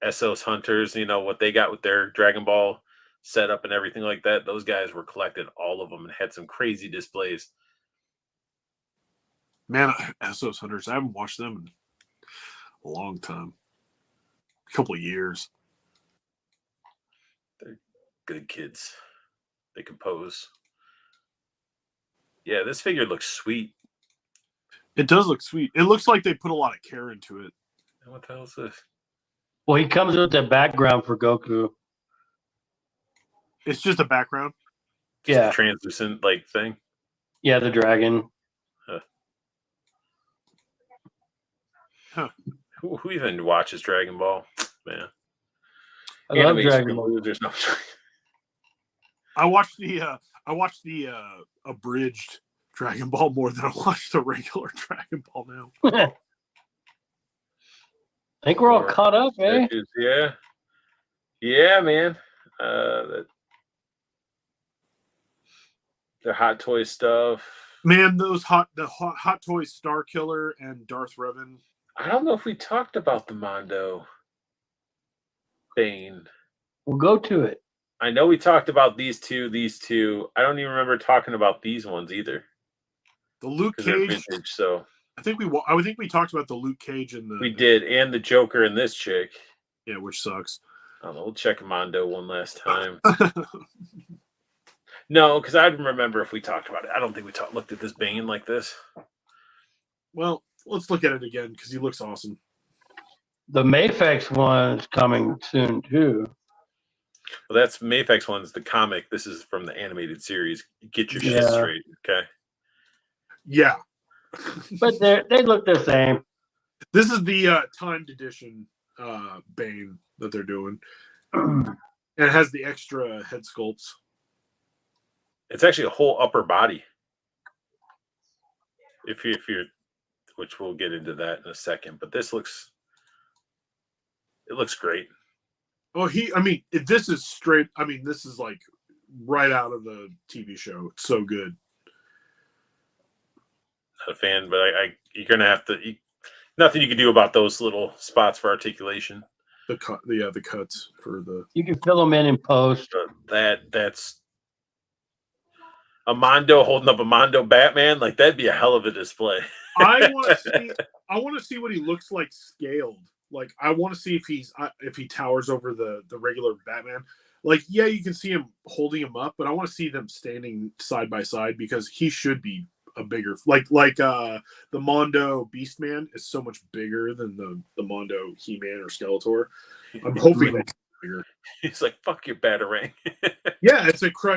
Essos hunters, you know, what they got with their Dragon Ball setup and everything like that. Those guys were collected all of them and had some crazy displays. Man, Essos hunters, I haven't watched them in a long time. A couple of years. They're good kids. They compose. Yeah, this figure looks sweet. It does look sweet. It looks like they put a lot of care into it. What the hell is this? Well, he comes with the background for Goku. It's just a background? Just a translucent like thing? Yeah, the dragon. Huh. Who even watches Dragon Ball? Man. I love Dragon Ball. There's no... I watched the abridged Dragon Ball more than I watched the regular Dragon Ball now. I think we're all caught up, eh? Yeah. Yeah, man. The Hot Toy stuff. Man, the Hot Toys Star Killer and Darth Revan. I don't know if we talked about the Mondo Bane. We'll go to it. I know we talked about these two. I don't even remember talking about these ones either. The Luke 'cause they're Cage. vintage. So I think we talked about the Luke Cage and the. we did, and the Joker and this chick. Yeah, which sucks. I don't know. We'll check Mondo one last time. No, because I remember if we talked about it. I don't think we looked at this banging like this. Well, let's look at it again because he looks awesome. The Mayfex one's coming soon too. Well, that's Mayfex one's the comic. This is from the animated series. Get your shit Yeah. straight, okay? Yeah. But they look the same. This is the timed edition Bane that they're doing. And it has the extra head sculpts. It's actually a whole upper body. If you're, which we'll get into that in a second, but this looks great. Oh, this is straight. I mean, this is like right out of the TV show. It's so good. Not a fan, but you're gonna have to. Nothing you can do about those little spots for articulation. The cuts for the. You can fill them in post. That's a Mondo holding up a Mondo Batman. Like that'd be a hell of a display. I want to see what he looks like scaled. Like I want to see if he towers over the regular Batman. Like yeah, you can see him holding him up, but I want to see them standing side by side because he should be a bigger like the Mondo Beastman is so much bigger than the Mondo He-Man or Skeletor. I'm hoping that's bigger. He's like fuck your Batarang. Yeah,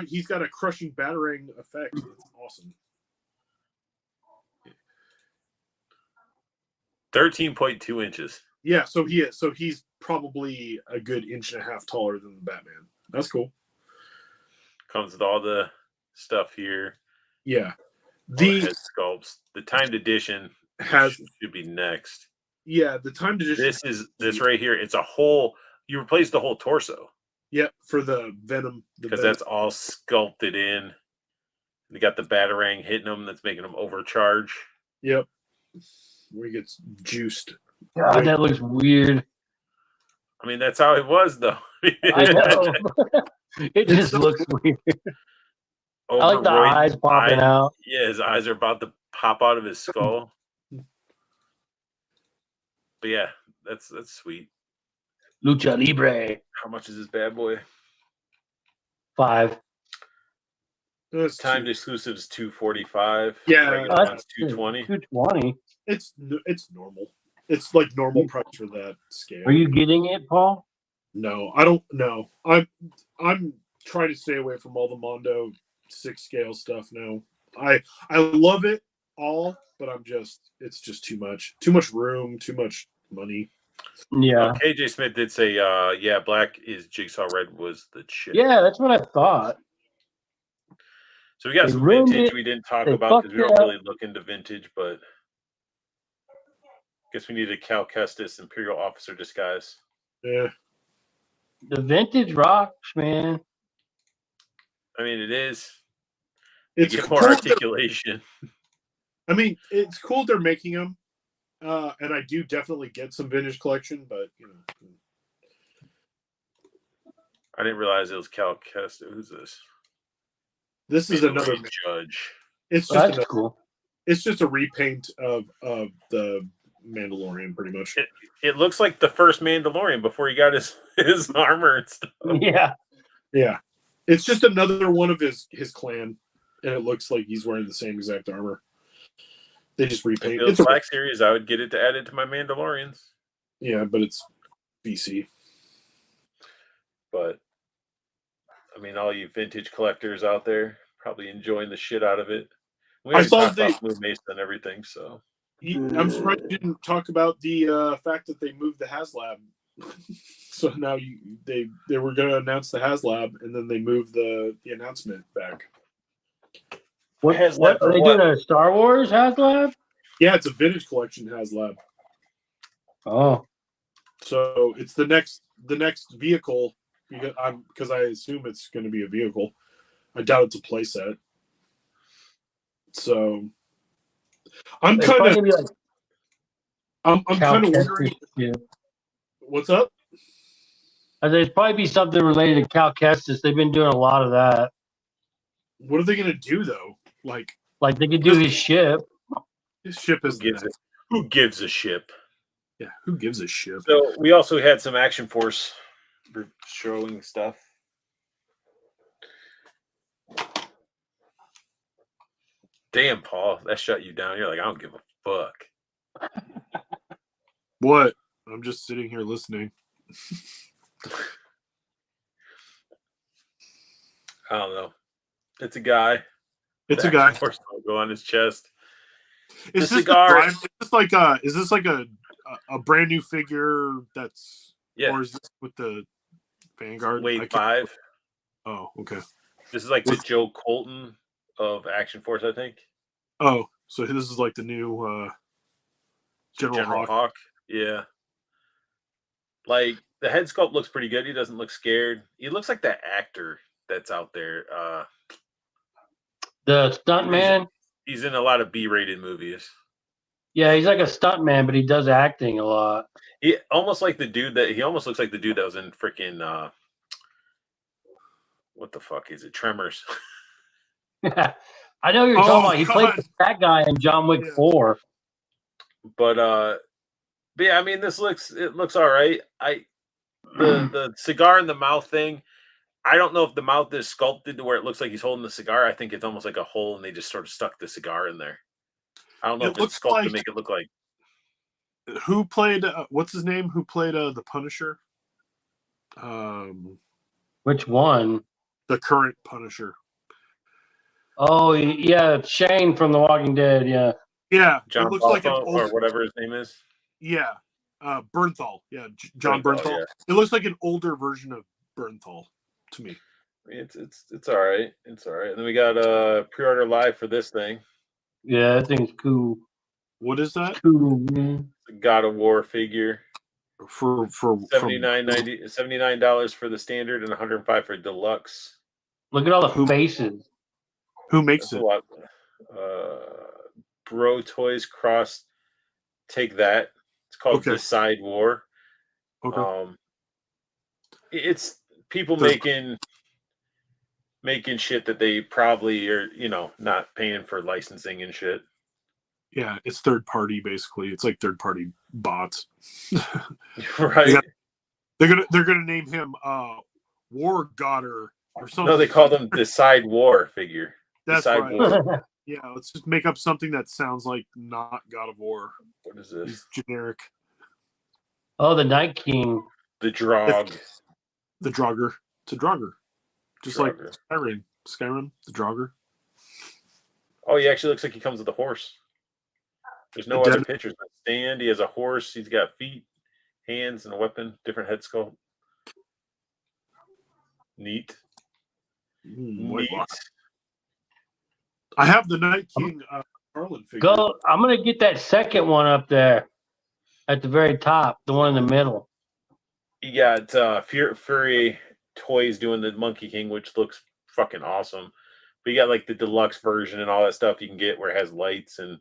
he's got a crushing Batarang effect. It's awesome. 13.2 inches. Yeah, so he's probably a good 1.5 inches taller than the Batman. That's cool. Comes with all the stuff here. Yeah. The head sculpts. The timed edition should be next. Yeah, the timed edition. This right here. It's a whole. You replace the whole torso. Yep, for the Venom. Because that's all sculpted in. They got the Batarang hitting them. That's making them overcharge. Yep. Where he gets juiced. God, that looks weird. I mean, that's how it was, though. I know. It just looks weird. I like the eyes popping out. Yeah, his eyes are about to pop out of his skull. But yeah, that's sweet. Lucha Libre. How much is this bad boy? $5. Timed exclusive is $245. Yeah, that's $220. $220. It's normal. It's like normal price for that scale. Are you getting it, Paul? No, I don't know. I'm trying to stay away from all the Mondo 6 scale stuff now. I love it all, but it's just too much. Too much room, too much money. Yeah. KJ Smith did say black is Jigsaw, red was the shit. Yeah, that's what I thought. So we got some vintage we didn't talk about because we don't really look into vintage, but I guess we need a Cal Kestis Imperial Officer disguise. Yeah. The vintage rocks, man. I mean, it is. It's get more articulation. I mean, it's cool they're making them, and I do definitely get some vintage collection, but you know. I didn't realize it was Cal Kestis. Who's this? This is another judge. It's just cool. It's just a repaint of the Mandalorian, pretty much. It looks like the first Mandalorian before he got his armor and stuff. Yeah. Yeah. It's just another one of his clan, and it looks like he's wearing the same exact armor. They just repaint. It's a Black Series. I would get it to add it to my Mandalorians. Yeah, but it's BC. But I mean, all you vintage collectors out there probably enjoying the shit out of it. I saw about Blue Mesa and everything, so I'm surprised you didn't talk about the fact that they moved the HasLab. So now they were going to announce the HasLab, and then they moved the announcement back. What are they doing? A Star Wars HasLab? Yeah, it's a vintage collection HasLab. Oh, so it's the next vehicle because I assume it's going to be a vehicle. I doubt it's a playset. So I'm kind of I'm kind of wondering. Yeah. What's up? There'd probably be something related to Cal Kestis. They've been doing a lot of that. What are they going to do though? Like Like they could do his ship. His ship is Who gives a ship? Yeah, who gives a shit? So we also had some Action Force showing stuff. Damn, Paul, that shut you down. You're like, I don't give a fuck. What? I'm just sitting here listening. I don't know. It's a guy. It's a guy. Force logo on his chest. Is the this cigar? Is this like a brand new figure that's or is this with the Vanguard? Wave 5. Oh, okay. This is like the Joe Colton of Action Force, I think. Oh, so this is like the new General Hawk. Yeah. Like the head sculpt looks pretty good. He doesn't look scared. He looks like that actor that's out there. The stuntman. He's in a lot of B-rated movies. Yeah, he's like a stuntman, but he does acting a lot. He almost looks like the dude that was in freaking what the fuck is it? Tremors. I know who you're talking about. He played that guy in John Wick 4. But yeah, I mean, it looks all right. The cigar in the mouth thing, I don't know if the mouth is sculpted to where it looks like he's holding the cigar. I think it's almost like a hole and they just sort of stuck the cigar in there. I don't know if it's sculpted to make it look like. Who played what's his name? Who played the Punisher? Which one? The current Punisher. Oh yeah, Shane from The Walking Dead. Yeah. Yeah, John it looks like or whatever his name is. Yeah, Bernthal. Yeah, John Bernthal. Yeah. It looks like an older version of Bernthal to me. It's all right. It's all right. And then we got pre-order live for this thing. Yeah, that thing's cool. What is that? Cool, man. God of War figure. For $79 for the standard and $105 for deluxe. Look at all the faces. Who makes That's it? A lot. Bro Toys Cross. Take that. It's called Decide War. Okay. It's people making shit that they probably are, not paying for licensing and shit. Yeah, it's third party basically. It's like third party bots. Right. They're gonna name him War Godder or something. No, they call them Decide War figure. That's Decide right. War. Yeah, let's just make up something that sounds like not God of War. What is this? He's generic. Oh, the Night King. The Drog. The Draugr. It's a Draugr. Just Draugr. like Skyrim, the Draugr. Oh, he actually looks like he comes with a horse. There's no other pictures. Stand. He has a horse. He's got feet, hands, and a weapon. Different head sculpt. Neat. Neat. I have the Night King Harlan figure. I'm gonna get that second one up there at the very top, the one in the middle. You got Fury Toys doing the Monkey King, which looks fucking awesome. But you got like the deluxe version and all that stuff you can get where it has lights, and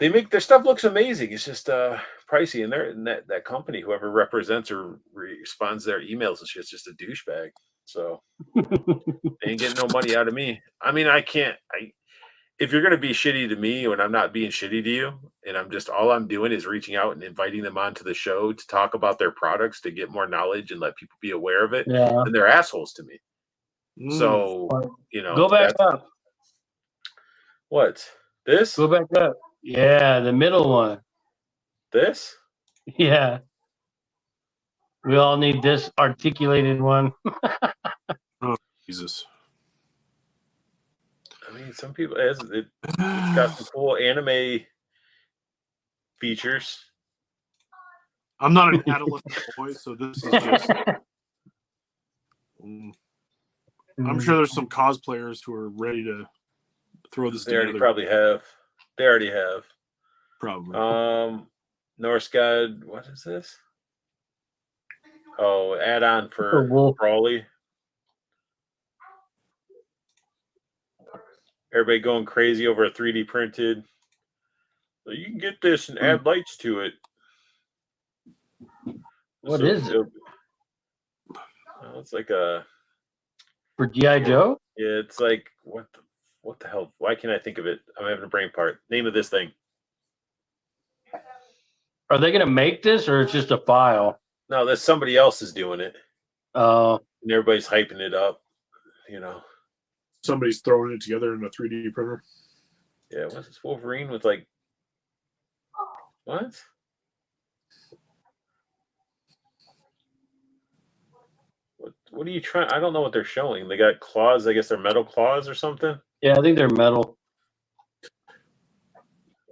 they make their stuff looks amazing. It's just pricey, and that company, whoever represents or responds to their emails and shit's just a douchebag. So they ain't getting no money out of me. I mean, if you're gonna be shitty to me when I'm not being shitty to you, and all I'm doing is reaching out and inviting them onto the show to talk about their products to get more knowledge and let people be aware of it, then they're assholes to me. So go back up. What? This? Go back up. Yeah, the middle one. This? Yeah. We all need this articulated one. Oh, Jesus. I mean, some people it's got some cool anime features. I'm not an adolescent boy, so this is just. I'm sure there's some cosplayers who are ready to throw this together. They already have. Probably. Norse God, what is this? Oh, add-on for Brawley. Everybody going crazy over a 3D printed. So you can get this and add lights to it. What is it? It's like a for G.I. Joe? Yeah, it's like what the What the hell? Why can't I think of it? I'm having a brain part. Name of this thing. Are they gonna make this, or it's just a file? No, that's somebody else is doing it. Uh, And everybody's hyping it up. You know. Somebody's throwing it together in a 3D printer. Yeah, what's this Wolverine with like what? What are you trying? I don't know what they're showing. They got claws. I guess they're metal claws or something. yeah, I think they're metal.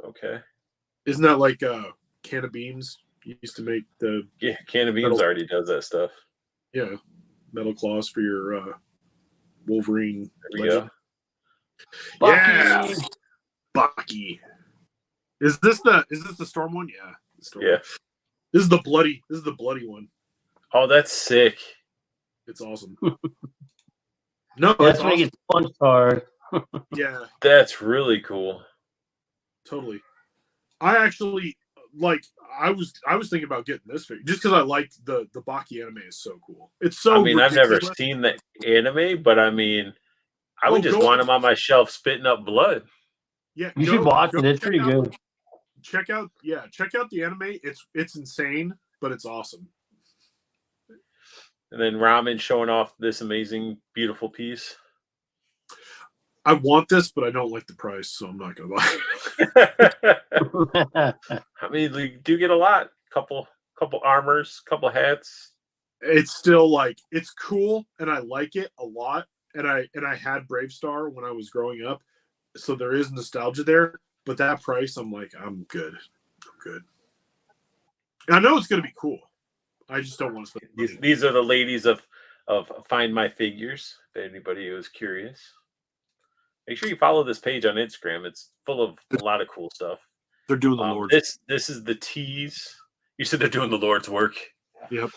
Okay. Isn't that like a can of beans? You used to make the Yeah, Can of Beans already does that stuff. yeah metal claws for your Wolverine. There we go. Yeah, Bucky! Bucky. Is this the storm one? Yeah. The storm Yeah. one. This is the bloody one. Oh, that's sick. It's awesome. No, That's it's when he awesome. gets punched hard. Yeah, That's really cool. totally. I actually like. I was thinking about getting this figure just because I liked the Baki anime is so cool. It's so. I mean, I've never ridiculous. seen the anime, but I mean, I would just go want him on my shelf spitting up blood. Yeah, You should watch it. It's check pretty out- good. Check out the anime. It's insane, but it's awesome. And then Ramen showing off this amazing, beautiful piece. I want this, but I don't like the price, so I'm not gonna buy it. I mean, you do get a lot. Couple armors, couple hats. It's still like it's cool, and I like it a lot. And I had Brave Star when I was growing up, so there is nostalgia there. But that price, I'm like, I'm good. And I know it's gonna be cool. I just don't want to spend money. These are the ladies of Find My Figures. If anybody was curious, make sure you follow this page on Instagram. It's full of a lot of cool stuff. They're doing the Lord's. This is the tease. You said they're doing the Lord's work. Yep.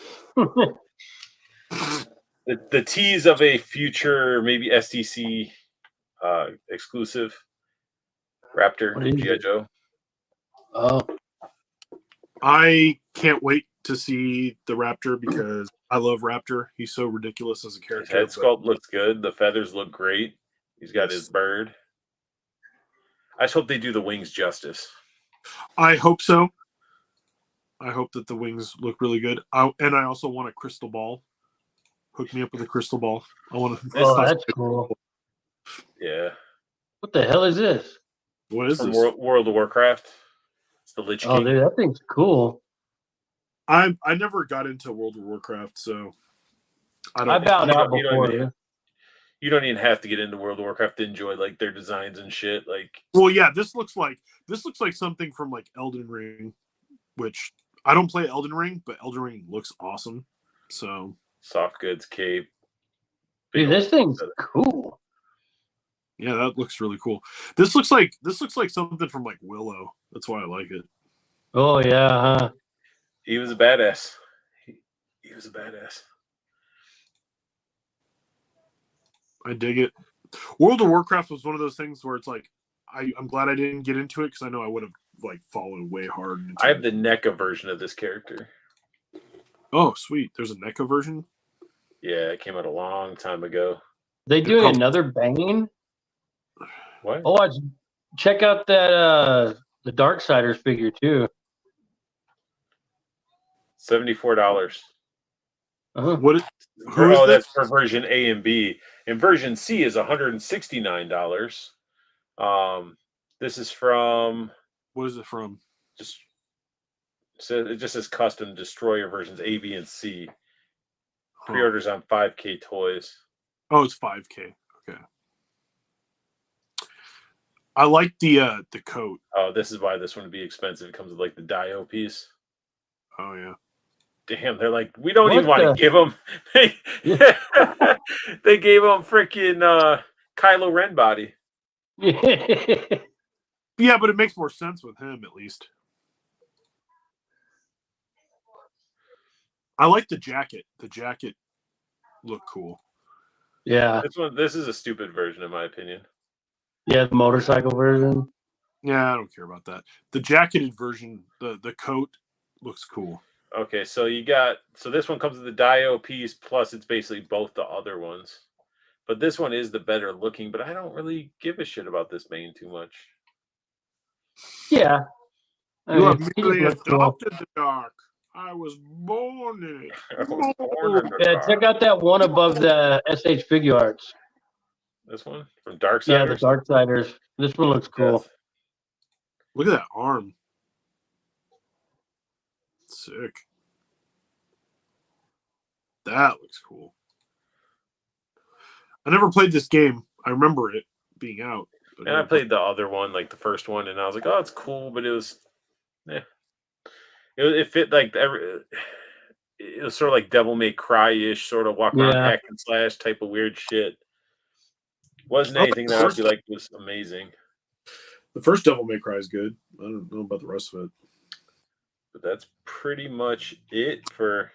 The tease of a future maybe STC exclusive Raptor G.I. Joe. Oh, I can't wait to see the Raptor because I love Raptor. He's so ridiculous as a His character. head sculpt looks good. The feathers look great. He's got his bird. I just hope they do the wings justice. I hope so. I hope that the wings look really good. And I also want a crystal ball. Hook me up with a crystal ball. I want to. oh, that's cool. Yeah. What the hell is this? What is From this? World of Warcraft. It's the Lich Oh, King. dude, that thing's cool. I never got into World of Warcraft, so I don't. I bowed out you don't before. even- You don't even have to get into World of Warcraft to enjoy like their designs and shit. Like, Well, yeah, this looks like something from like Elden Ring, which I don't play Elden Ring, but Elden Ring looks awesome. So soft goods cape. Dude, this thing's cool. yeah, that looks really cool. This looks like something from like Willow. That's why I like it. Oh yeah, huh? He was a badass. He was a badass. I dig it. World of Warcraft was one of those things where it's like I'm glad I didn't get into it because I know I would have like fallen way hard. Into I have the NECA version of this character. Oh, sweet. There's a NECA version. Yeah, it came out a long time ago. They doing another Bane? What? Oh, check out that the Darksiders figure too. $74. What? Who is That's this? for version A and B. And version C is $169. This is from What is it from? just it just says custom destroyer versions A, B, and C. Huh. Pre-orders on 5K Toys. Oh, it's 5K. Okay. I like the coat. Oh, this is why this one would be expensive. It comes with like the Dio piece. Oh yeah. Damn, they're like, we don't What even want to the- give them. They gave him freaking Kylo Ren body. Yeah, but it makes more sense with him at least. I like the jacket. The jacket looked cool. Yeah, This is a stupid version, in my opinion. yeah, the motorcycle version. Yeah, I don't care about that. The jacketed version, the coat looks cool. Okay, so this one comes with the Dio piece, plus it's basically both the other ones. But this one is the better looking, but I don't really give a shit about this mane too much. Yeah. I You mean, have he just merely looks cool. adopted the dark. I was born in it. I was born in the Yeah, dark. check out that one above the SH Figure Arts. This one from Darksiders? Yeah, the Darksiders. This one looks cool. Yes. Look at that arm. Sick. That looks cool. I never played this game. I remember it being out. And I played the other one, like the first one, and I was like, oh, it's cool, but it was, yeah. It fit like it was sort of like Devil May Cry-ish, sort of walk around hack and slash type of weird shit. Wasn't anything that I would be like was amazing. The first Devil May Cry is good. I don't know about the rest of it. But that's pretty much it for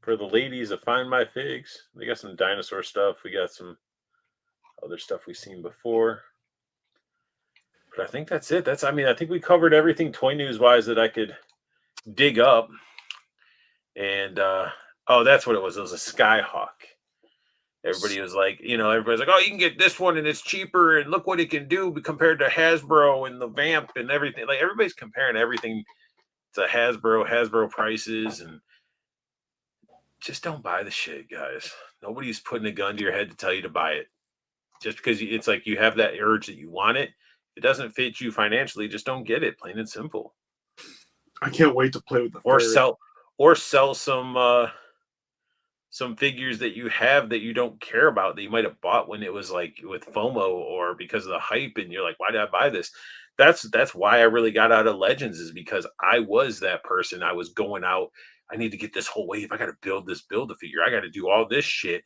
the ladies of Find My Figs. We got some dinosaur stuff. We got some other stuff we've seen before. But I think that's it. I think we covered everything toy news wise that I could dig up. And that's what it was. It was a Skyhawk. Everybody was like, everybody's like, oh, you can get this one and it's cheaper and look what it can do compared to Hasbro and the Vamp and everything. Like everybody's comparing everything to Hasbro prices, and just don't buy the shit, guys. Nobody's putting a gun to your head to tell you to buy it. Just because it's like you have that urge that you want it. If it doesn't fit you financially, just don't get it. Plain and simple. I can't wait to play with the sell some figures that you have that you don't care about that you might have bought when it was like with FOMO or because of the hype, and you're like, why did I buy this? That's why I really got out of Legends, is because I was that person. I was going out. I need to get this whole wave. I got to build a figure. I got to do all this shit.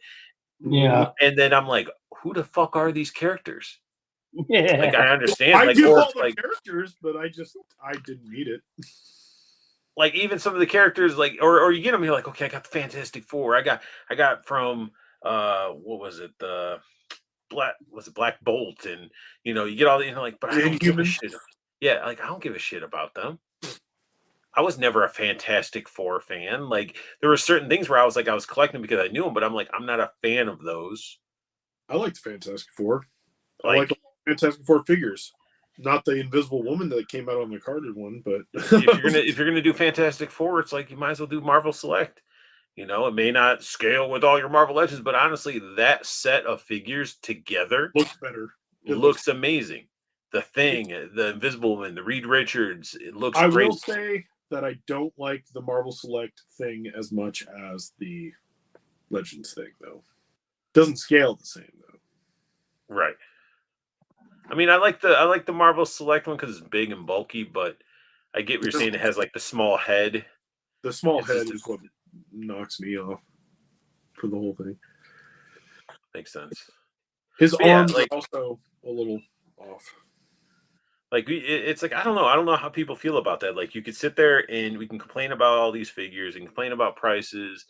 Yeah. And then I'm like, who the fuck are these characters? Yeah. Like, I understand. I like, do or, all the like, characters, but I didn't need it. Like even some of the characters, like, or you get them, you're like, okay, I got the Fantastic Four. I got from what was it? The Black Bolt, and you get all the like, but I don't give a shit. Yeah, like I don't give a shit about them. I was never a Fantastic Four fan. Like there were certain things where I was collecting because I knew them, but I'm like, I'm not a fan of those. I liked Fantastic Four. I like Fantastic Four figures. Not the Invisible Woman that came out on the carded one, but if you're gonna do Fantastic Four, it's like you might as well do Marvel Select. It may not scale with all your Marvel Legends, but honestly, that set of figures together looks better. It looks amazing. The Thing, the Invisible Woman, the Reed Richards, it looks great. I will say that I don't like the Marvel Select thing as much as the Legends thing, though. Doesn't scale the same, though. Right. I mean, I like the Marvel Select one because it's big and bulky, but I get what you're saying. It has like the small head. The small head is what knocks me off for the whole thing. Makes sense. His arms are also a little off. Like it's like I don't know how people feel about that. Like you could sit there and we can complain about all these figures and complain about prices.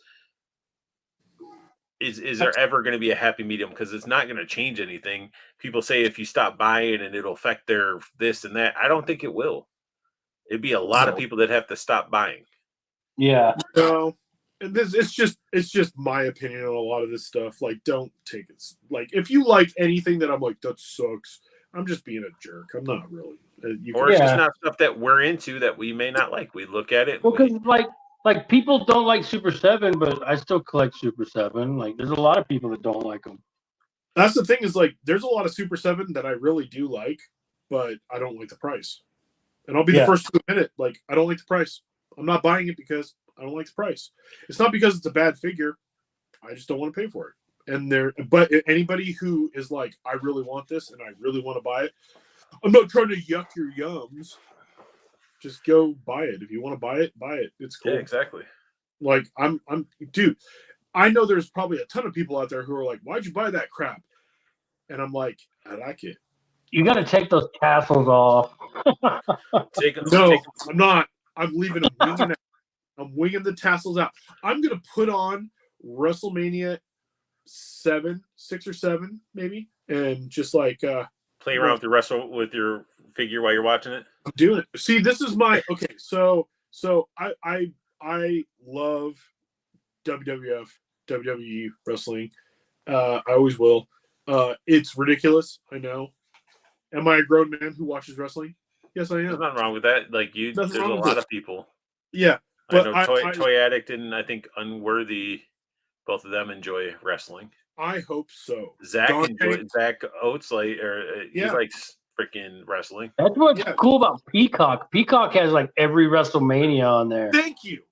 Is there ever going to be a happy medium? Because it's not going to change anything. People say if you stop buying and it'll affect their this and that. I don't think it will. It'd be a lot of people that have to stop buying. Yeah. No, and it's just my opinion on a lot of this stuff. Like, don't take it. Like, if you like anything that I'm like, that sucks, I'm just being a jerk. I'm not really. It's just not stuff that we're into that we may not like. We look at it. Well, because like people don't like Super 7, but I still collect Super 7. Like there's a lot of people that don't like them. That's the thing is like there's a lot of Super 7 that I really do like, but I don't like the price. And I'll be the first to admit it. Like I don't like the price. I'm not buying it because I don't like the price. It's not because it's a bad figure. I just don't want to pay for it. But anybody who is like, I really want this and I really want to buy it, I'm not trying to yuck your yums. Just go buy it. If you want to buy it, buy it. It's cool. Yeah, exactly. Like dude, I know there's probably a ton of people out there who are like, why'd you buy that crap? And I'm like, I like it. You got to take those tassels off. I'm not. I'm leaving them winging out. I'm winging the tassels out. I'm going to put on WrestleMania 6 or 7, maybe, and just like play around with your figure while you're watching it. I'm doing it. See, this is my okay. So I love WWF, WWE wrestling. I always will. It's ridiculous. I know. Am I a grown man who watches wrestling? Yes, I There's am. nothing wrong with that. Like Nothing there's a wrong with lot it. of people. Yeah, I but know Toy Addict and I think Unworthy, both of them enjoy wrestling. I hope so. Zach Dante, Zach Oates he yeah, likes freaking wrestling. That's what's yeah. cool about Peacock. Peacock has like every WrestleMania on there. Thank you.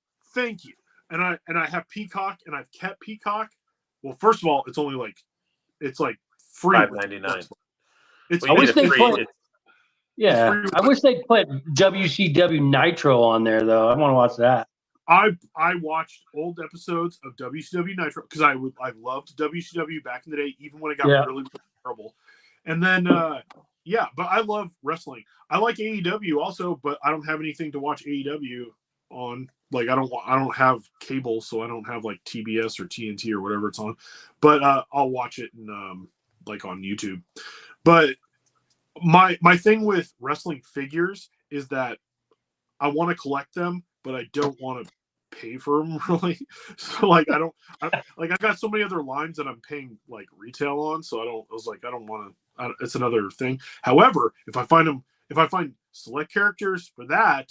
And I have Peacock, and I've kept Peacock. Well, first of all, it's like free. $5.99. It's I wish they put. it's Yeah, free. I wish they put WCW Nitro on there though. I want to watch that. I watched old episodes of WCW Nitro because I loved WCW back in the day, even when it got really terrible. And then yeah, but I love wrestling. I like AEW also, but I don't have anything to watch AEW on. Like I don't have cable, so I don't have like TBS or TNT or whatever it's on. But I'll watch it in, like on YouTube. But my thing with wrestling figures is that I want to collect them, but I don't want to pay for them really. So like I got so many other lines that I'm paying like retail on, so I don't want to. It's another thing. However, if I find select characters for that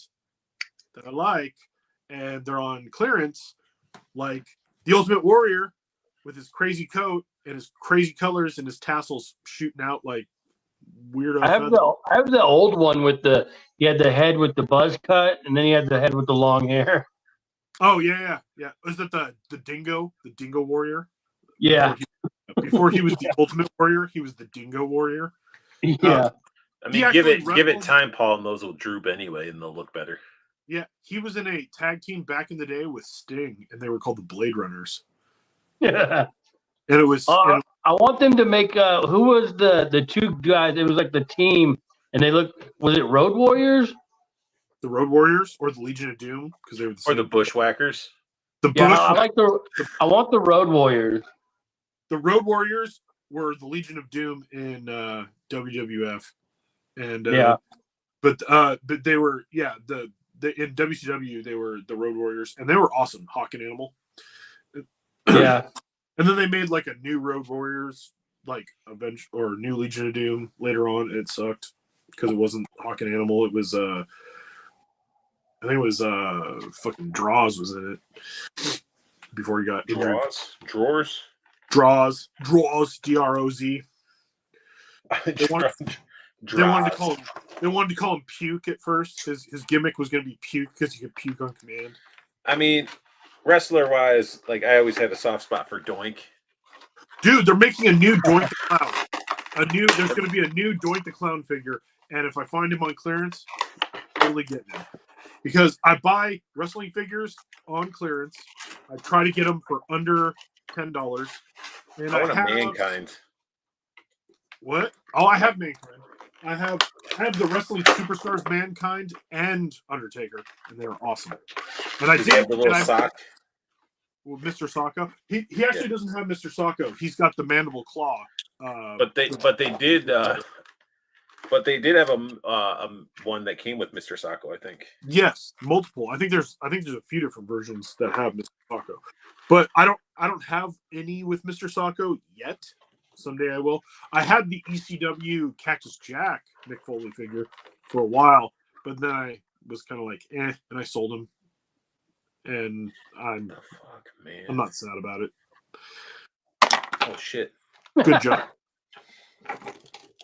I like, and they're on clearance, like the Ultimate Warrior with his crazy coat and his crazy colors and his tassels shooting out like weirdo. I have the old one with he had the head with the buzz cut, and then he had the head with the long hair. Oh yeah. Was that the Dingo Warrior? Yeah. Before he was the Ultimate Warrior, he was the Dingo Warrior. Yeah. I mean, give it time, Paul, and those will droop anyway, and they'll look better. Yeah, he was in a tag team back in the day with Sting, and they were called the Blade Runners. Yeah. And it was. I want them to make. Who was the two guys? It was like the team, and they looked. Was it Road Warriors? The Road Warriors or the Legion of Doom, because they were or the Bushwhackers. I want the Road Warriors. The Road Warriors were the Legion of Doom in WWF, and but they were in WCW they were the Road Warriors, and they were awesome. Hawk and Animal. Yeah. And then they made like a new Road Warriors, like or new Legion of Doom later on. It sucked because it wasn't Hawk and Animal. It was I think it was fucking Draws was in it before he got injured. Drawers, Droz, DROZ. They wanted to call him Puke at first. His gimmick was going to be Puke because he could puke on command. I mean, wrestler wise, like I always had a soft spot for Doink. Dude, they're making a new Doink the Clown. There's going to be a new Doink the Clown figure, and if I find him on clearance, totally getting him. Because I buy wrestling figures on clearance. I try to get them for under $10. And I want a Mankind. What? Oh, I have Mankind. I have the wrestling superstars Mankind and Undertaker, and they're awesome. And I did have the little sock. Well, Mr. Socko. He actually doesn't have Mr. Socko. He's got the mandible claw. But they did have a one that came with Mr. Socko, I think. Yes, multiple. I think there's a few different versions that have Mr. Socko. But I don't have any with Mr. Socko yet. Someday I will. I had the ECW Cactus Jack Mick Foley figure for a while, but then I was kind of like, and I sold him. And I'm not sad about it. Oh shit! Good job. Oh,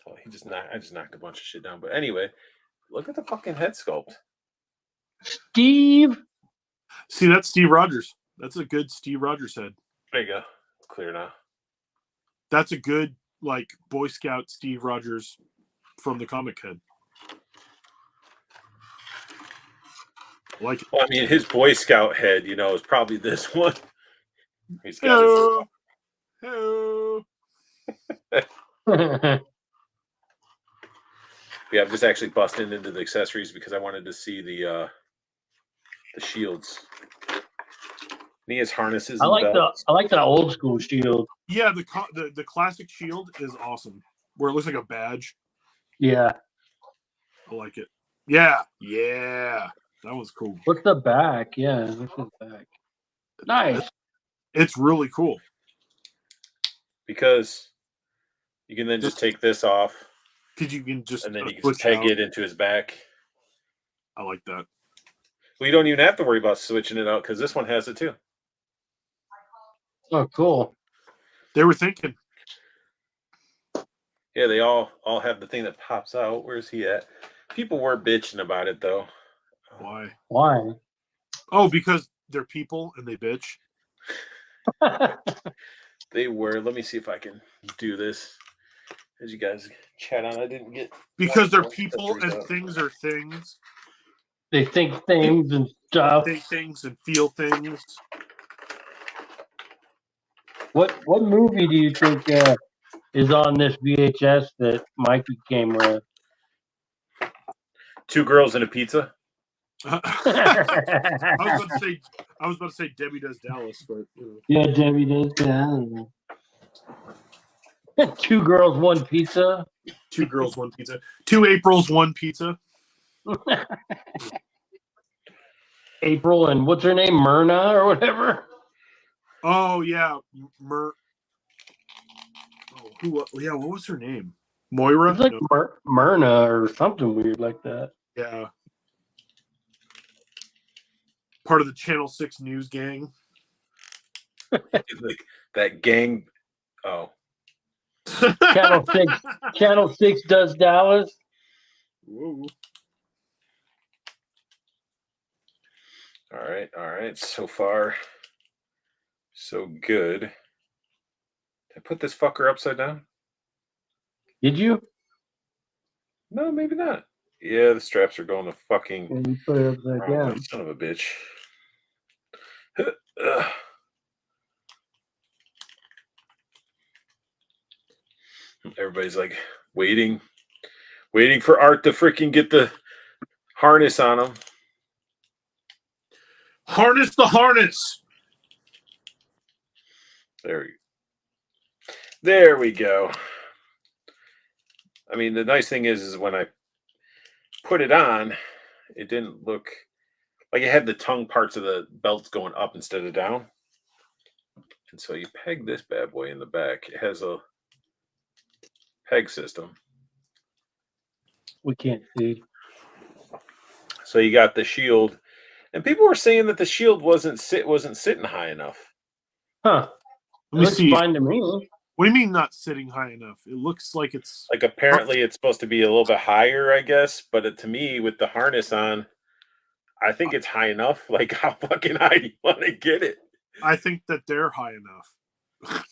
I just knocked a bunch of shit down. But anyway, look at the fucking head sculpt. Steve. See, that's Steve Rogers. That's a good Steve Rogers head. There you go. Clear now. That's a good like Boy Scout Steve Rogers from the comic head. Like it. Well, I mean, his Boy Scout head, is probably this one. He's got Hello. Yeah, I'm just actually busting into the accessories because I wanted to see the shields. And he has harnesses. I like the old school shield. Yeah, the classic shield is awesome, where it looks like a badge. Yeah, I like it. Yeah, that was cool. What's the back? Yeah, what's the back? Nice. It's really cool. because you can then just take this off, because you can just and then you can switch peg out. it into his back. I like that. Well, you don't even have to worry about switching it out because this one has it too. Oh, cool. They were thinking. Yeah, they all have the thing that pops out. Where's he at? People were bitching about it though. Why? Why? Oh, because they're people and they bitch. They were. Let me see if I can do this. As you guys chat on, I didn't get Because they're one people and out. things are things. They think things and stuff. Think things and feel things. What movie do you think is on this VHS that Mikey came with? 2 Girls and a Pizza. I was about to say Debbie Does Dallas, but Yeah, Debbie Does Dallas. 2 Girls, 1 Pizza. 2 Girls, 1 Pizza. 2 Aprils, 1 Pizza. April and what's her name, Myrna or whatever. Oh yeah, what was her name? Moira. It's like Myrna or something weird like that. Yeah. Part of the Channel 6 news gang. Like that gang. Oh. Channel 6 does Dallas. Whoa. All right. So far, so good. Did I put this fucker upside down? Did you? No, maybe not. Yeah, the straps are going to fucking And you put it upside wrong way, down. son of a bitch. Everybody's like waiting for Art to freaking get the harness on him. Harness the harness. There we go. I mean, the nice thing is when I put it on, it didn't look like it had the tongue parts of the belts going up instead of down. And so you peg this bad boy in the back. It has a peg system. We can't see. So you got the shield, and people were saying that the shield wasn't sitting high enough. Huh. Let me looks see. fine to me. What do you mean not sitting high enough? It looks like it's like apparently it's supposed to be a little bit higher, I guess. But to me, with the harness on, I think it's high enough. Like, how fucking high do you want to get it? I think that they're high enough.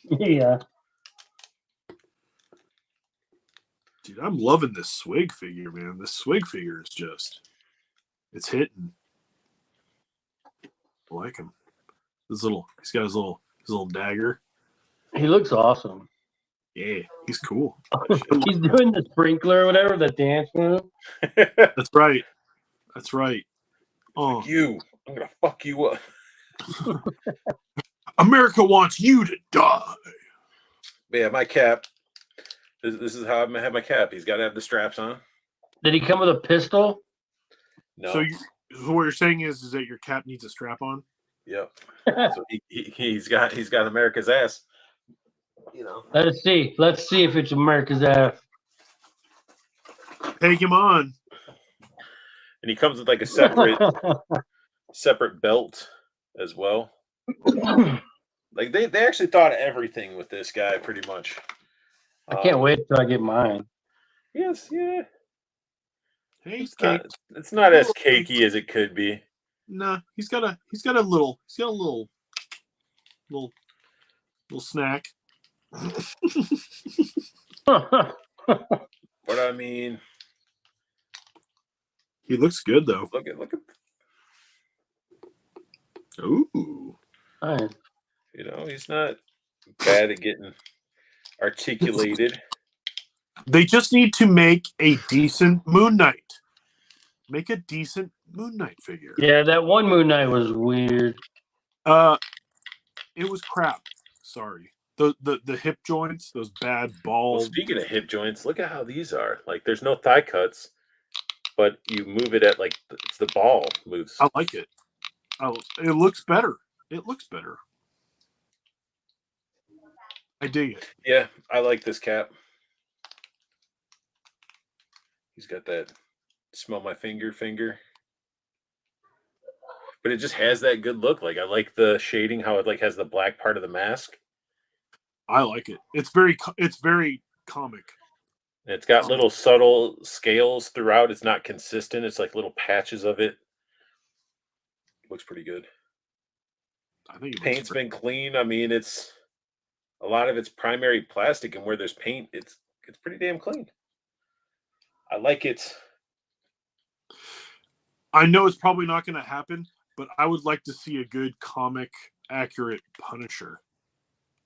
Yeah. Dude, I'm loving this swig figure, man. This swig figure is it's hitting. I like him. He's got his little dagger. He looks awesome. Yeah, he's cool. He's doing the sprinkler or whatever, the dance move. That's right. That's right. Oh, I'm gonna fuck you up. America wants you to die. But yeah, my cap. This is how I'm gonna have my cap. He's got to have the straps on. Did he come with a pistol? No. So what you're saying is that your cap needs a strap on? Yep. So he's got America's ass. You know. Let's see if it's America's ass. Take him on. And he comes with like a separate belt as well. Like they actually thought of everything with this guy, pretty much. I can't wait till I get mine. Yes, yeah. Hey, it's not as cakey as it could be. Nah, he's got a little snack. But I mean, he looks good though. Look at. Ooh. Nice. You know, he's not bad at getting articulated. They just need to make a decent Moon Knight. Make a decent Moon Knight figure. Yeah, that one Moon Knight was weird. It was crap. Sorry. The hip joints, those bad balls. Well, speaking of hip joints, look at how these are. Like, there's no thigh cuts, but you move it at like it's the ball moves. I like it. Oh, it looks better. It looks better. I dig it. Yeah, I like this cap. He's got that smell my finger. But it just has that good look. Like I like the shading, how it like has the black part of the mask. I like it. It's very comic. And it's got little subtle scales throughout. It's not consistent. It's like little patches of it. Looks pretty good. I think it looks Paint's been clean. I mean, it's a lot of it's primary plastic, and where there's paint, it's pretty damn clean. I like it. I know it's probably not going to happen, but I would like to see a good comic accurate Punisher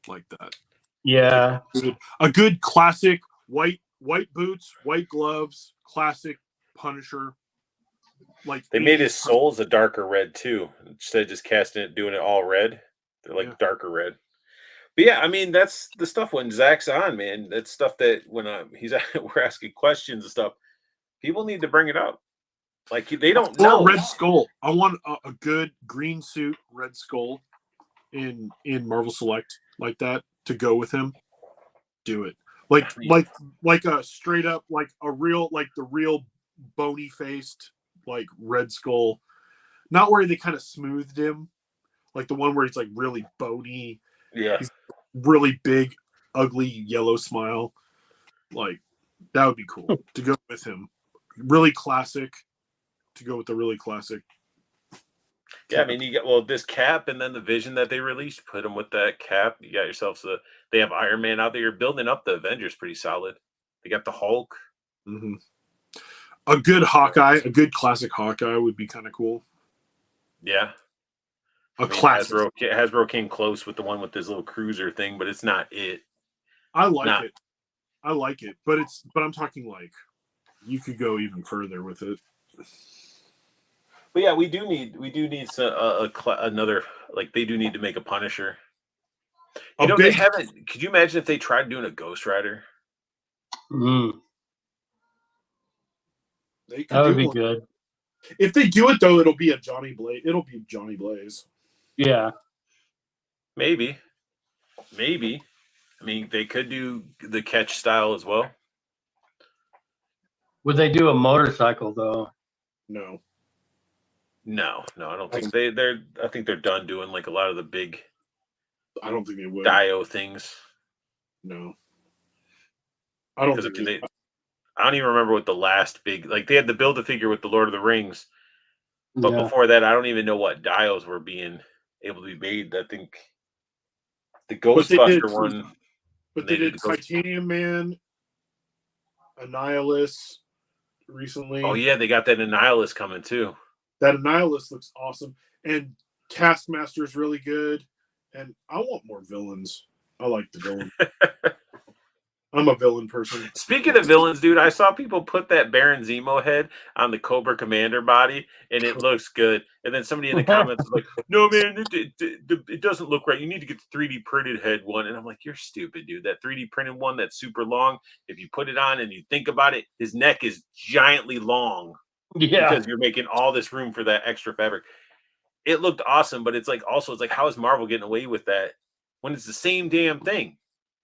like that. Yeah. A good classic white boots, white gloves, classic Punisher. Like They made 80s his soles a darker red too. Instead of just casting it, doing it all red, they're like darker red. But yeah, I mean that's the stuff when Zach's on, man. That's stuff that when he's we're asking questions and stuff, people need to bring it up. Like they don't know. Red Skull. I want a good green suit, Red Skull, in Marvel Select like that to go with him. Do it like a straight up like a real like the real bony faced like Red Skull, not where they kind of smoothed him, like the one where he's like really bony. Yeah, he's really big, ugly yellow smile. Like that would be cool to go with him. Really classic. To go with the really classic. Yeah, I mean, you got this cap and then the Vision that they released. Put them with that cap. You got yourselves they have Iron Man out there. You're building up the Avengers pretty solid. They got the Hulk. Mm-hmm. A good Hawkeye, a good classic Hawkeye would be kind of cool. Yeah, classic. Hasbro came close with the one with this little cruiser thing, but it's not it. I like it, but I'm talking like you could go even further with it. But yeah, we do need another, like they do need to make a Punisher. They haven't. Could you imagine if they tried doing a Ghost Rider? That would be good. If they do it though, it'll be Johnny Blaze. It'll be Johnny Blaze. Yeah, maybe. I mean, they could do the Catch style as well. Would they do a motorcycle though? No, I don't think they're. I think they're done doing like a lot of the big. I don't think they would. Dio things. No, I don't think they. I don't even remember what the last big, like they had the Build-A-Figure with the Lord of the Rings, but before that, I don't even know what dials were being able to be made. I think the Ghostbuster one. But they did Titanium Man, Annihilus recently. Oh yeah, they got that Annihilus coming too. That Annihilus looks awesome, and Taskmaster is really good. And I want more villains. I like the villain. I'm a villain person. Speaking of villains, dude, I saw people put that Baron Zemo head on the Cobra Commander body, and it looks good. And then somebody in the comments was like, "No, man, it doesn't look right. You need to get the 3D printed head one." And I'm like, "You're stupid, dude. That 3D printed one that's super long. If you put it on and you think about it, his neck is giantly long. Yeah, because you're making all this room for that extra fabric." It looked awesome, but it's like how is Marvel getting away with that when it's the same damn thing?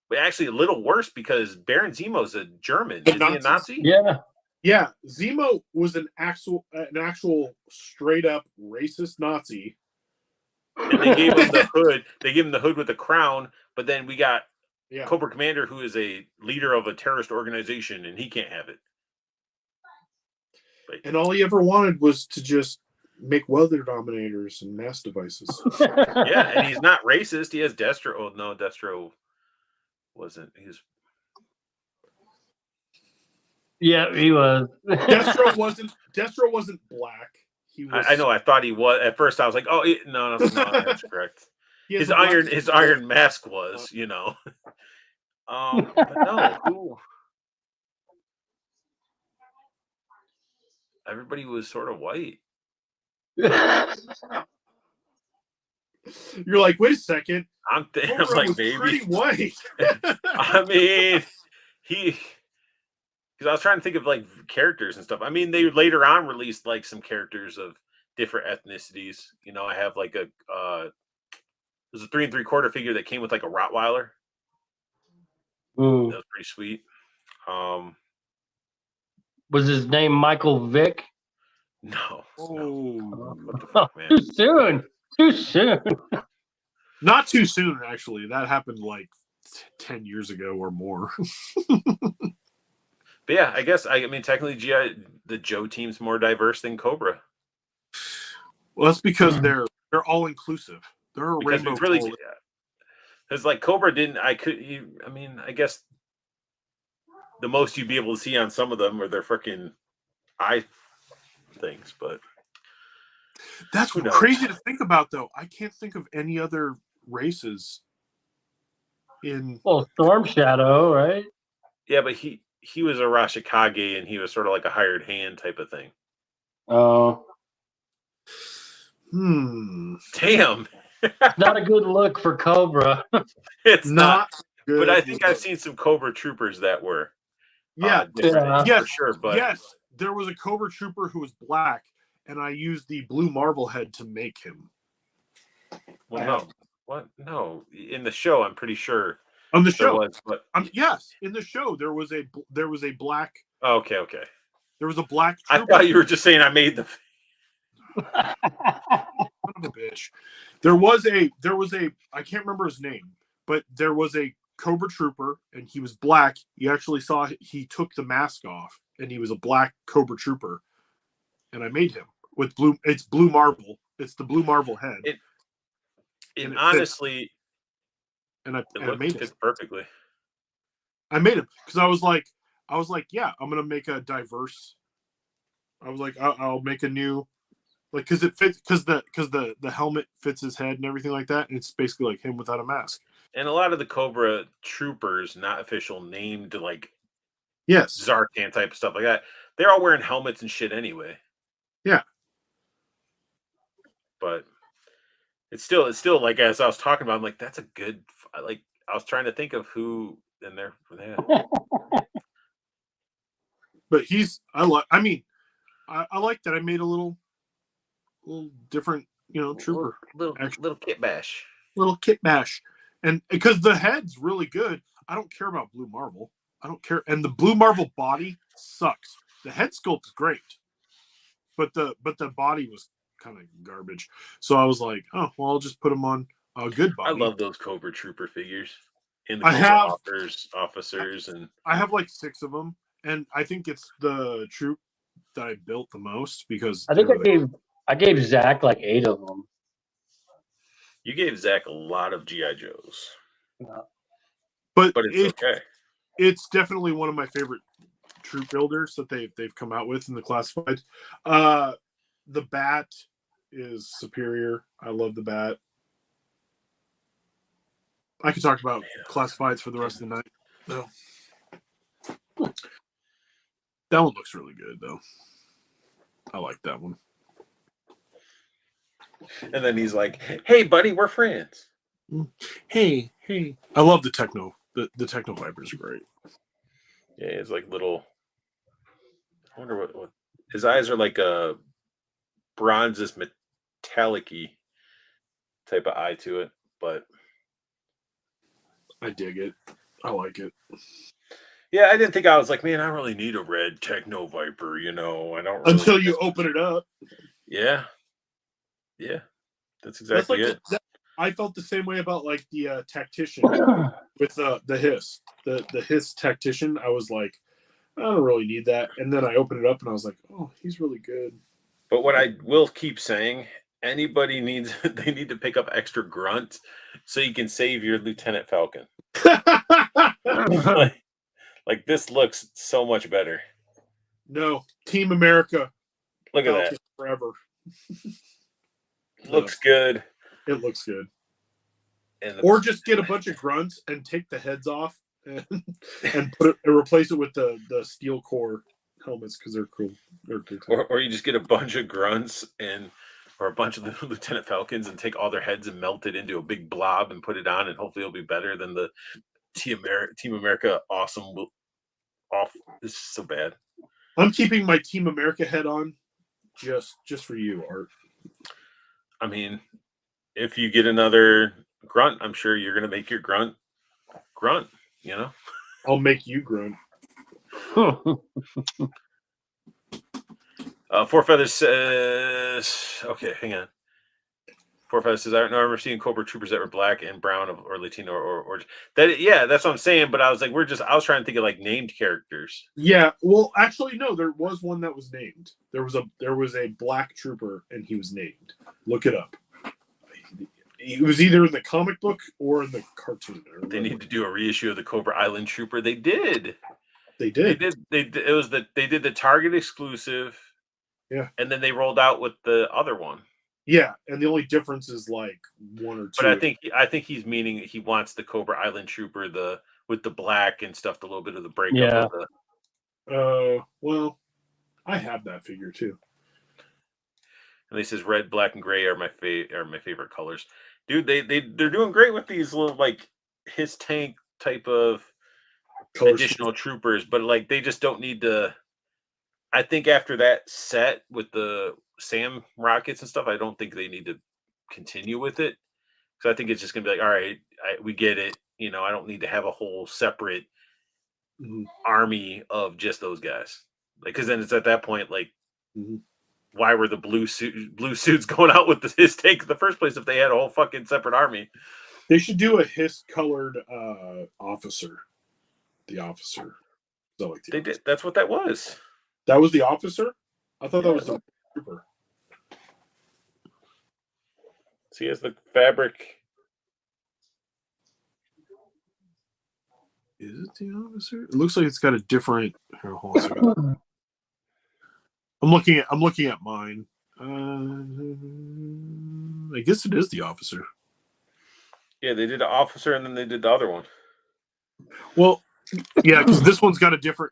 But actually a little worse because Baron Zemo's a German. Is he a Nazi? Yeah. Yeah. Zemo was an actual straight up racist Nazi. And they gave him the hood. They gave him the hood with the crown, but then we got Cobra Commander, who is a leader of a terrorist organization, and he can't have it. And all he ever wanted was to just make weather dominators and mass devices. Yeah, and he's not racist. He has Destro. Oh no, Destro wasn't. He's. Yeah, he was. Destro wasn't black. He was. I know. I thought he was. At first, I was like, "Oh, no, that's correct." His iron mask was, But no, who? Everybody was sort of white. You're like, wait a second. I'm like, maybe pretty white. I mean, because I was trying to think of like characters and stuff. I mean, they later on released like some characters of different ethnicities. I have like there's a 3 3/4 figure that came with like a Rottweiler. Mm. That was pretty sweet. Was his name Michael Vick? No. Oh, What the fuck, man? Too soon. Too soon. not too soon. Actually, that happened like 10 years ago or more. But yeah, I guess I mean technically the Joe team's more diverse than Cobra. Well, that's because they're all inclusive. They're a Because rainbow. it's really because like Cobra didn't I mean, I guess the most you'd be able to see on some of them are their freaking eye things, but That's who knows? crazy to think about, though. I can't think of any other races in. Well, Storm Shadow, right? Yeah, but he was a Rashikage and he was sort of like a hired hand type of thing. Oh, Damn. not a good look for Cobra. It's not. Good. But I think I've seen some Cobra troopers that were Yeah. different Yes. for sure. But Yes, there was a Cobra Trooper who was black, and I used the blue Marvel head to make him. well, no. What? No. In the show, I'm pretty sure On the there show, was, but yes, in the show there was a black. oh, okay. There was a black I trooper. thought you were just saying I made the Son of a bitch. There was a I can't remember his name, but there was a Cobra Trooper, and he was black. You actually saw he took the mask off, and he was a black Cobra Trooper, and I made him with blue. It's blue Marvel. It's the blue Marvel head. And it honestly, and I it made fits him. perfectly. I made him because I was like, yeah, I'm gonna make a diverse. I was like, I'll make a new, like, because it fits, because the helmet fits his head and everything like that, and it's basically like him without a mask. And a lot of the Cobra troopers, not official named like Yes. Zartan type of stuff like that, they're all wearing helmets and shit anyway. Yeah. But it's still like as I was talking about, I'm like, that's a good like I was trying to think of who in there for that. But I like that I made a little different, trooper. Little kit bash. Little kit bash. And because the head's really good, I don't care about Blue Marvel. I don't care. And the Blue Marvel body sucks. The head sculpt is great. But the body was kind of garbage. So I was like, oh, well, I'll just put him on a good body. I love those Cobra Trooper figures. And the Cobra officers, and I have like 6 of them. And I think it's the troop that I built the most because I think I gave Zach like 8 of them. You gave Zach a lot of GI Joes, but it's okay. It's definitely one of my favorite troop builders that they've come out with in the classified. The Bat is superior. I love the Bat. I could talk about classifieds for the rest of the night. No. That one looks really good, though. I like that one. And then he's like, "Hey, buddy, we're friends." Hey. I love the Techno. The Techno Vipers are great. Yeah, it's like little. I wonder what his eyes are like a bronzes metallic-y type of eye to it, but I dig it. I like it. Yeah, I didn't think I was like, man, I really need a red Techno Viper, I don't really until you open it up. Yeah. That's exactly it. I felt the same way about like the tactician with the hiss. The hiss tactician, I was like, I don't really need that. And then I opened it up and I was like, oh, he's really good. But what I will keep saying, anybody they need to pick up extra grunt so you can save your Lieutenant Falcon. like this looks so much better. No, Team America. Look at that. Forever. Looks good. It looks good. Or just get a bunch of grunts and take the heads off and replace it with the steel core helmets because they're cool. Or you just get a bunch of grunts or a bunch of the Lieutenant Falcons and take all their heads and melt it into a big blob and put it on, and hopefully it'll be better than the Team America awesome. This is so bad. I'm keeping my Team America head on just for you, Art. I mean, if you get another grunt, I'm sure you're going to make your grunt, I'll make you grunt. Four Feathers says, okay, hang on. Four Feathers says, I don't know, I remember seeing Cobra Troopers that were black and brown or Latino or that. Yeah, that's what I'm saying. But I was like, I was trying to think of like named characters. Yeah, well, actually, no. There was one that was named. There was a black trooper, and he was named. Look it up. It was either in the comic book or in the cartoon. They need to do a reissue of the Cobra Island Trooper. They did. They did. They did. It was they did the Target exclusive. Yeah. And then they rolled out with the other one. Yeah, and the only difference is like one or two. But I think he's meaning he wants the Cobra Island Trooper with the black and stuff, a little bit of the breakup. Yeah. Well, I have that figure too. And he says red, black, and gray are my favorite colors. Dude, they're doing great with these little like his tank type of additional troopers, but like they just don't need to. I think after that set with the Sam rockets and stuff, I don't think they need to continue with it. So I think it's just gonna be like, all right, we get it. You know, I don't need to have a whole separate army of just those guys. Like, because then it's at that point, like, why were the blue suits going out with his tank in the first place if they had a whole fucking separate army? They should do a his colored officer. The officer. So like they did. That's what that was. That was the officer? I thought that was the trooper. So he has the fabric. Is it the officer? It looks like it's got a different. Here, hold on a second. I'm looking at mine. I guess it is the officer. Yeah, they did the officer and then they did the other one. Well, yeah, because this one's got a different.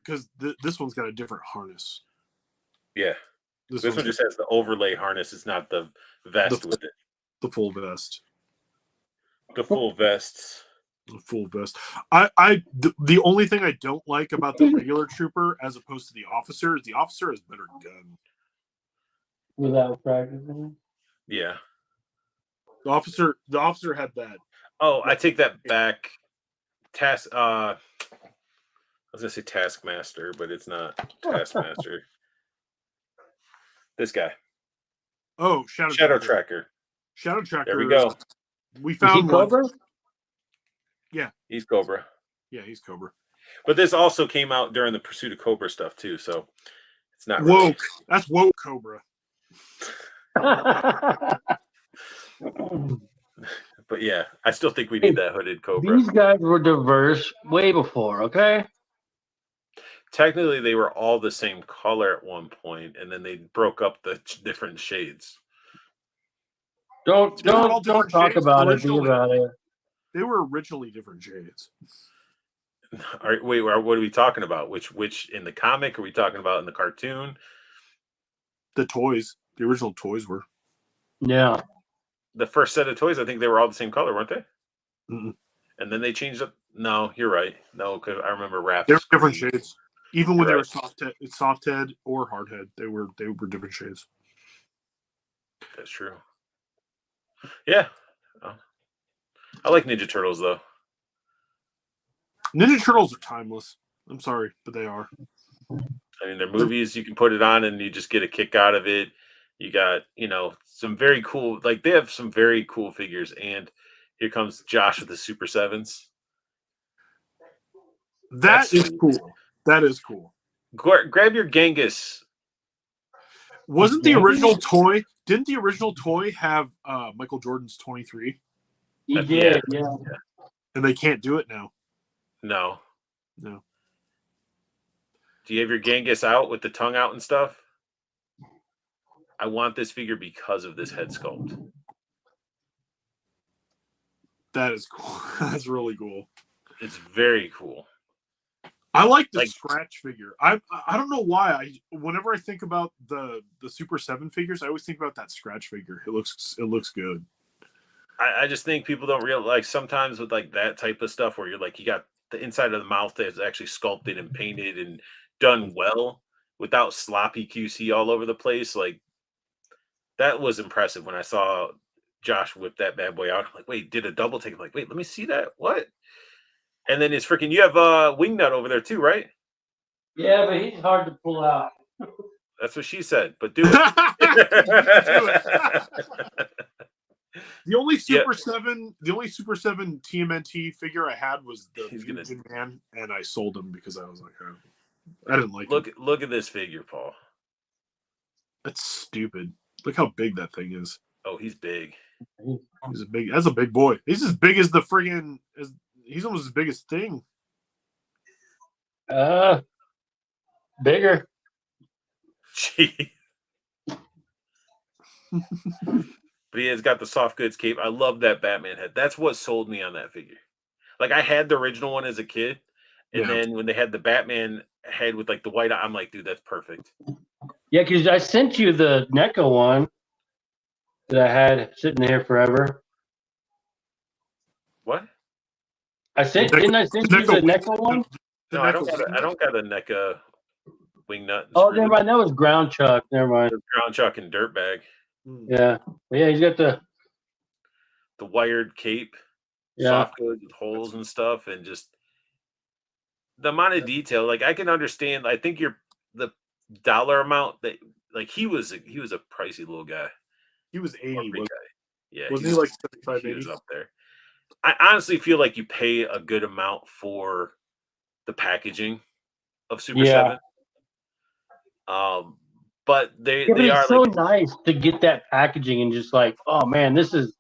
This one's got a different harness. Yeah, this one just has the overlay harness. It's not the vest with it. The full vest. The full vests. The full vest. The only thing I don't like about the regular trooper as opposed to the officer is the officer has better gun. Without practicing. Yeah. The officer had that. Oh, I take that back. I was gonna say Taskmaster, but it's not Taskmaster. This guy. Oh, Shadow Tracker. Shadow Tracker. There we go. We found one. Cobra? Yeah. He's Cobra. Yeah, he's Cobra. But this also came out during the Pursuit of Cobra stuff too, so it's not woke. Really... That's woke Cobra. But yeah, I still think we need that hooded Cobra. These guys were diverse way before, okay? Technically, they were all the same color at one point, and then they broke up the different shades. Don't talk about it. Be about it. They were originally different shades. All right, wait, what are we talking about? Which in the comic are we talking about in the cartoon? The toys. The original toys were. Yeah. The first set of toys, I think they were all the same color, weren't they? Mm-mm. And then they changed it. No, you're right. No, because I remember Raph. They were different shades. Even when they were soft head or hard head, they were different shades. That's true. Yeah. I like Ninja Turtles though. Ninja Turtles are timeless. I'm sorry, but they are. I mean, they're movies. You can put it on and you just get a kick out of it. You got, some very cool, like they have some very cool figures. And here comes Josh with the Super Sevens. That is cool. That is cool. Grab your Genghis. Wasn't the original toy? Didn't the original toy have Michael Jordan's 23? He did, yeah. And they can't do it now. No. No. Do you have your Genghis out with the tongue out and stuff? I want this figure because of this head sculpt. That is cool. That's really cool. It's very cool. I like the scratch figure. I don't know why. Whenever I think about the Super 7 figures, I always think about that scratch figure. It looks good. I just think people don't realize, like, sometimes with like that type of stuff where you're like, you got the inside of the mouth that's actually sculpted and painted and done well without sloppy QC all over the place. Like, that was impressive when I saw Josh whip that bad boy out. I'm like, wait, did a double take? I'm like, wait, let me see that. What? And then it's freaking. You have Wingnut over there too, right? Yeah, but he's hard to pull out. That's what she said. But do it. Do it. The only Yeah. Super 7 TMNT figure I had was the He's gonna- Mugen Man, and I sold him because I was like, I didn't like him. Look at this figure, Paul. That's stupid. Look how big that thing is. Oh, he's big. That's a big boy. He's as big as the friggin' he's almost as big as Thing. Bigger. Gee. But he has got the soft goods cape. I love that Batman head. That's what sold me on that figure. Like I had the original one as a kid, and then when they had the Batman head with like the white, I'm like, dude, that's perfect. Yeah, because I sent you the NECA one that I had sitting there forever. What? Didn't I send you the NECA one? No, I don't got a NECA wingnut. Oh, never mind. That was Ground Chuck. Never mind. Ground Chuck and Dirtbag. Yeah. But yeah, he's got the wired cape, soft goods with holes and stuff, and just the amount of detail. Like I can understand. I think the dollar amount that like he was a pricey little guy. He was 80. Yeah, wasn't he like 75, 80? He was up there. I honestly feel like you pay a good amount for the packaging of Super 7. But they are so nice to get that packaging and just like, oh man, this is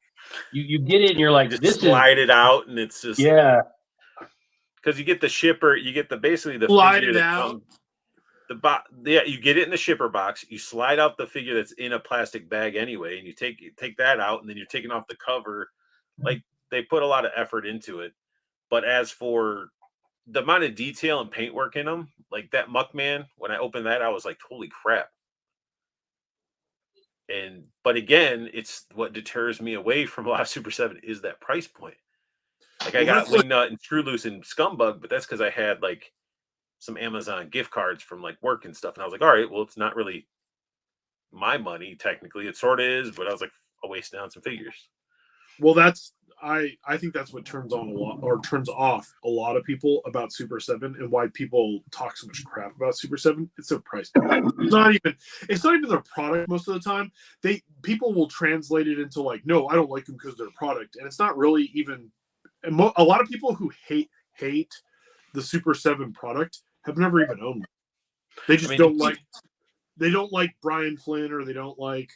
you get it and you're like, just slide it out and it's just because you get the shipper, you get basically the slide it out. You get it in the shipper box. You slide out the figure that's in a plastic bag anyway, and you take that out, and then you're taking off the cover. Like they put a lot of effort into it. But as for the amount of detail and paintwork in them, like that Muckman, when I opened that, I was like, holy crap. But again, it's what deters me away from a lot of Super 7 is that price point. Like I got Wingnut and Screw Loose and Scumbug, but that's because I had like some Amazon gift cards from like work and stuff. And I was like, all right, well, it's not really my money, technically. It sort of is, but I was like, I'll waste down some figures. Well, I think that's what turns off a lot of people about Super 7 and why people talk so much crap about Super 7. It's their price. It's not even their product most of the time. People will translate it into like, no, I don't like them because they're product. And it's not really even a lot of people who hate the Super 7 product have never even owned it. They just they don't like Brian Flynn or they don't like,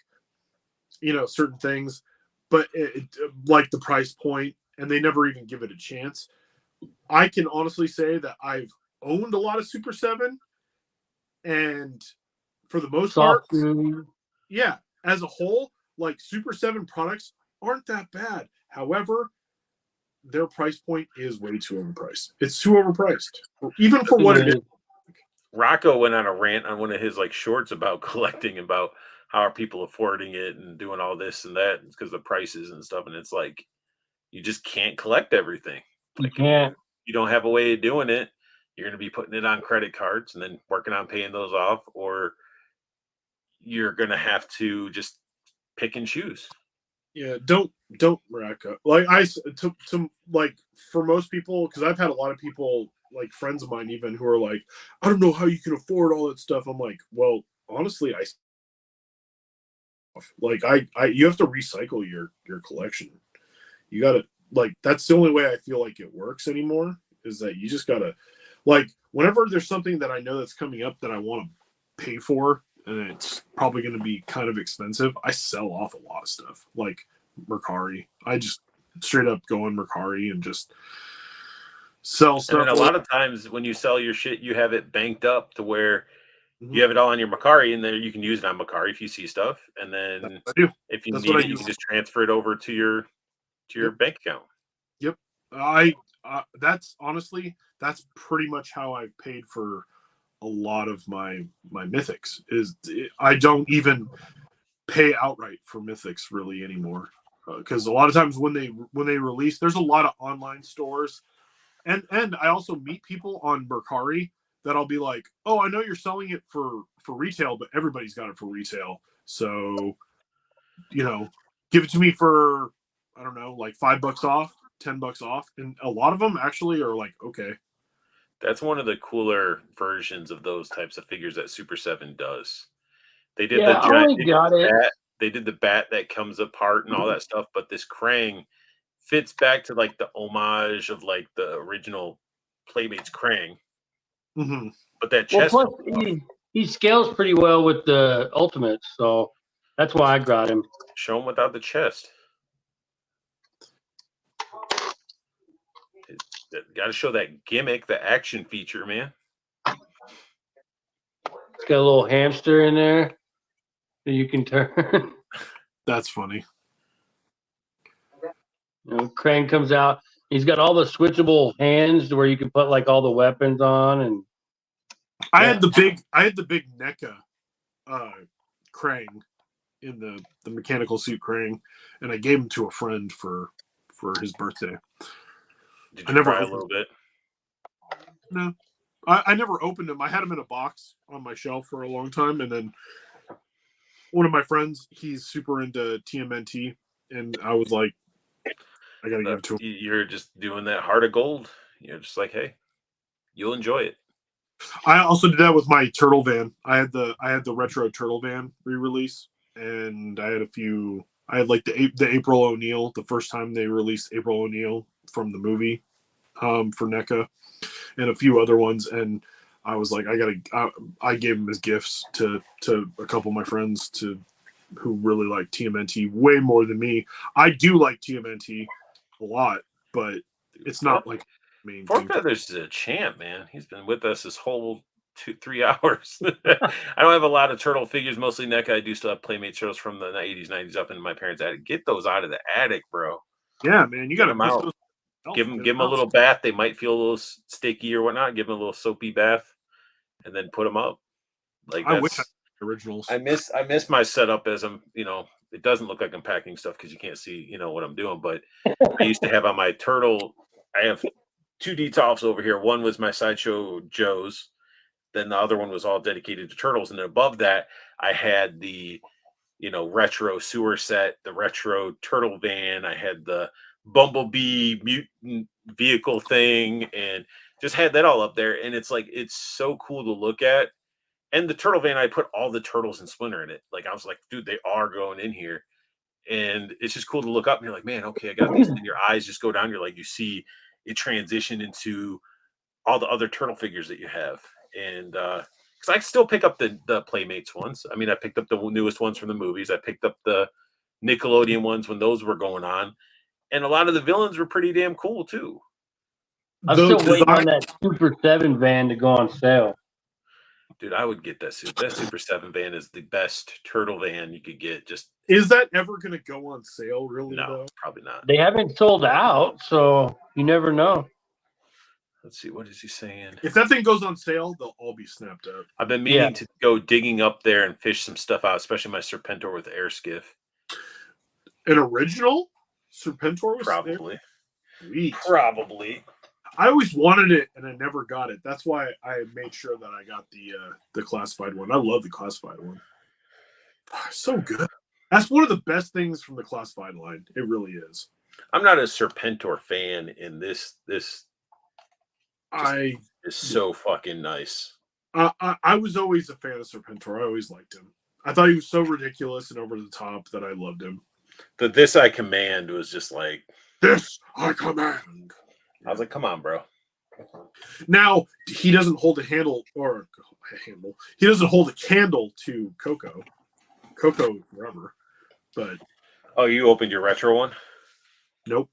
certain things. But like the price point, and they never even give it a chance. I can honestly say that I've owned a lot of Super 7, and for the most part, as a whole, like Super 7 products aren't that bad. However, their price point is way too overpriced. It's too overpriced, even for what it is. Rocco went on a rant on one of his like shorts about collecting, about how are people affording it and doing all this and that because of the prices and stuff. And it's like, you just can't collect everything. Like, you don't have a way of doing it. You're going to be putting it on credit cards and then working on paying those off, or you're going to have to just pick and choose. Yeah. Don't rack up. Like like for most people, cause I've had a lot of people, like friends of mine, even who are like, I don't know how you can afford all that stuff. I'm like, well, honestly, you have to recycle your collection. You gotta, like, that's the only way I feel like it works anymore, is that you just gotta, like, whenever there's something that I know that's coming up that I want to pay for and it's probably going to be kind of expensive, I sell off a lot of stuff, like Mercari. I just straight up go on Mercari and just sell stuff. And a lot of times when you sell your shit, you have it banked up to where you have it all on your Mercari, and then you can use it on Mercari if you see stuff. And then if you need it, you can just transfer it over to your bank account. Yep. That's pretty much how I've paid for a lot of my mythics. I don't even pay outright for mythics really anymore, because a lot of times when they release, there's a lot of online stores, and I also meet people on Mercari that I'll be like, oh, I know you're selling it for retail, but everybody's got it for retail. So, give it to me for, I don't know, like $5 off, $10 off, and a lot of them actually are like, okay. That's one of the cooler versions of those types of figures that Super 7 does. They did Yeah, the I giant only got it. bat. They did the bat that comes apart and all that stuff, but this Krang fits back to like the homage of like the original Playmates Krang. Hmm. But that Well, chest plus comes off. he scales pretty well with the Ultimates, so that's why I got him. Show him without the chest. Got to show that gimmick, the action feature, man. It's got a little hamster in there that you can turn. That's funny. Krang comes out. He's got all the switchable hands where you can put like all the weapons on, and I had the big NECA Krang in the mechanical suit Krang, and I gave him to a friend for his birthday. Did I you never cry a opened little bit? No, I never opened him. I had him in a box on my shelf for a long time, and then one of my friends, he's super into TMNT, and I was like, I gotta give it to him. You're just doing that heart of gold. You're just like, hey, you'll enjoy it. I also did that with my Turtle Van. I had the retro Turtle Van re-release, and I had a few. I had like the April O'Neil, the first time they released April O'Neil from the movie, for NECA, and a few other ones. And I was like, I gave them as gifts to a couple of my friends who really like TMNT way more than me. I do like TMNT a lot, but it's not like main Four thing. Feathers is a champ, man. He's been with us this whole 3 hours. I don't have a lot of turtle figures, mostly NECA. I do still have Playmate turtles from the 80s, 90s up in my parents' attic. Get those out of the attic, bro. Yeah, man, you Get got to them out. Give them a little bath. They might feel a little sticky or whatnot. Give them a little soapy bath, and then put them up. Like I wish I that's had originals. I miss my setup as I'm, it doesn't look like I'm packing stuff because you can't see, what I'm doing. But I used to have on my turtle. I have two detolfs over here. One was my Sideshow Joe's. Then the other one was all dedicated to turtles. And then above that, I had the, retro sewer set, the retro turtle van. I had the Bumblebee mutant vehicle thing, and just had that all up there. And it's like, it's so cool to look at. And the turtle van, I put all the turtles and Splinter in it. Like, I was like, dude, they are going in here. And it's just cool to look up and you're like, man, okay, I got these. And your eyes just go down. You're like, you see it transition into all the other turtle figures that you have. And because I still pick up the Playmates ones. I mean, I picked up the newest ones from the movies. I picked up the Nickelodeon ones when those were going on. And a lot of the villains were pretty damn cool too. I'm still waiting on that Super 7 van to go on sale. Dude, I would get that suit. That Super 7 van is the best turtle van you could get. Just Is that ever going to go on sale? Really? no, Though? probably not. They haven't sold out, so you never know. Let's see, what is he saying? If that thing goes on sale, they'll all be snapped up. I've been meaning to go digging up there and fish some stuff out, especially my Serpentor with air skiff. An original Serpentor? Probably. Sweet. Probably. I always wanted it and I never got it. That's why I made sure that I got the classified one. I love the classified one. So good. That's one of the best things from the classified line. It really is. I'm not a Serpentor fan, in this is so fucking nice. I was always a fan of Serpentor. I always liked him. I thought he was so ridiculous and over the top that I loved him. The This I Command was just like, this I command. I was like, come on, bro. Now he doesn't hold a handle or a handle. He doesn't hold a candle to Coco. Coco forever. But you opened your retro one? Nope.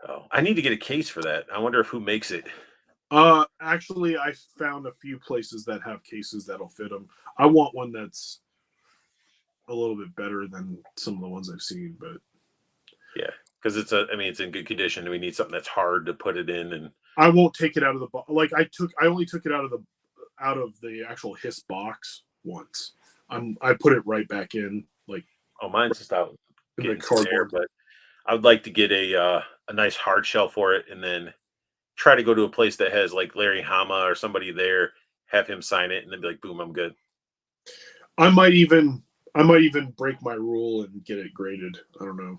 Oh, I need to get a case for that. I wonder who makes it. Actually, I found a few places that have cases that'll fit them. I want one that's a little bit better than some of the ones I've seen, but yeah, because it's in good condition. We need something that's hard to put it in, and I won't take it out of the box. Like I only took it out of the actual Hiss box once. I put it right back in. Like, mine's just out in the cardboard. But I would like to get a nice hard shell for it, and then try to go to a place that has like Larry Hama or somebody there, have him sign it, and then be like, boom, I'm good. I might even break my rule and get it graded. I don't know.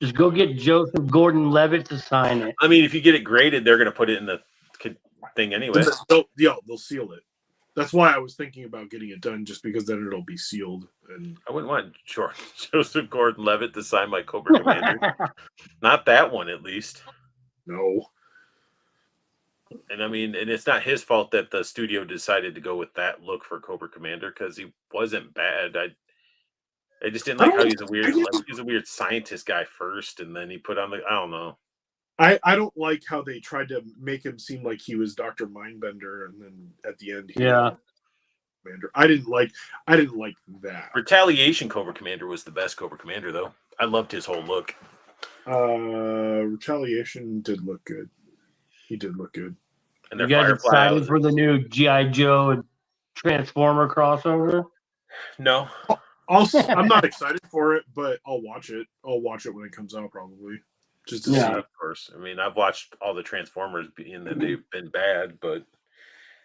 Just go get Joseph Gordon-Levitt to sign it. I mean, if you get it graded, they're going to put it in the thing anyway. They'll seal it. That's why I was thinking about getting it done, just because then it'll be sealed. And I wouldn't want Joseph Gordon-Levitt to sign my Cobra Commander. Not that one, at least. no. And I mean, and it's not his fault that the studio decided to go with that look for Cobra Commander, because he wasn't bad. I just didn't like how he's a weird scientist guy first, and then he put on I don't know. I don't like how they tried to make him seem like he was Dr. Mindbender, and then at the end, Commander. I didn't like that. Retaliation Cobra Commander was the best Cobra Commander, though. I loved his whole look. Retaliation did look good. He did look good. And you guys excited for the new G.I. Joe and Transformer crossover? No. I'm not excited for it, but I'll watch it. I'll watch it when it comes out, probably. Just to see, of course. I mean, I've watched all the Transformers, and they've been bad, but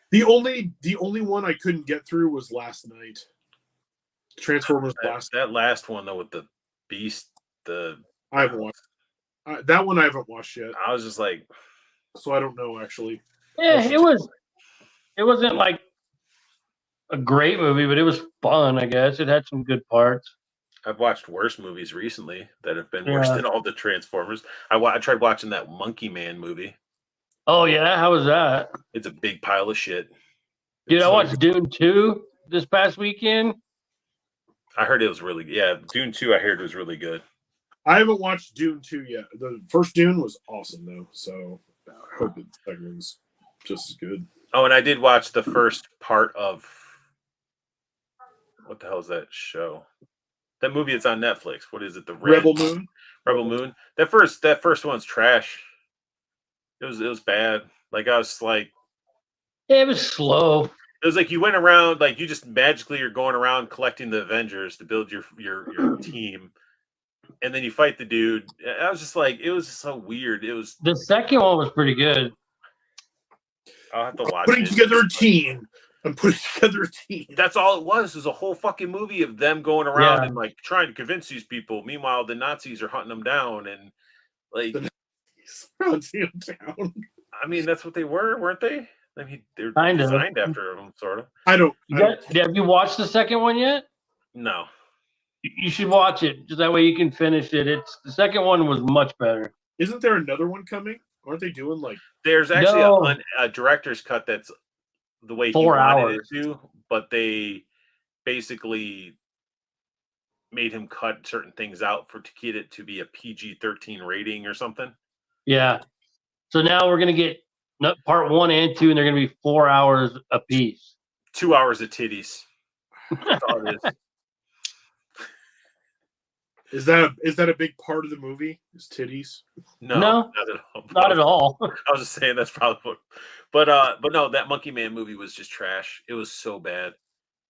the only one I couldn't get through was last night. Transformers that last one though with the Beast. I haven't watched that one. I haven't watched yet. I was just like, so I don't know actually. Yeah, it wasn't like a great movie, but it was fun. I guess it had some good parts. I've watched worse movies recently that have been worse than all the Transformers. I tried watching that Monkey Man movie. Oh, yeah? How was that? It's a big pile of shit. Dude, I watched Dune 2 this past weekend. I heard it was really good. Yeah, Dune 2 I heard was really good. I haven't watched Dune 2 yet. The first Dune was awesome, though. So I hope the second one's just as good. Oh, and I did watch the first part of... What the hell is that show? That movie that's on Netflix. What is it? Rebel Moon. Rebel Moon. That first one's trash. It was bad. Like I was like, yeah, it was slow. It was like you went around, like you just magically are going around collecting the Avengers to build your team, and then you fight the dude. I was just like, it was just so weird. It was the second one was pretty good. I'll have to watch putting together a team. I'm putting together a team. That's all it was. It was a whole fucking movie of them going around and like trying to convince these people. Meanwhile, the Nazis are hunting them down, and like the Nazis hunting them down. I mean, that's what they were, weren't they? I mean, they're designed after them, sort of. Have you watched the second one yet? No. You should watch it, just that way you can finish it. The second one was much better. Isn't there another one coming? Aren't they doing like? There's actually a director's cut that's the way 4 hours. It to, but they basically made him cut certain things out to get it to be a PG-13 rating or something. Yeah. So now we're gonna get part 1 and 2, and they're gonna be 4 hours apiece. 2 hours of titties. That's all it is. Is that a big part of the movie? Is titties? No, not at all. Not at all. I was just saying that's probably what. But no, that Monkey Man movie was just trash. It was so bad.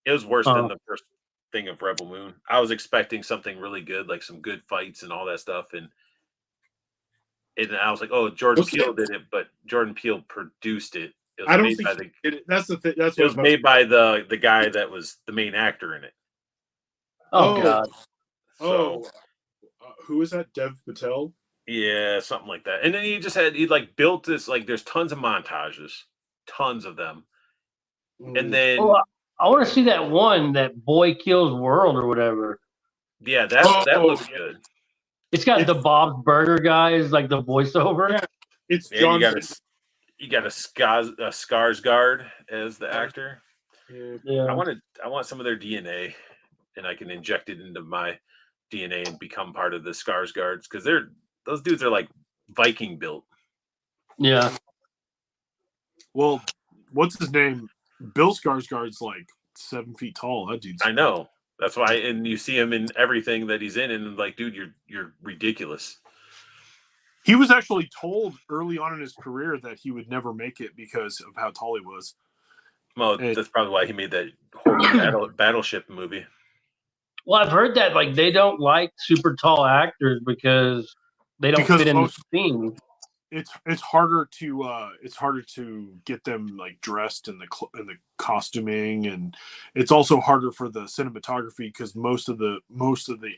It was worse than the first thing of Rebel Moon. I was expecting something really good, like some good fights and all that stuff, and I was like, oh, Jordan Peele did it, but Jordan Peele produced it. It was I don't think that's the thing. That's it was made by the guy that was the main actor in it. Oh God. So, who is that? Dev Patel? Yeah, something like that. And then he like built this, like there's tons of montages, tons of them. And then I want to see that one, that Boy Kills World or whatever. Yeah, that looks good. It's got the Bob's Burger guys, like the voiceover. Yeah, it's John. You got a Skarsgård as the actor. Yeah. I want some of their DNA, and I can inject it into my DNA and become part of the Skarsgårds, because those dudes are like Viking built. Yeah. Well, what's his name? Bill Skarsgård's like 7 feet tall. That dude's. I know. That's why, and you see him in everything that he's in, and like, dude, you're ridiculous. He was actually told early on in his career that he would never make it because of how tall he was. Well, that's probably why he made that horrible Battleship movie. Well, I've heard that like they don't like super tall actors because they don't fit in the scene. it's harder to get them like dressed in the costuming, and it's also harder for the cinematography because most of the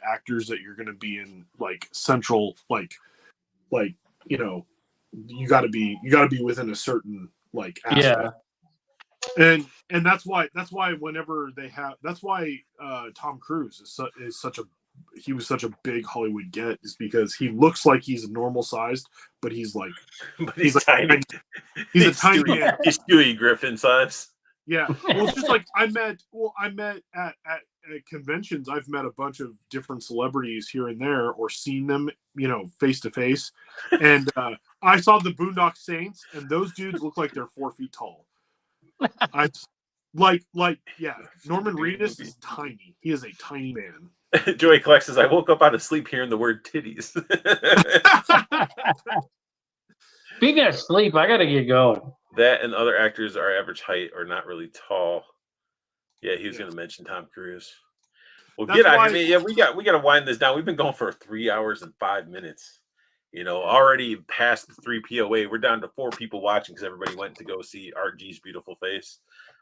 actors that you're going to be in like central like you know you got to be within a certain like aspect. And that's why whenever they have that's why Tom Cruise is such a he was such a big Hollywood get, is because he looks like he's normal sized, but he's like he's tiny. He's a tiny man. He's Stewie Griffin size. Yeah. Well, it's just like I met at conventions. I've met a bunch of different celebrities here and there, or seen them, face to face. And I saw the Boondock Saints, and those dudes look like they're 4 feet tall. I yeah. Norman Reedus is tiny. He is a tiny man. Joey Collects says, I woke up out of sleep hearing the word titties. Speaking of sleep, I gotta get going. That and other actors are average height or not really tall. Yeah, he was going to mention Tom Cruise. Well, get out of here. Yeah, we got to wind this down. We've been going for 3 hours and 5 minutes. Already past the 3 POA. We're down to 4 people watching because everybody went to go see Art G's beautiful face.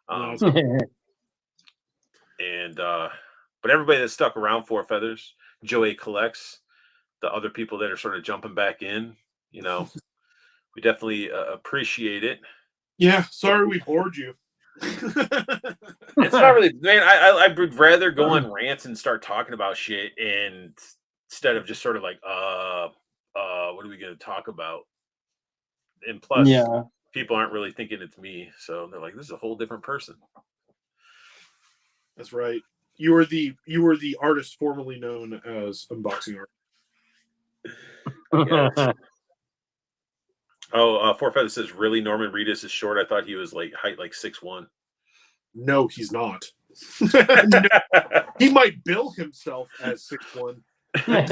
But everybody that stuck around, Four Feathers, Joey Collects, the other people that are sort of jumping back in, we definitely appreciate it. Yeah, sorry we bored you. It's not really, man. I would rather go on rants and start talking about shit, and instead of just sort of like, what are we going to talk about? And plus, people aren't really thinking it's me, so they're like, this is a whole different person. That's right. You were the artist formerly known as Unboxing Art. Four Feathers says, really, Norman Reedus is short? I thought he was like height like 6'1". No, he's not. No, he might bill himself as 6'1". Not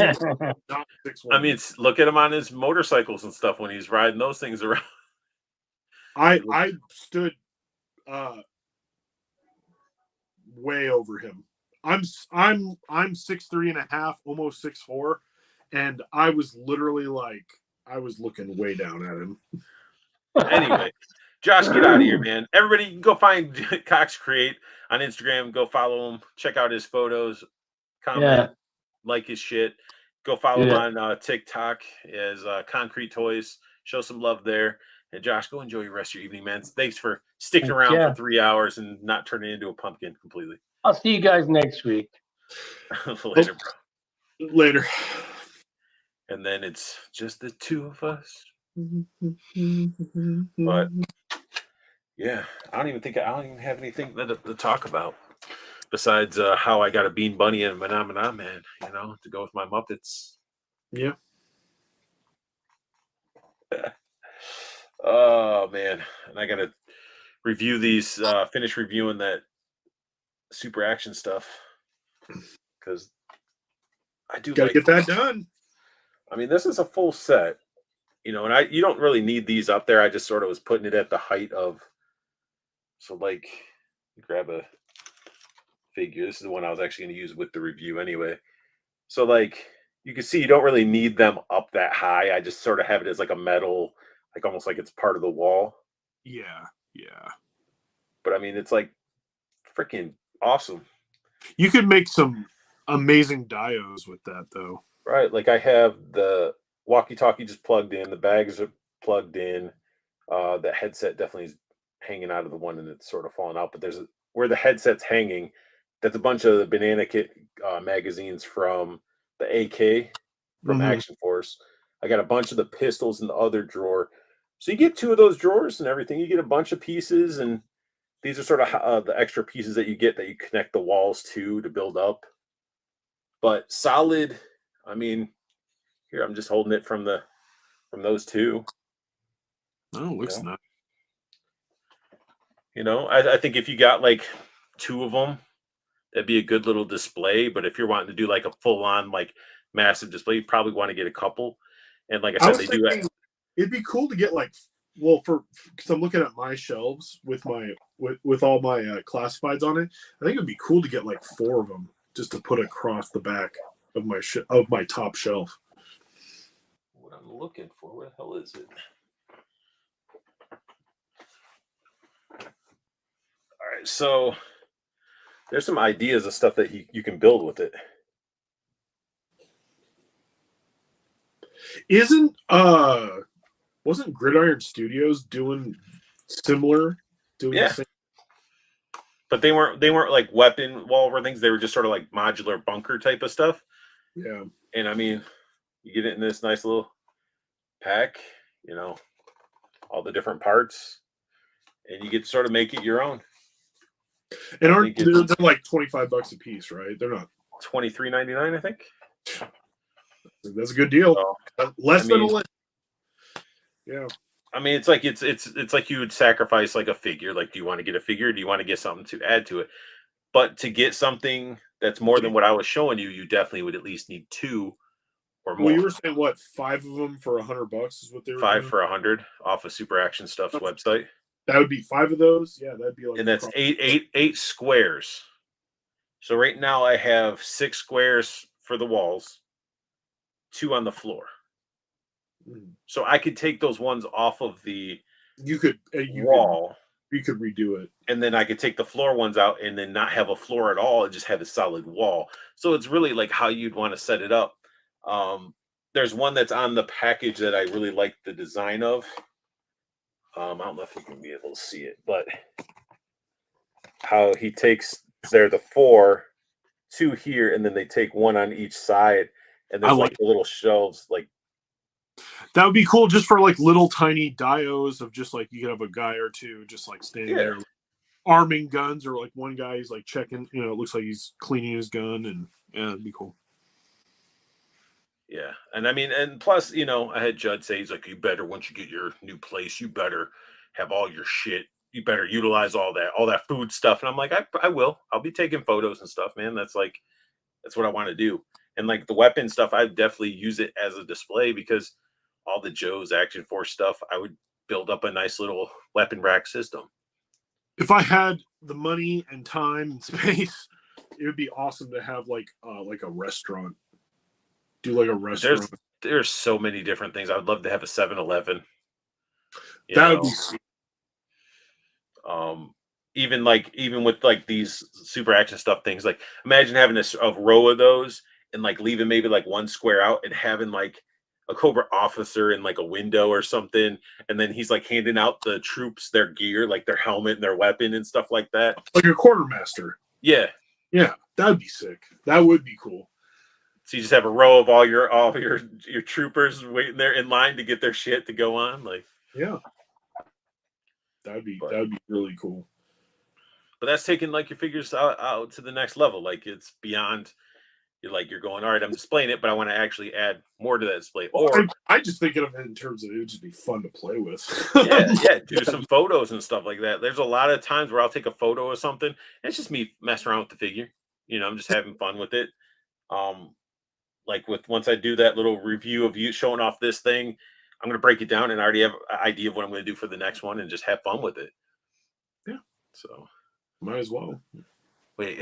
6'1". I mean, look at him on his motorcycles and stuff when he's riding those things around. I stood way over him. I'm 6'3.5", almost 6'4", and I was literally like, I was looking way down at him. Anyway, Josh, get out of here, man. Everybody go find Cox Create on Instagram. Go follow him. Check out his photos. Comment, like his shit. Go follow him on TikTok as Concrete Toys. Show some love there. And Josh, go enjoy your rest of your evening, man. Thanks for sticking around for 3 hours and not turning into a pumpkin completely. I'll see you guys next week. Later, bro. Later. And then it's just the two of us. But yeah, I don't even have anything to talk about besides how I got a Bean Bunny and a Manamana Man, to go with my Muppets. Yeah. Oh man, and I gotta review these. Finish reviewing that Super Action stuff because I do gotta get that done. I mean, this is a full set, and you don't really need these up there. I just sort of was putting it at the height of. So like, grab a figure. This is the one I was actually going to use with the review anyway. So like, you can see you don't really need them up that high. I just sort of have it as like a metal, like almost like it's part of the wall. Yeah, yeah. But I mean, it's like freaking awesome. You could make some amazing dios with that, though. Right, like I have the walkie-talkie just plugged in. The bags are plugged in. The headset definitely is hanging out of the one, and it's sort of falling out. But where the headset's hanging, that's a bunch of the Banana Kit magazines from the AK from Action Force. I got a bunch of the pistols in the other drawer. So you get 2 of those drawers and everything. You get a bunch of pieces, and these are sort of the extra pieces that you get that you connect the walls to build up. But solid. I mean, here I'm just holding it from those 2. Oh, looks nice. I think if you got like 2 of them, that'd be a good little display. But if you're wanting to do like a full-on like massive display, you probably want to get a couple. And like I said, it'd be cool to get like, because I'm looking at my shelves with all my classifieds on it. I think it'd be cool to get like 4 of them just to put across the back of my top shelf. What I'm looking for. Where the hell is it? All right, so there's some ideas of stuff that you can build with it. Wasn't Gridiron Studios doing similar, doing Yeah. the same? But they weren't like weapon wall things. They were just sort of like modular bunker type of stuff. Yeah. And I mean, you get it in this nice little pack, you know, all the different parts, and you get to sort of make it your own. And aren't they're like $25 a piece, right? They're not $23.99, I think. That's a good deal. So, Less than a list. Yeah. I mean, it's like like you would sacrifice like a figure. Like, do you want to get a figure? Do you want to get something to add to it? But to get something that's more than what I was showing you, you definitely would at least need 2 or more. Well, you were saying what, 5 of them for $100 is what they were 5 doing? for 100 off of Super Action Stuff's website. That would be 5 of those. Yeah, that'd be like. And that's eight squares. So right now I have 6 squares for the walls, 2 on the floor. So I could take those ones off of the wall. You could redo it. And then I could take the floor ones out and then not have a floor at all and just have a solid wall. So it's really like how you'd want to set it up. There's one that's on the package that I really like the design of. I don't know if you can be able to see it, but how he takes the 4, 2 here, and then they take 1 on each side, and there's like the little shelves. Like, that would be cool just for like little tiny dios of just like you could have a guy or 2 just like standing there arming guns, or like one guy is like checking, you know, it looks like he's cleaning his gun, and yeah, that'd be cool. Yeah. And I mean, and plus, you know, I had Judd say, he's like, you better, once you get your new place, you better have all your shit. You better utilize all that food stuff. And I'm like, I will. I'll be taking photos and stuff, man. That's what I want to do. And like the weapon stuff, I definitely use it as a display, because all the Joe's Action Force stuff, I would build up a nice little weapon rack system. If I had the money and time and space, it would be awesome to have like a restaurant. Do like a restaurant. There's so many different things. I would love to have a 7-Eleven. That would be even with like these Super Action Stuff things, like imagine having a row of those and like leaving maybe like 1 square out and having like a Cobra officer in like a window or something, and then he's like handing out the troops their gear, like their helmet and their weapon and stuff like that, like a quartermaster. Yeah, that'd be sick. That would be cool. So you just have a row of all your troopers waiting there in line to get their shit to go on. Like, yeah, that'd be really cool. But that's taking like your figures out to the next level. Like, it's beyond. You're going, all right, I'm displaying it, but I want to actually add more to that display. Or I just think of it in terms of it would just be fun to play with. Do some photos and stuff like that. There's a lot of times where I'll take a photo of something, and it's just me messing around with the figure. You know, I'm just having fun with it. Like once I do that little review of you showing off this thing, I'm going to break it down and I already have an idea of what I'm going to do for the next one and just have fun with it. Yeah. So might as well. Wait.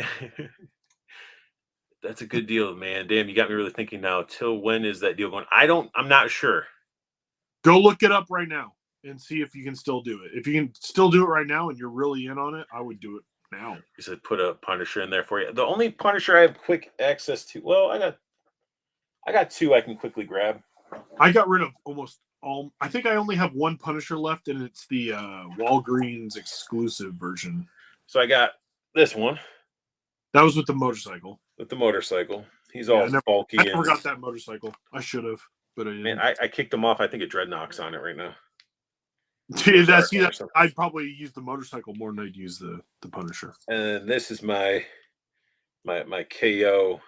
That's a good deal, man. Damn, you got me really thinking now. Till when is that deal going? I'm not sure. Go look it up right now and see if you can still do it. If you can still do it right now and you're really in on it, I would do it now. You said put a Punisher in there for you. The only Punisher I have quick access to, well, I got 2 I can quickly grab. I got rid of almost all. I think I only have 1 Punisher left, and it's the Walgreens exclusive version. So I got this one. That was with the motorcycle. He's all bulky. I never got that motorcycle. I should have, but I didn't. Man, I kicked him off. I think a Dreadnought's on it right now. I'd probably use the motorcycle more than I'd use the Punisher. And this is my KO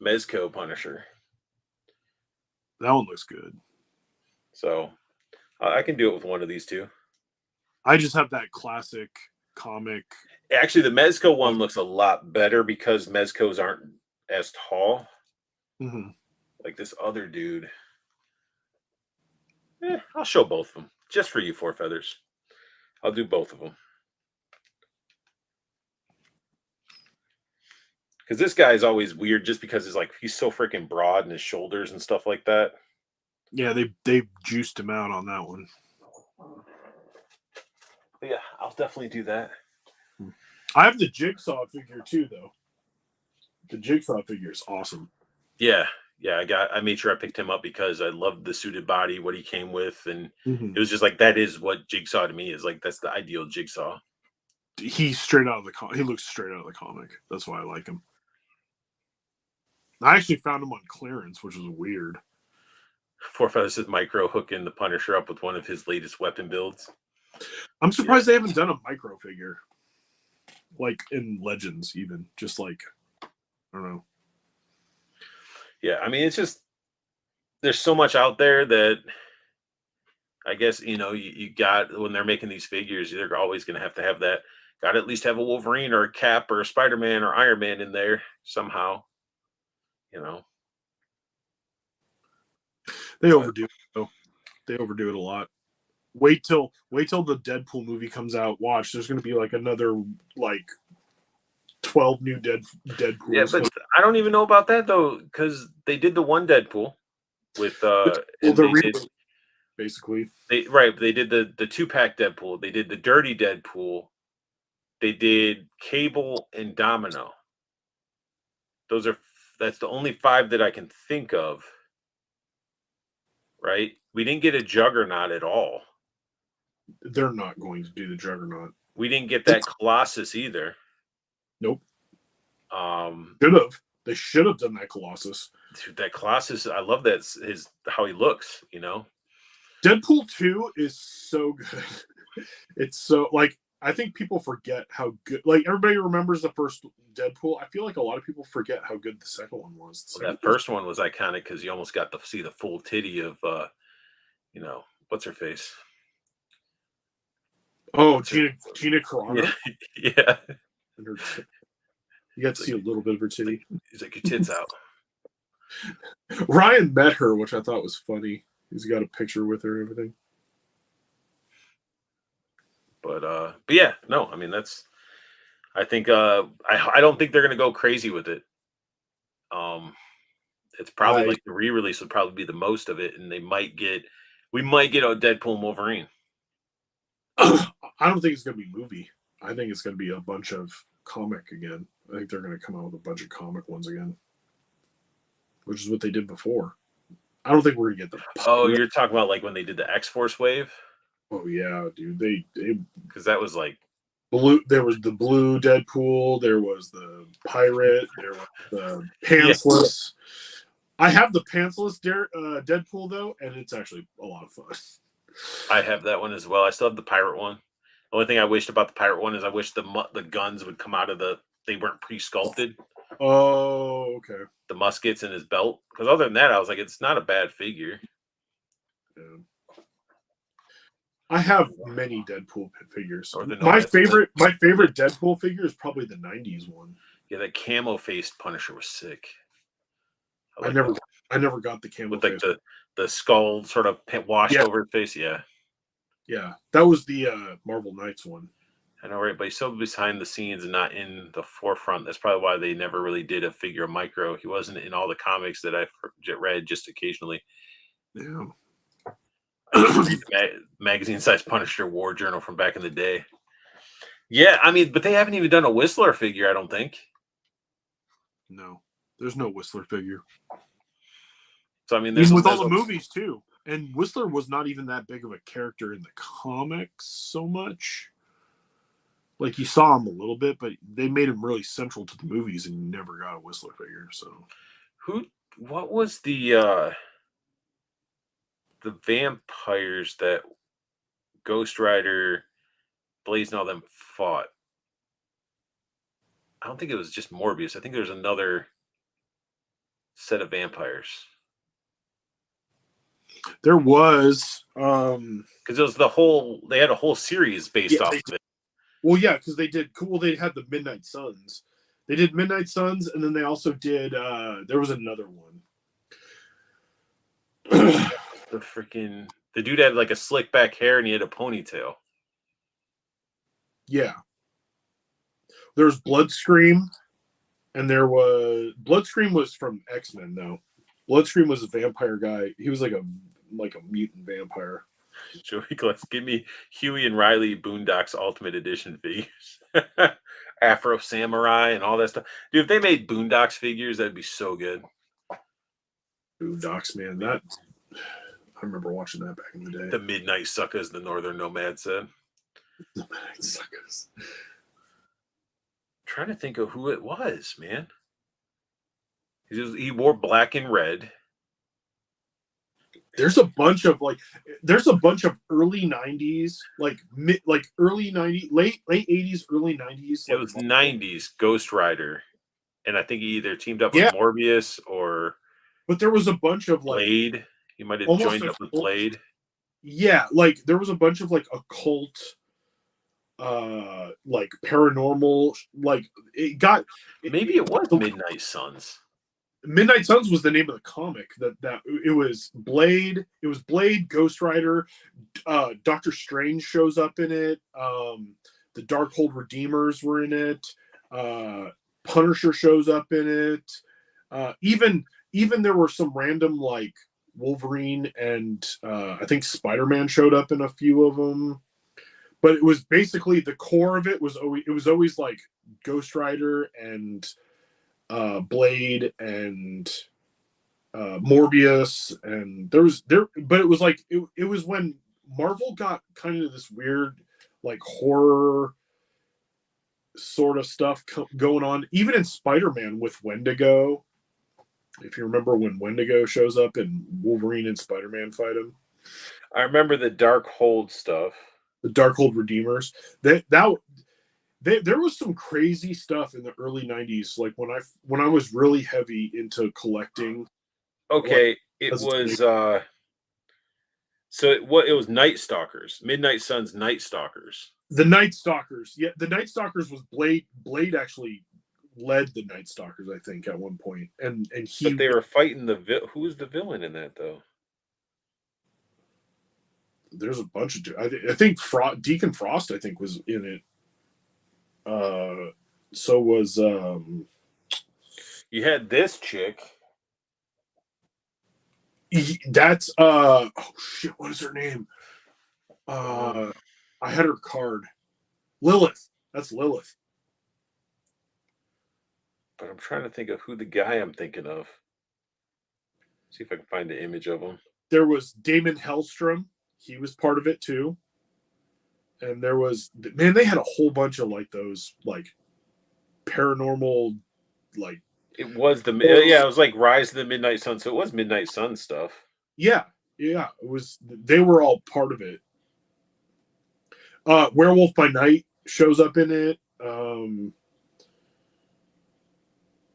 Mezco Punisher. That one looks good. So I can do it with one of these 2. I just have that classic comic. Actually, the Mezco one looks a lot better because Mezcos aren't as tall. Mm-hmm. Like this other dude. I'll show both of them just for you, 4 Feathers. I'll do both of them. Because this guy is always weird just because he's so freaking broad in his shoulders and stuff like that. Yeah, they juiced him out on that one. But yeah, I'll definitely do that. I have the Jigsaw figure too, though. The Jigsaw figure is awesome. Yeah, yeah. I made sure I picked him up because I loved the suited body, what he came with, and Mm-hmm. it was just like that is what Jigsaw to me is like. That's the ideal Jigsaw. He's straight out of the he looks straight out of the comic. That's why I like him. I actually found him on clearance, which was weird. Four Feathers is micro hooking the Punisher up with one of his latest weapon builds. I'm surprised they haven't done a micro figure, like in Legends, even just like I don't know. Yeah, I mean, it's just there's so much out there that I guess you got when they're making these figures, they're always going to have that. Got to at least have a Wolverine or a Cap or a Spider Man or Iron Man in there somehow. You know, They overdo it, though. They overdo it a lot. Wait till the Deadpool movie comes out. Watch, there's going to be like another like 12 new Deadpools. yeah, but I don't even know about that though because they did the one Deadpool with and they're they did basically. they did the 2-pack Deadpool. They did the Dirty Deadpool. They did Cable and Domino. That's the only 5 that I can think of. Right? We didn't get a Juggernaut at all. They're not going to do the Juggernaut. We didn't get that Colossus either. Nope. Um, They should have done that Colossus. Dude, that Colossus, I love that how he looks. Deadpool 2 is so good. It's so like I think people forget how good. Like everybody remembers the first Deadpool. I feel like a lot of people forget how good the second one was. That first one was iconic because you almost got to see the full titty of, what's her face? Oh, Gina Carano. Yeah. You got to see a little bit of her titty. He's like, your tits out. Ryan met her, which I thought was funny. He's got a picture with her and everything. But yeah, no, I mean I think I don't think they're gonna go crazy with it. It's probably like the re-release would probably be the most of it, and we might get a Deadpool and Wolverine. I don't think it's gonna be movie. I think it's gonna be a bunch of comic again. I think they're gonna come out with a bunch of comic ones again, which is what they did before. I don't think we're gonna get the. Oh, you're talking about like when they did the X-Force wave? Oh yeah, dude. They because that was like blue. There was the blue Deadpool. There was the pirate. There was the pantsless. Yeah. I have the pantsless Deadpool though, and it's actually a lot of fun. I have that one as well. I still have the pirate one. The only thing I wished about the pirate one is I wish the guns would come out of they weren't pre-sculpted. Oh, okay. The muskets in his belt. Because other than that, I was like, it's not a bad figure. Yeah. I have many Deadpool figures. My favorite Deadpool figure is probably the '90s one. Yeah, that camo faced Punisher was sick. I never got the camo with like the skull sort of washed over his face. Yeah, that was the Marvel Knights one. I know, right? But he's so behind the scenes and not in the forefront. That's probably why they never really did a figure of Micro. He wasn't in all the comics that I've read, just occasionally. Yeah. Magazine-sized Punisher War Journal from back in the day. Yeah, I mean, but they haven't even done a Whistler figure, I don't think. No, there's no Whistler figure. So I mean, even with all the movies too. And Whistler was not even that big of a character in the comics so much. Like you saw him a little bit, but they made him really central to the movies, and you never got a Whistler figure. So, what was the vampires that Ghost Rider, Blaze, and all them fought? I don't think it was just Morbius. I think there's another set of vampires. There was because it was they had a whole series based off of it. Well, yeah, because they did they had the Midnight Suns. They did Midnight Suns, and then they also did there was another one. The dude had like a slick back hair and he had a ponytail. Yeah. There's Bloodscream, and there was Bloodscream was from X-Men though. Bloodscream was a vampire guy. He was like like a mutant vampire. Joey Glass, give me Huey and Riley Boondocks Ultimate Edition figures. Afro Samurai and all that stuff. Dude, if they made Boondocks figures, that'd be so good. Boondocks, man. That I remember watching that back in the day. The Midnight Suckers, the Northern Nomad said. The Midnight Suckers. Trying to think of who it was, man. He wore black and red. There's a bunch of early 90s, like early 90s, late 80s, early 90s. It was 90s Ghost Rider. And I think he either teamed up Yeah. with Morbius or But there was a bunch of like Blade. He might have almost joined up with occult- Blade. Yeah, like there was a bunch of like occult, like paranormal, like Maybe it was Midnight Suns. Midnight Suns was the name of the comic. That it was Blade. It was Blade, Ghost Rider, Doctor Strange shows up in it. The Darkhold Redeemers were in it. Punisher shows up in it. Even there were some random like Wolverine and I think Spider-Man showed up in a few of them. But it was basically the core of it was always like Ghost Rider and Blade and Morbius, and but it was like it was when Marvel got kind of this weird like horror sort of stuff going on, even in Spider-Man with Wendigo. If you remember when Wendigo shows up and Wolverine and Spider-Man fight him. I remember the Darkhold stuff. The Darkhold Redeemers. There was some crazy stuff in the early 90s, like when I was really heavy into collecting. Okay, Like, it was it was Night Stalkers, Midnight Suns Night Stalkers. The Night Stalkers. Yeah, the Night Stalkers was Blade. Blade actually led the Night Stalkers, I think, at one point. And he But they were fighting who was the villain in that though? There's a bunch of I think Deacon Frost, I think, was in it. So was you had this chick. That's oh shit, what is her name? I had her card. Lilith. That's Lilith. But I'm trying to think of who the guy I'm thinking of. See if I can find the image of him. There was Damon Hellstrom. He was part of it too. And there was, man, they had a whole bunch of like those like paranormal, like it was it was like Rise of the Midnight Sun. So it was Midnight Sun stuff. Yeah, it was. They were all part of it. Werewolf by Night shows up in it.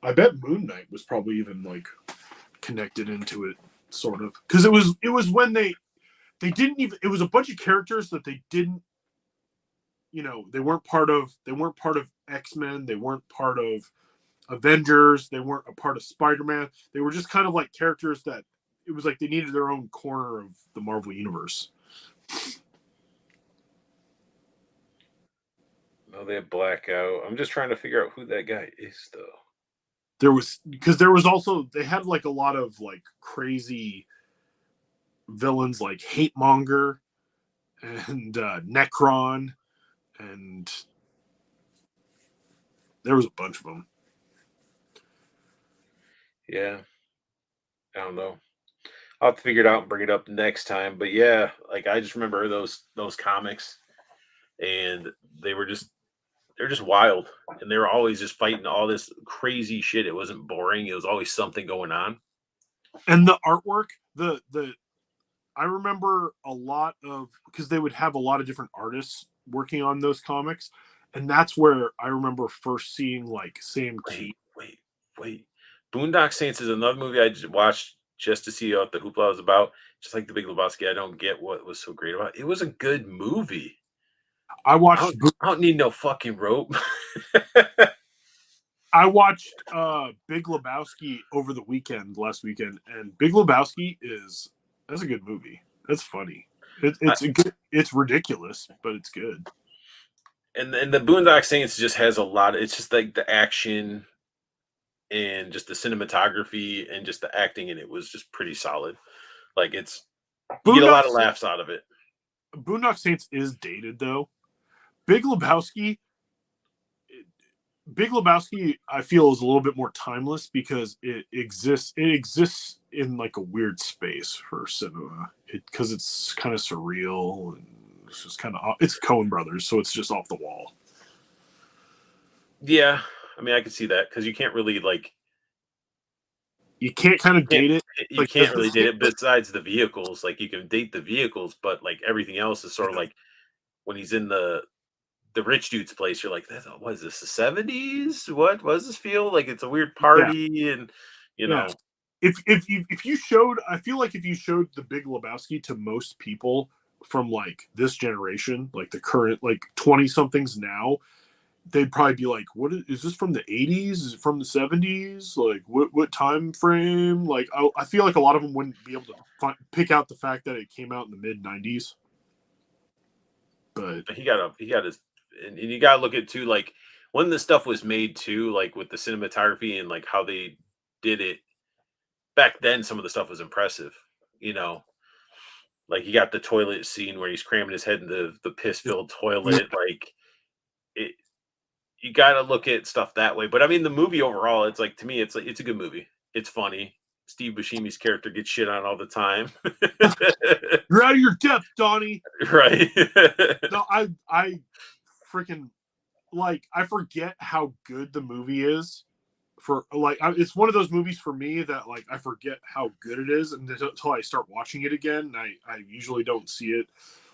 I bet Moon Knight was probably even like connected into it, sort of, because it was when they didn't even. It was a bunch of characters that they didn't. They weren't part of X-Men. They weren't part of Avengers. They weren't a part of Spider-Man. They were just kind of like characters that it was like they needed their own corner of the Marvel universe. No, they have Blackout. I'm just trying to figure out who that guy is, though. There was also, they had like a lot of like crazy villains like Hate Monger and Necron, and there was a bunch of them. Yeah. I don't know. I'll have to figure it out and bring it up next time. But yeah, like I just remember those comics, and they're just wild, and they were always just fighting all this crazy shit. It wasn't boring. It was always something going on. And the artwork, I remember a lot of, because they would have a lot of different artists working on those comics, and that's where I remember first seeing like Sam Key. Wait. Boondock Saints is another movie I just watched just to see what the hoopla was about. Just like The Big Lebowski, I don't get what was so great about it. It was a good movie. I don't need no fucking rope. I watched Big Lebowski over the last weekend, and Big Lebowski that's a good movie. That's funny. It's ridiculous, but it's good. And the Boondock Saints just has a lot. It's just like the action and just the cinematography and just the acting in it was just pretty solid. Like it's You get a lot of Boondock laughs out of it. Boondock Saints is dated though. Big Lebowski, I feel is a little bit more timeless because it exists. It exists in like a weird space for cinema, because it's kind of surreal and it's just kind of, it's Coen Brothers, so it's just off the wall. Yeah, I mean, I can see that because you can't really like You can't kind of date it. you Like can't really date it besides the vehicles. Like you can date the vehicles, but like everything else is sort of like when he's in the rich dude's place, you're like, what is this, the 70s? What does this feel like? It's a weird yeah, party, and you yeah. know, If you showed, I feel like if you showed the Big Lebowski to most people from like this generation, like the current like 20 somethings now, they'd probably be like, "What is this from the 80s? Is it from the 70s? Like what time frame?" Like I feel like a lot of them wouldn't be able to pick out the fact that it came out in the mid 90s. But he got his, and you got to look at too, like when the stuff was made too, like with the cinematography and like how they did it back then. Some of the stuff was impressive, you know. Like you got the toilet scene where he's cramming his head in the piss filled toilet, like it. You got to look at stuff that way. But I mean, the movie overall, it's like, to me, it's like it's a good movie. It's funny. Steve Buscemi's character gets shit on all the time. you're out of your depth, Donnie. Right. No, I freaking like, I forget how good the movie is. For like, it's one of those movies for me that like I forget how good it is until I start watching it again. I usually don't see it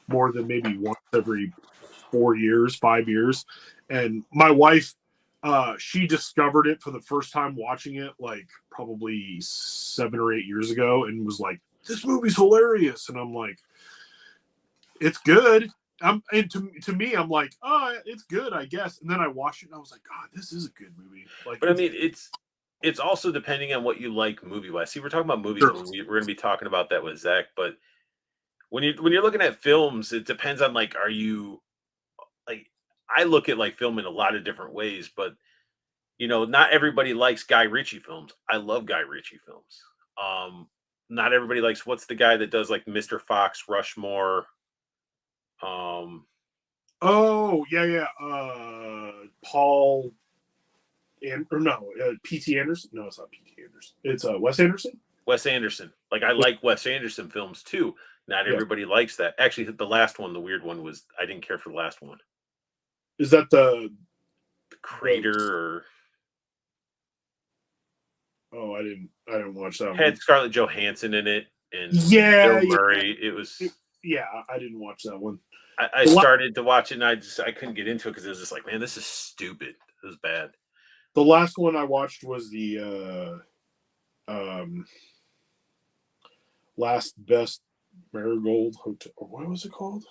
more than maybe once every 4 years, 5 years. And my wife, she discovered it for the first time watching it like probably 7 or 8 years ago, and was like, "This movie's hilarious," and I'm like, "It's good." And to me, I'm like, "Oh, it's good, I guess." And then I watched it, and I was like, "God, this is a good movie." Like, But I mean, it's also depending on what you like movie wise. See, we're talking about movies, sure. and we're going to be talking about that with Zach. But when you're looking at films, it depends on like, are you like, I look at like film in a lot of different ways, but you know, not everybody likes Guy Ritchie films. I love Guy Ritchie films. Um, Not everybody likes, what's the guy that does like Mr. Fox, Rushmore. Um, Oh yeah, yeah. Paul and or no, P.T. Anderson. No, it's not P.T. Anderson. It's Wes Anderson. Wes Anderson. Like I like Wes Anderson films too. Not Yeah. everybody likes that. Actually, the last one, the weird one, was I didn't care for the last one. Is that The Crater, or Oh, I didn't watch that had one. Scarlett Johansson in it and Yeah, Bill yeah, Murray. It was. yeah. I didn't watch that one. I started to watch it and I couldn't get into it because it was just like, man, this is stupid. It was bad. The last one I watched was the um, Last Best Marigold Hotel. What was it called?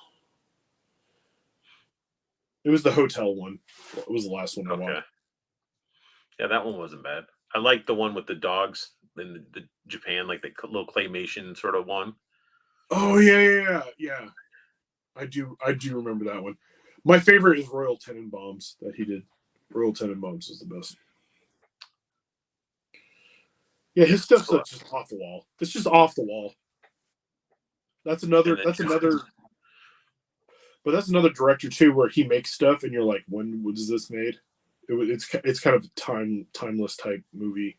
It was the hotel one. It was the last one I Okay. watched. Yeah, that one wasn't bad. I liked the one with the dogs in the Japan, like the little claymation sort of one. Oh yeah. I do remember that one. My favorite is Royal Tenenbaums that he did. Royal Tenenbaums is the best. Yeah, his stuff's So, just off the wall. It's just off the wall. That's another. and then That's another. But that's another director too, where he makes stuff, and you're like, when was this made? It's kind of a timeless type movie.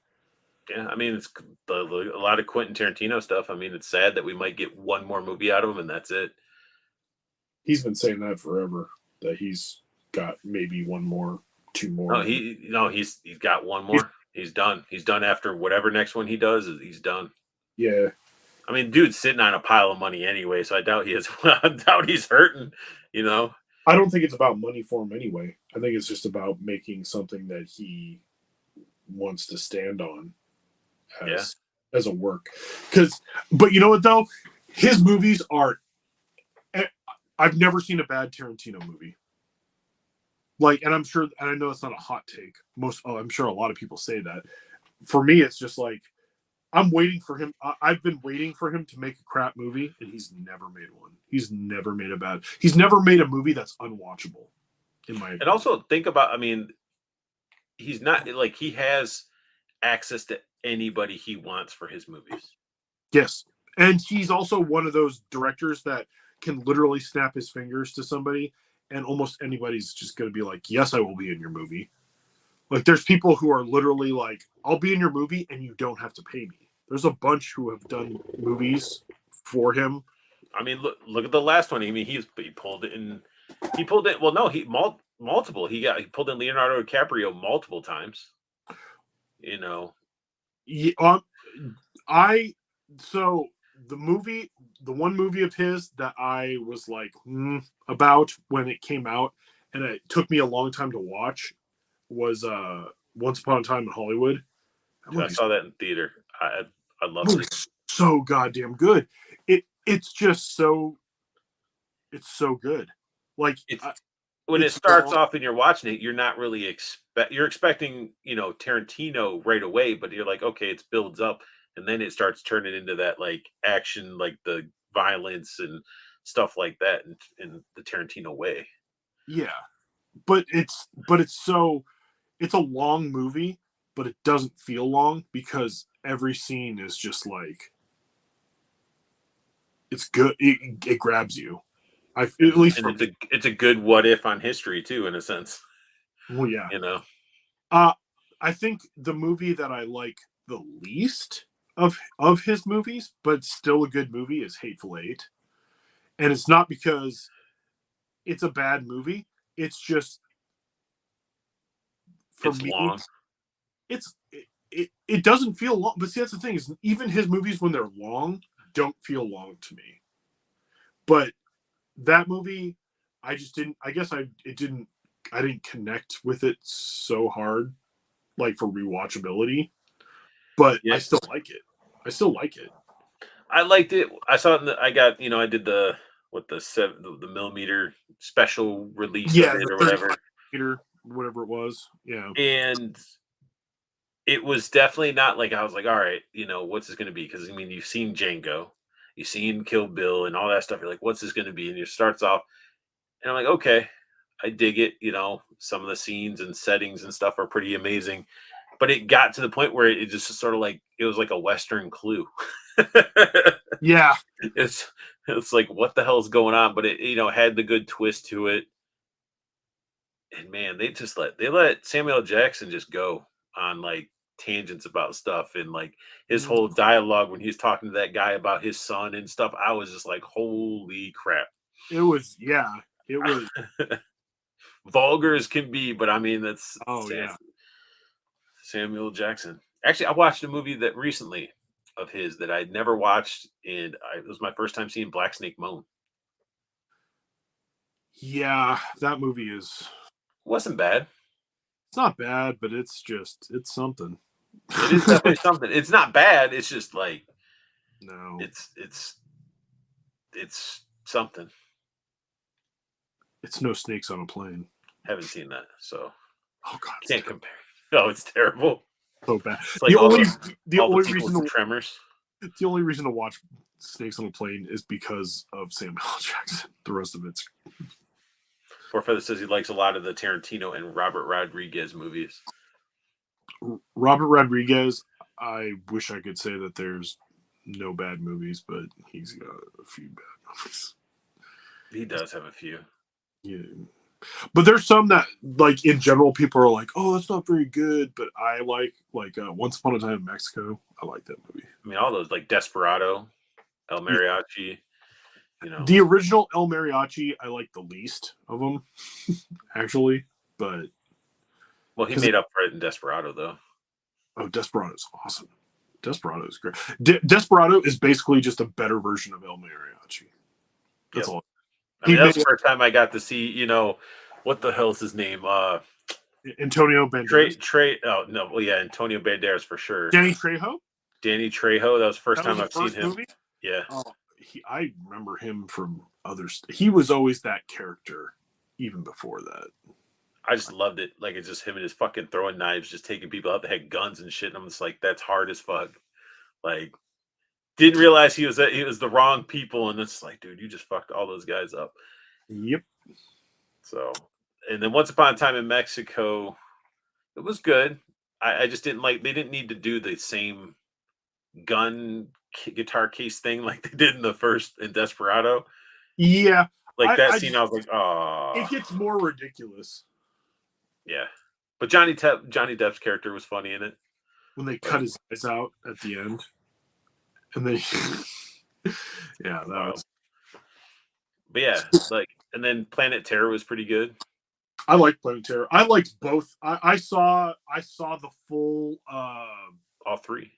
yeah, I mean, it's a lot of Quentin Tarantino stuff. I mean, it's sad that we might get one more movie out of him, and that's it. He's been saying that forever. That he's got maybe one more, two more. He's got one more. He's done. He's done after whatever next one he does. He's done. Yeah, I mean, dude's sitting on a pile of money anyway, so I doubt he is. I doubt he's hurting. You know. I don't think it's about money for him anyway. I think it's just about making something that he wants to stand on as a work. But you know what though, his movies are. I've never seen a bad Tarantino movie. Like, and I'm sure, and I know it's not a hot take. I'm sure a lot of people say that. For me, it's just like I'm waiting for him. I've been waiting for him to make a crap movie, and he's never made one. He's never made He's never made a movie that's unwatchable. In my opinion. And also think about, I mean, he's not like he has access to anybody he wants for his movies. Yes, And he's also one of those directors that can literally snap his fingers to somebody, and almost anybody's just going to be like, "Yes, I will be in your movie." Like, there's people who are literally like, "I'll be in your movie, and you don't have to pay me." There's a bunch who have done movies for him. I mean, look at the last one. I mean, he pulled it in. He pulled it. Well, no, multiple. He pulled in Leonardo DiCaprio multiple times. You know, Yeah, so the one movie of his that I was like about when it came out, and it took me a long time to watch, was Once Upon a Time in Hollywood. I saw that in theater. I loved it. So goddamn good. It's just so it's so good. Like When it it's starts long. off and you're watching it, you're not really you're expecting, Tarantino right away, but you're like, okay, it builds up, and then it starts turning into that like action, like the violence and stuff like that in the Tarantino way. Yeah, but it's a long movie, but it doesn't feel long because every scene is just like it's good. It grabs you. At least And for me. it's a good what if on history too, in a sense. Well, yeah. You know, Uh, I think the movie that I like the least of his movies, but still a good movie, is Hateful Eight, and it's not because it's a bad movie. It's just for it's me, long. it doesn't feel long. But see, that's the thing is even his movies when they're long don't feel long to me. But that movie, I just didn't. I guess it didn't. I didn't connect with it so hard, like for rewatchability. But I Yes, still like it. I still like it. I liked it. I saw it. I got, I did the millimeter special release of Yeah, it the or 35 whatever, meter, whatever it was. Yeah. and it was definitely not like I was like, all right, what's this going to be? Because I mean, you've seen Django, you've seen Kill Bill, and all that stuff. You're like, what's this going to be? And it starts off, and I'm like, okay, I dig it. Some of the scenes and settings and stuff are pretty amazing, but it got to the point where it just sort of like it was like a Western Clue. Yeah. it's it's like what the hell's going on? But it had the good twist to it, and man, they let Samuel Jackson just go on like tangents about stuff, and like his whole dialogue when he's talking to that guy about his son and stuff. I was just like, holy crap. It was, yeah. It was, Vulgar as can be, but I mean that's oh, yeah. Samuel Jackson. Actually, I watched a movie that recently of his that I'd never watched, and it was my first time seeing Black Snake Moan. Yeah. That movie is, Wasn't bad. it's not bad, but it's something. It is definitely something. It's not bad. It's just like No. it's something. It's no snakes on a plane. Haven't seen that, so Oh, God. can't compare. No, it's terrible. So bad. It's like The all the only people reason with to the tremors. the only reason to watch Snakes on a Plane is because of Samuel L. Jackson. The rest of it's Poor Feather says he likes a lot of the Tarantino and Robert Rodriguez movies. Robert Rodriguez. I wish I could say that there's no bad movies, but he's got a few bad movies. He does have a few. Yeah. But there's some that, like, in general, people are like, "Oh, that's not very good." But I like Once Upon a Time in Mexico. I like that movie. I mean, all those like Desperado, El Mariachi. The original El Mariachi, I like the least of them, actually. But well, he made up for it in Desperado, though. oh, Desperado is awesome. Desperado is great. Desperado is basically just a better version of El Mariachi. That's all. I mean, that's the first time I got to see, what the hell's his name? Antonio Banderas. Oh no, well yeah, Antonio Banderas for sure. Danny Trejo. Danny Trejo. That was the first time I've seen him. Movie? Yeah. I remember him from others. He was always that character, even before that. I just loved it. Like it's just him and his fucking throwing knives, just taking people out that had guns and shit. And I'm just like, that's hard as fuck. Like, didn't realize he was the wrong people, and it's like, dude, you just fucked all those guys up. Yep. So, and then Once Upon a Time in Mexico, it was good. I just didn't like. They didn't need to do the same gun guitar case thing like they did in the first in Desperado. Yeah, Like that I scene, just, I was like, oh, it gets more ridiculous yeah. But Johnny Depp's character was funny in it. when they But cut his eyes out at the end, and then yeah, that wild. was. But yeah, like, and then Planet Terror was pretty good. I like Planet Terror. I liked both. I saw the full. All three.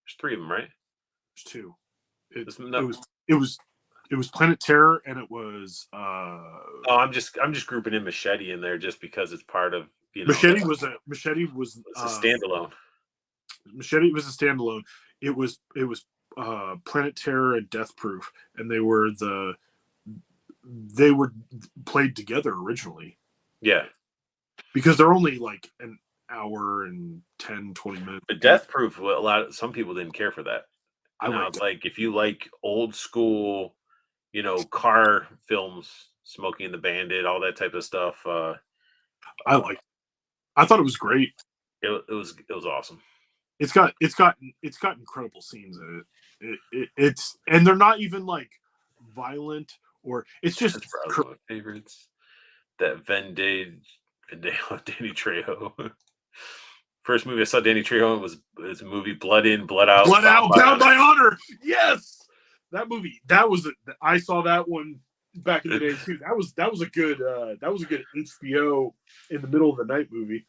There's three of them, right? There's two. It, There's it was it was it was Planet Terror, and it was Oh, I'm just grouping in Machete in there just because it's part of Machete it's was a standalone. Machete was a standalone. It was Planet Terror and Death Proof, and they were played together originally. Yeah, because they're only like an hour and 10-20 minutes. but Death Proof, some people didn't care for that. I liked Like if you like old school, car films, Smokey and the Bandit, all that type of stuff. I liked. I thought it was great. It was awesome. It's got incredible scenes in it. It's and they're not even like violent or it's just That's probably one of my favorites. That Vendejo, Danny Trejo. First movie I saw Danny Trejo in was a movie Blood In, Blood Out. Blood Out, Bound by Honor. Yes, that movie. I saw that one back in the day too. That was a good HBO in the middle of the night movie.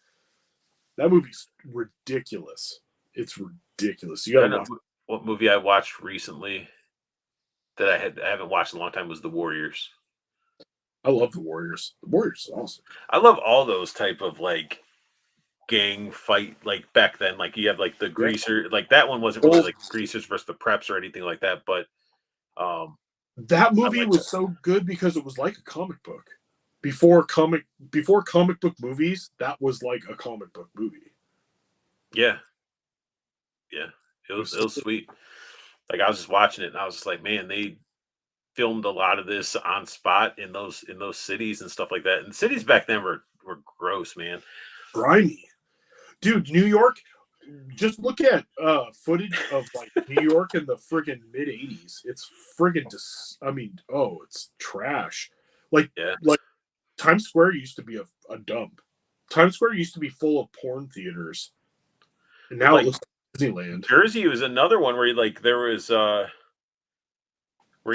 That movie's ridiculous. It's ridiculous. You gotta watch. What movie I watched recently that I haven't watched in a long time was The Warriors. I love The Warriors. The Warriors is awesome. I love all those type of like gang fight, like back then. Like you have like the greaser, like that one wasn't really like greasers versus the preps or anything like that. But that movie was so good because it was like a comic book. Before comic book movies, that was like a comic book movie. Yeah. It was sweet. Like I was just watching it and I was just like, man, they filmed a lot of this on spot in those cities and stuff like that. And cities back then were gross, man. Grimy. Dude, New York, just look at footage of like New York in the friggin' mid 80s. It's friggin' it's trash. Like Times Square used to be a dump. Times Square used to be full of porn theaters. And now it looks like Disneyland. Jersey was another one where there was where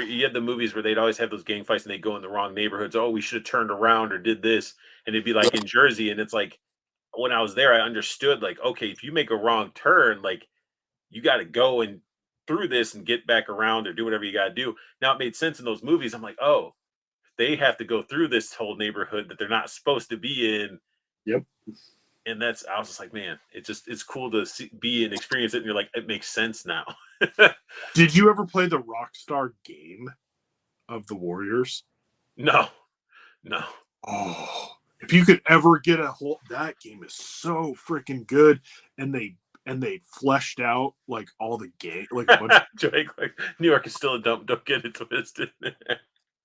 you had the movies where they'd always have those gang fights and they'd go in the wrong neighborhoods. Oh, we should have turned around or did this. And it'd be like in Jersey. And it's like, when I was there, I understood like, okay, if you make a wrong turn, like you got to go and through this and get back around or do whatever you got to do. Now it made sense in those movies. I'm like, oh, they have to go through this whole neighborhood that they're not supposed to be in. Yep. And I was just like, man, it's cool to be and experience it. And you're like, it makes sense now. Did you ever play the Rockstar game of the Warriors? No. Oh, if you could ever get that game is so freaking good. And they fleshed out like all the game, like a bunch Drake, like New York is still a dump. Don't get it twisted.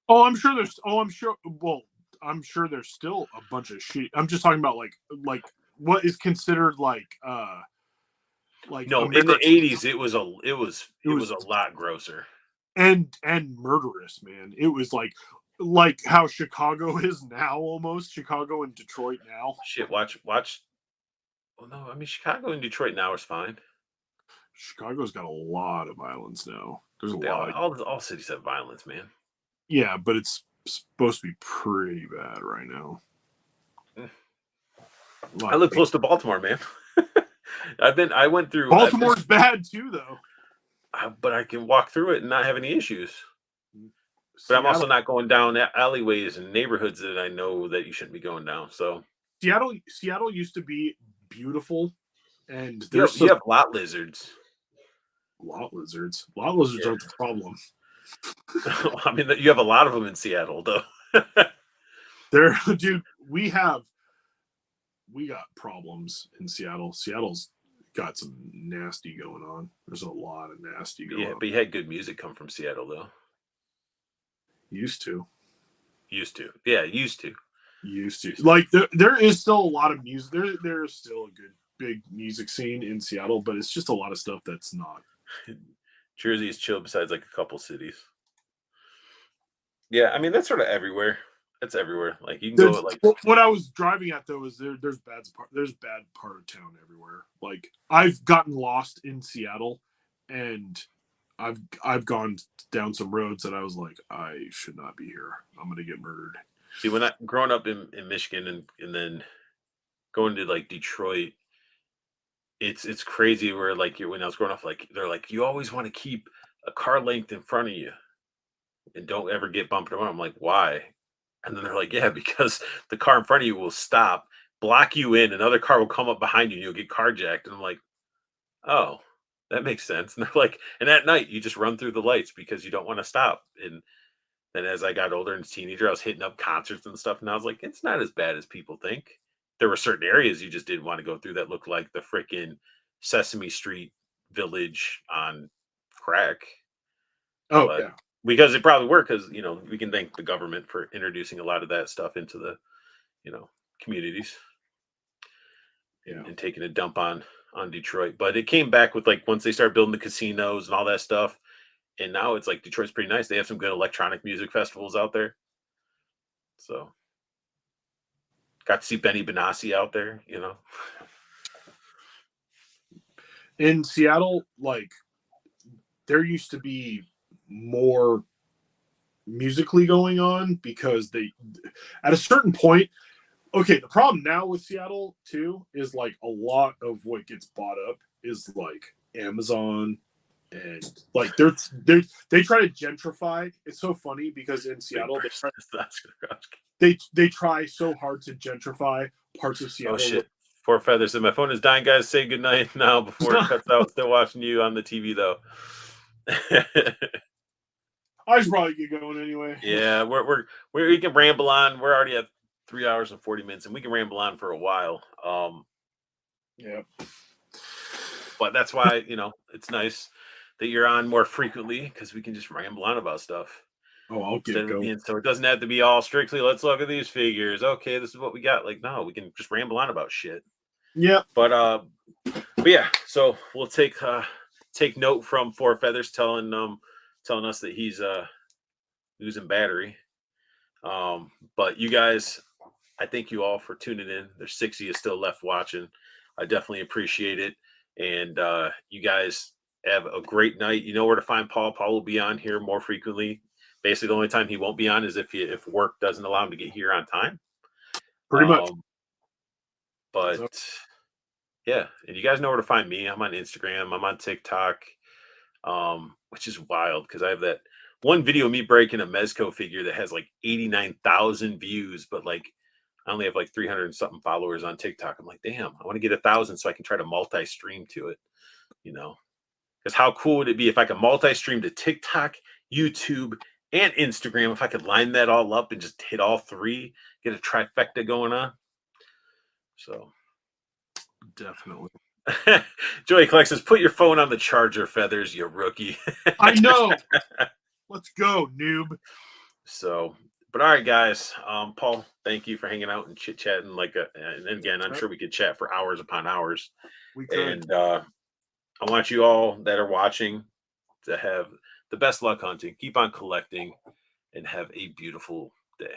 I'm sure there's still a bunch of shit. I'm just talking about like what is considered like no, American, in the 80s it was a lot grosser and murderous, man. It was like how Chicago is now, almost Chicago and Detroit now. Shit, watch. Well, no, I mean Chicago and Detroit now is fine. Chicago's got a lot of violence now. There's a lot. All cities have violence, man. Yeah, but it's supposed to be pretty bad right now. I live close to Baltimore, man. I went through. Baltimore's bad too, though. But I can walk through it and not have any issues. But I'm also not going down alleyways and neighborhoods that I know that you shouldn't be going down. So Seattle used to be beautiful, and you have lot lizards. Lot lizards aren't the problem. I mean, you have a lot of them in Seattle, though. Dude, we got problems in Seattle. Seattle's got some nasty going on. There's a lot of nasty going on. Yeah, but you had good music come from Seattle, though. Used to. Yeah, used to. Like there is still a lot of music. There is still a good big music scene in Seattle, but it's just a lot of stuff that's not Jersey is chill besides like a couple cities. Yeah, I mean that's sort of everywhere. It's everywhere. Like you can go like What I was driving at though is there's bad part of town everywhere. Like I've gotten lost in Seattle, and I've gone down some roads that I was like, I should not be here. I'm gonna get murdered. see when I growing up in Michigan and then going to like Detroit, it's crazy where like when I was growing up, like they're like you always want to keep a car length in front of you and don't ever get bumped around. I'm like, why? And then they're like, yeah, because the car in front of you will stop, block you in, another car will come up behind you and you'll get carjacked. And I'm like, oh, that makes sense. And they're like, and at night you just run through the lights because you don't want to stop. And then as I got older and teenager, I was hitting up concerts and stuff. And I was like, it's not as bad as people think. There were certain areas you just didn't want to go through that looked like the freaking Sesame Street village on crack. Oh But yeah, because it probably worked, because we can thank the government for introducing a lot of that stuff into the communities yeah. and taking a dump on Detroit. But it came back with like once they started building the casinos and all that stuff, and now it's like Detroit's pretty nice. They have some good electronic music festivals out there. So got to see Benny Benassi out there. In Seattle, like there used to be more musically going on because they at a certain point. Okay, the problem now with Seattle too is like a lot of what gets bought up is like Amazon, and like they try to gentrify. It's so funny because in Seattle they try so hard to gentrify parts of Seattle. Oh shit. Four feathers. And my phone is dying, guys. Say goodnight now before it cuts out. Still watching you on the TV though. I should probably get going anyway. Yeah, we can ramble on. We're already at 3 hours and 40 minutes, and we can ramble on for a while. Yeah. But that's why, it's nice that you're on more frequently because we can just ramble on about stuff. Oh, I'll get going. So it doesn't have to be all strictly, let's look at these figures. Okay, this is what we got. Like, no, we can just ramble on about shit. Yeah. But yeah, so we'll take note from Four Feathers telling us that he's losing battery. But you guys, I thank you all for tuning in. There's 60 is still left watching. I definitely appreciate it. And you guys have a great night. You know where to find Paul. Paul will be on here more frequently. Basically, the only time he won't be on is if work doesn't allow him to get here on time. Pretty much. But yeah, and you guys know where to find me. I'm on Instagram. I'm on TikTok, which is wild because I have that one video of me breaking a Mezco figure that has like 89,000 views, but like I only have like 300 and something followers on TikTok. I'm like, damn, I want to get 1,000 so I can try to multi-stream to it, because how cool would it be if I could multi-stream to TikTok, YouTube, and Instagram? If I could line that all up and just hit all three, get a trifecta going on. So definitely. Joey Collects says, put your phone on the charger, Feathers, you rookie. I know. Let's go, noob. So, but all right, guys. Paul, thank you for hanging out and chit-chatting. And again, I'm sure we could chat for hours upon hours. We could. And I want you all that are watching to have the best luck hunting. Keep on collecting and have a beautiful day.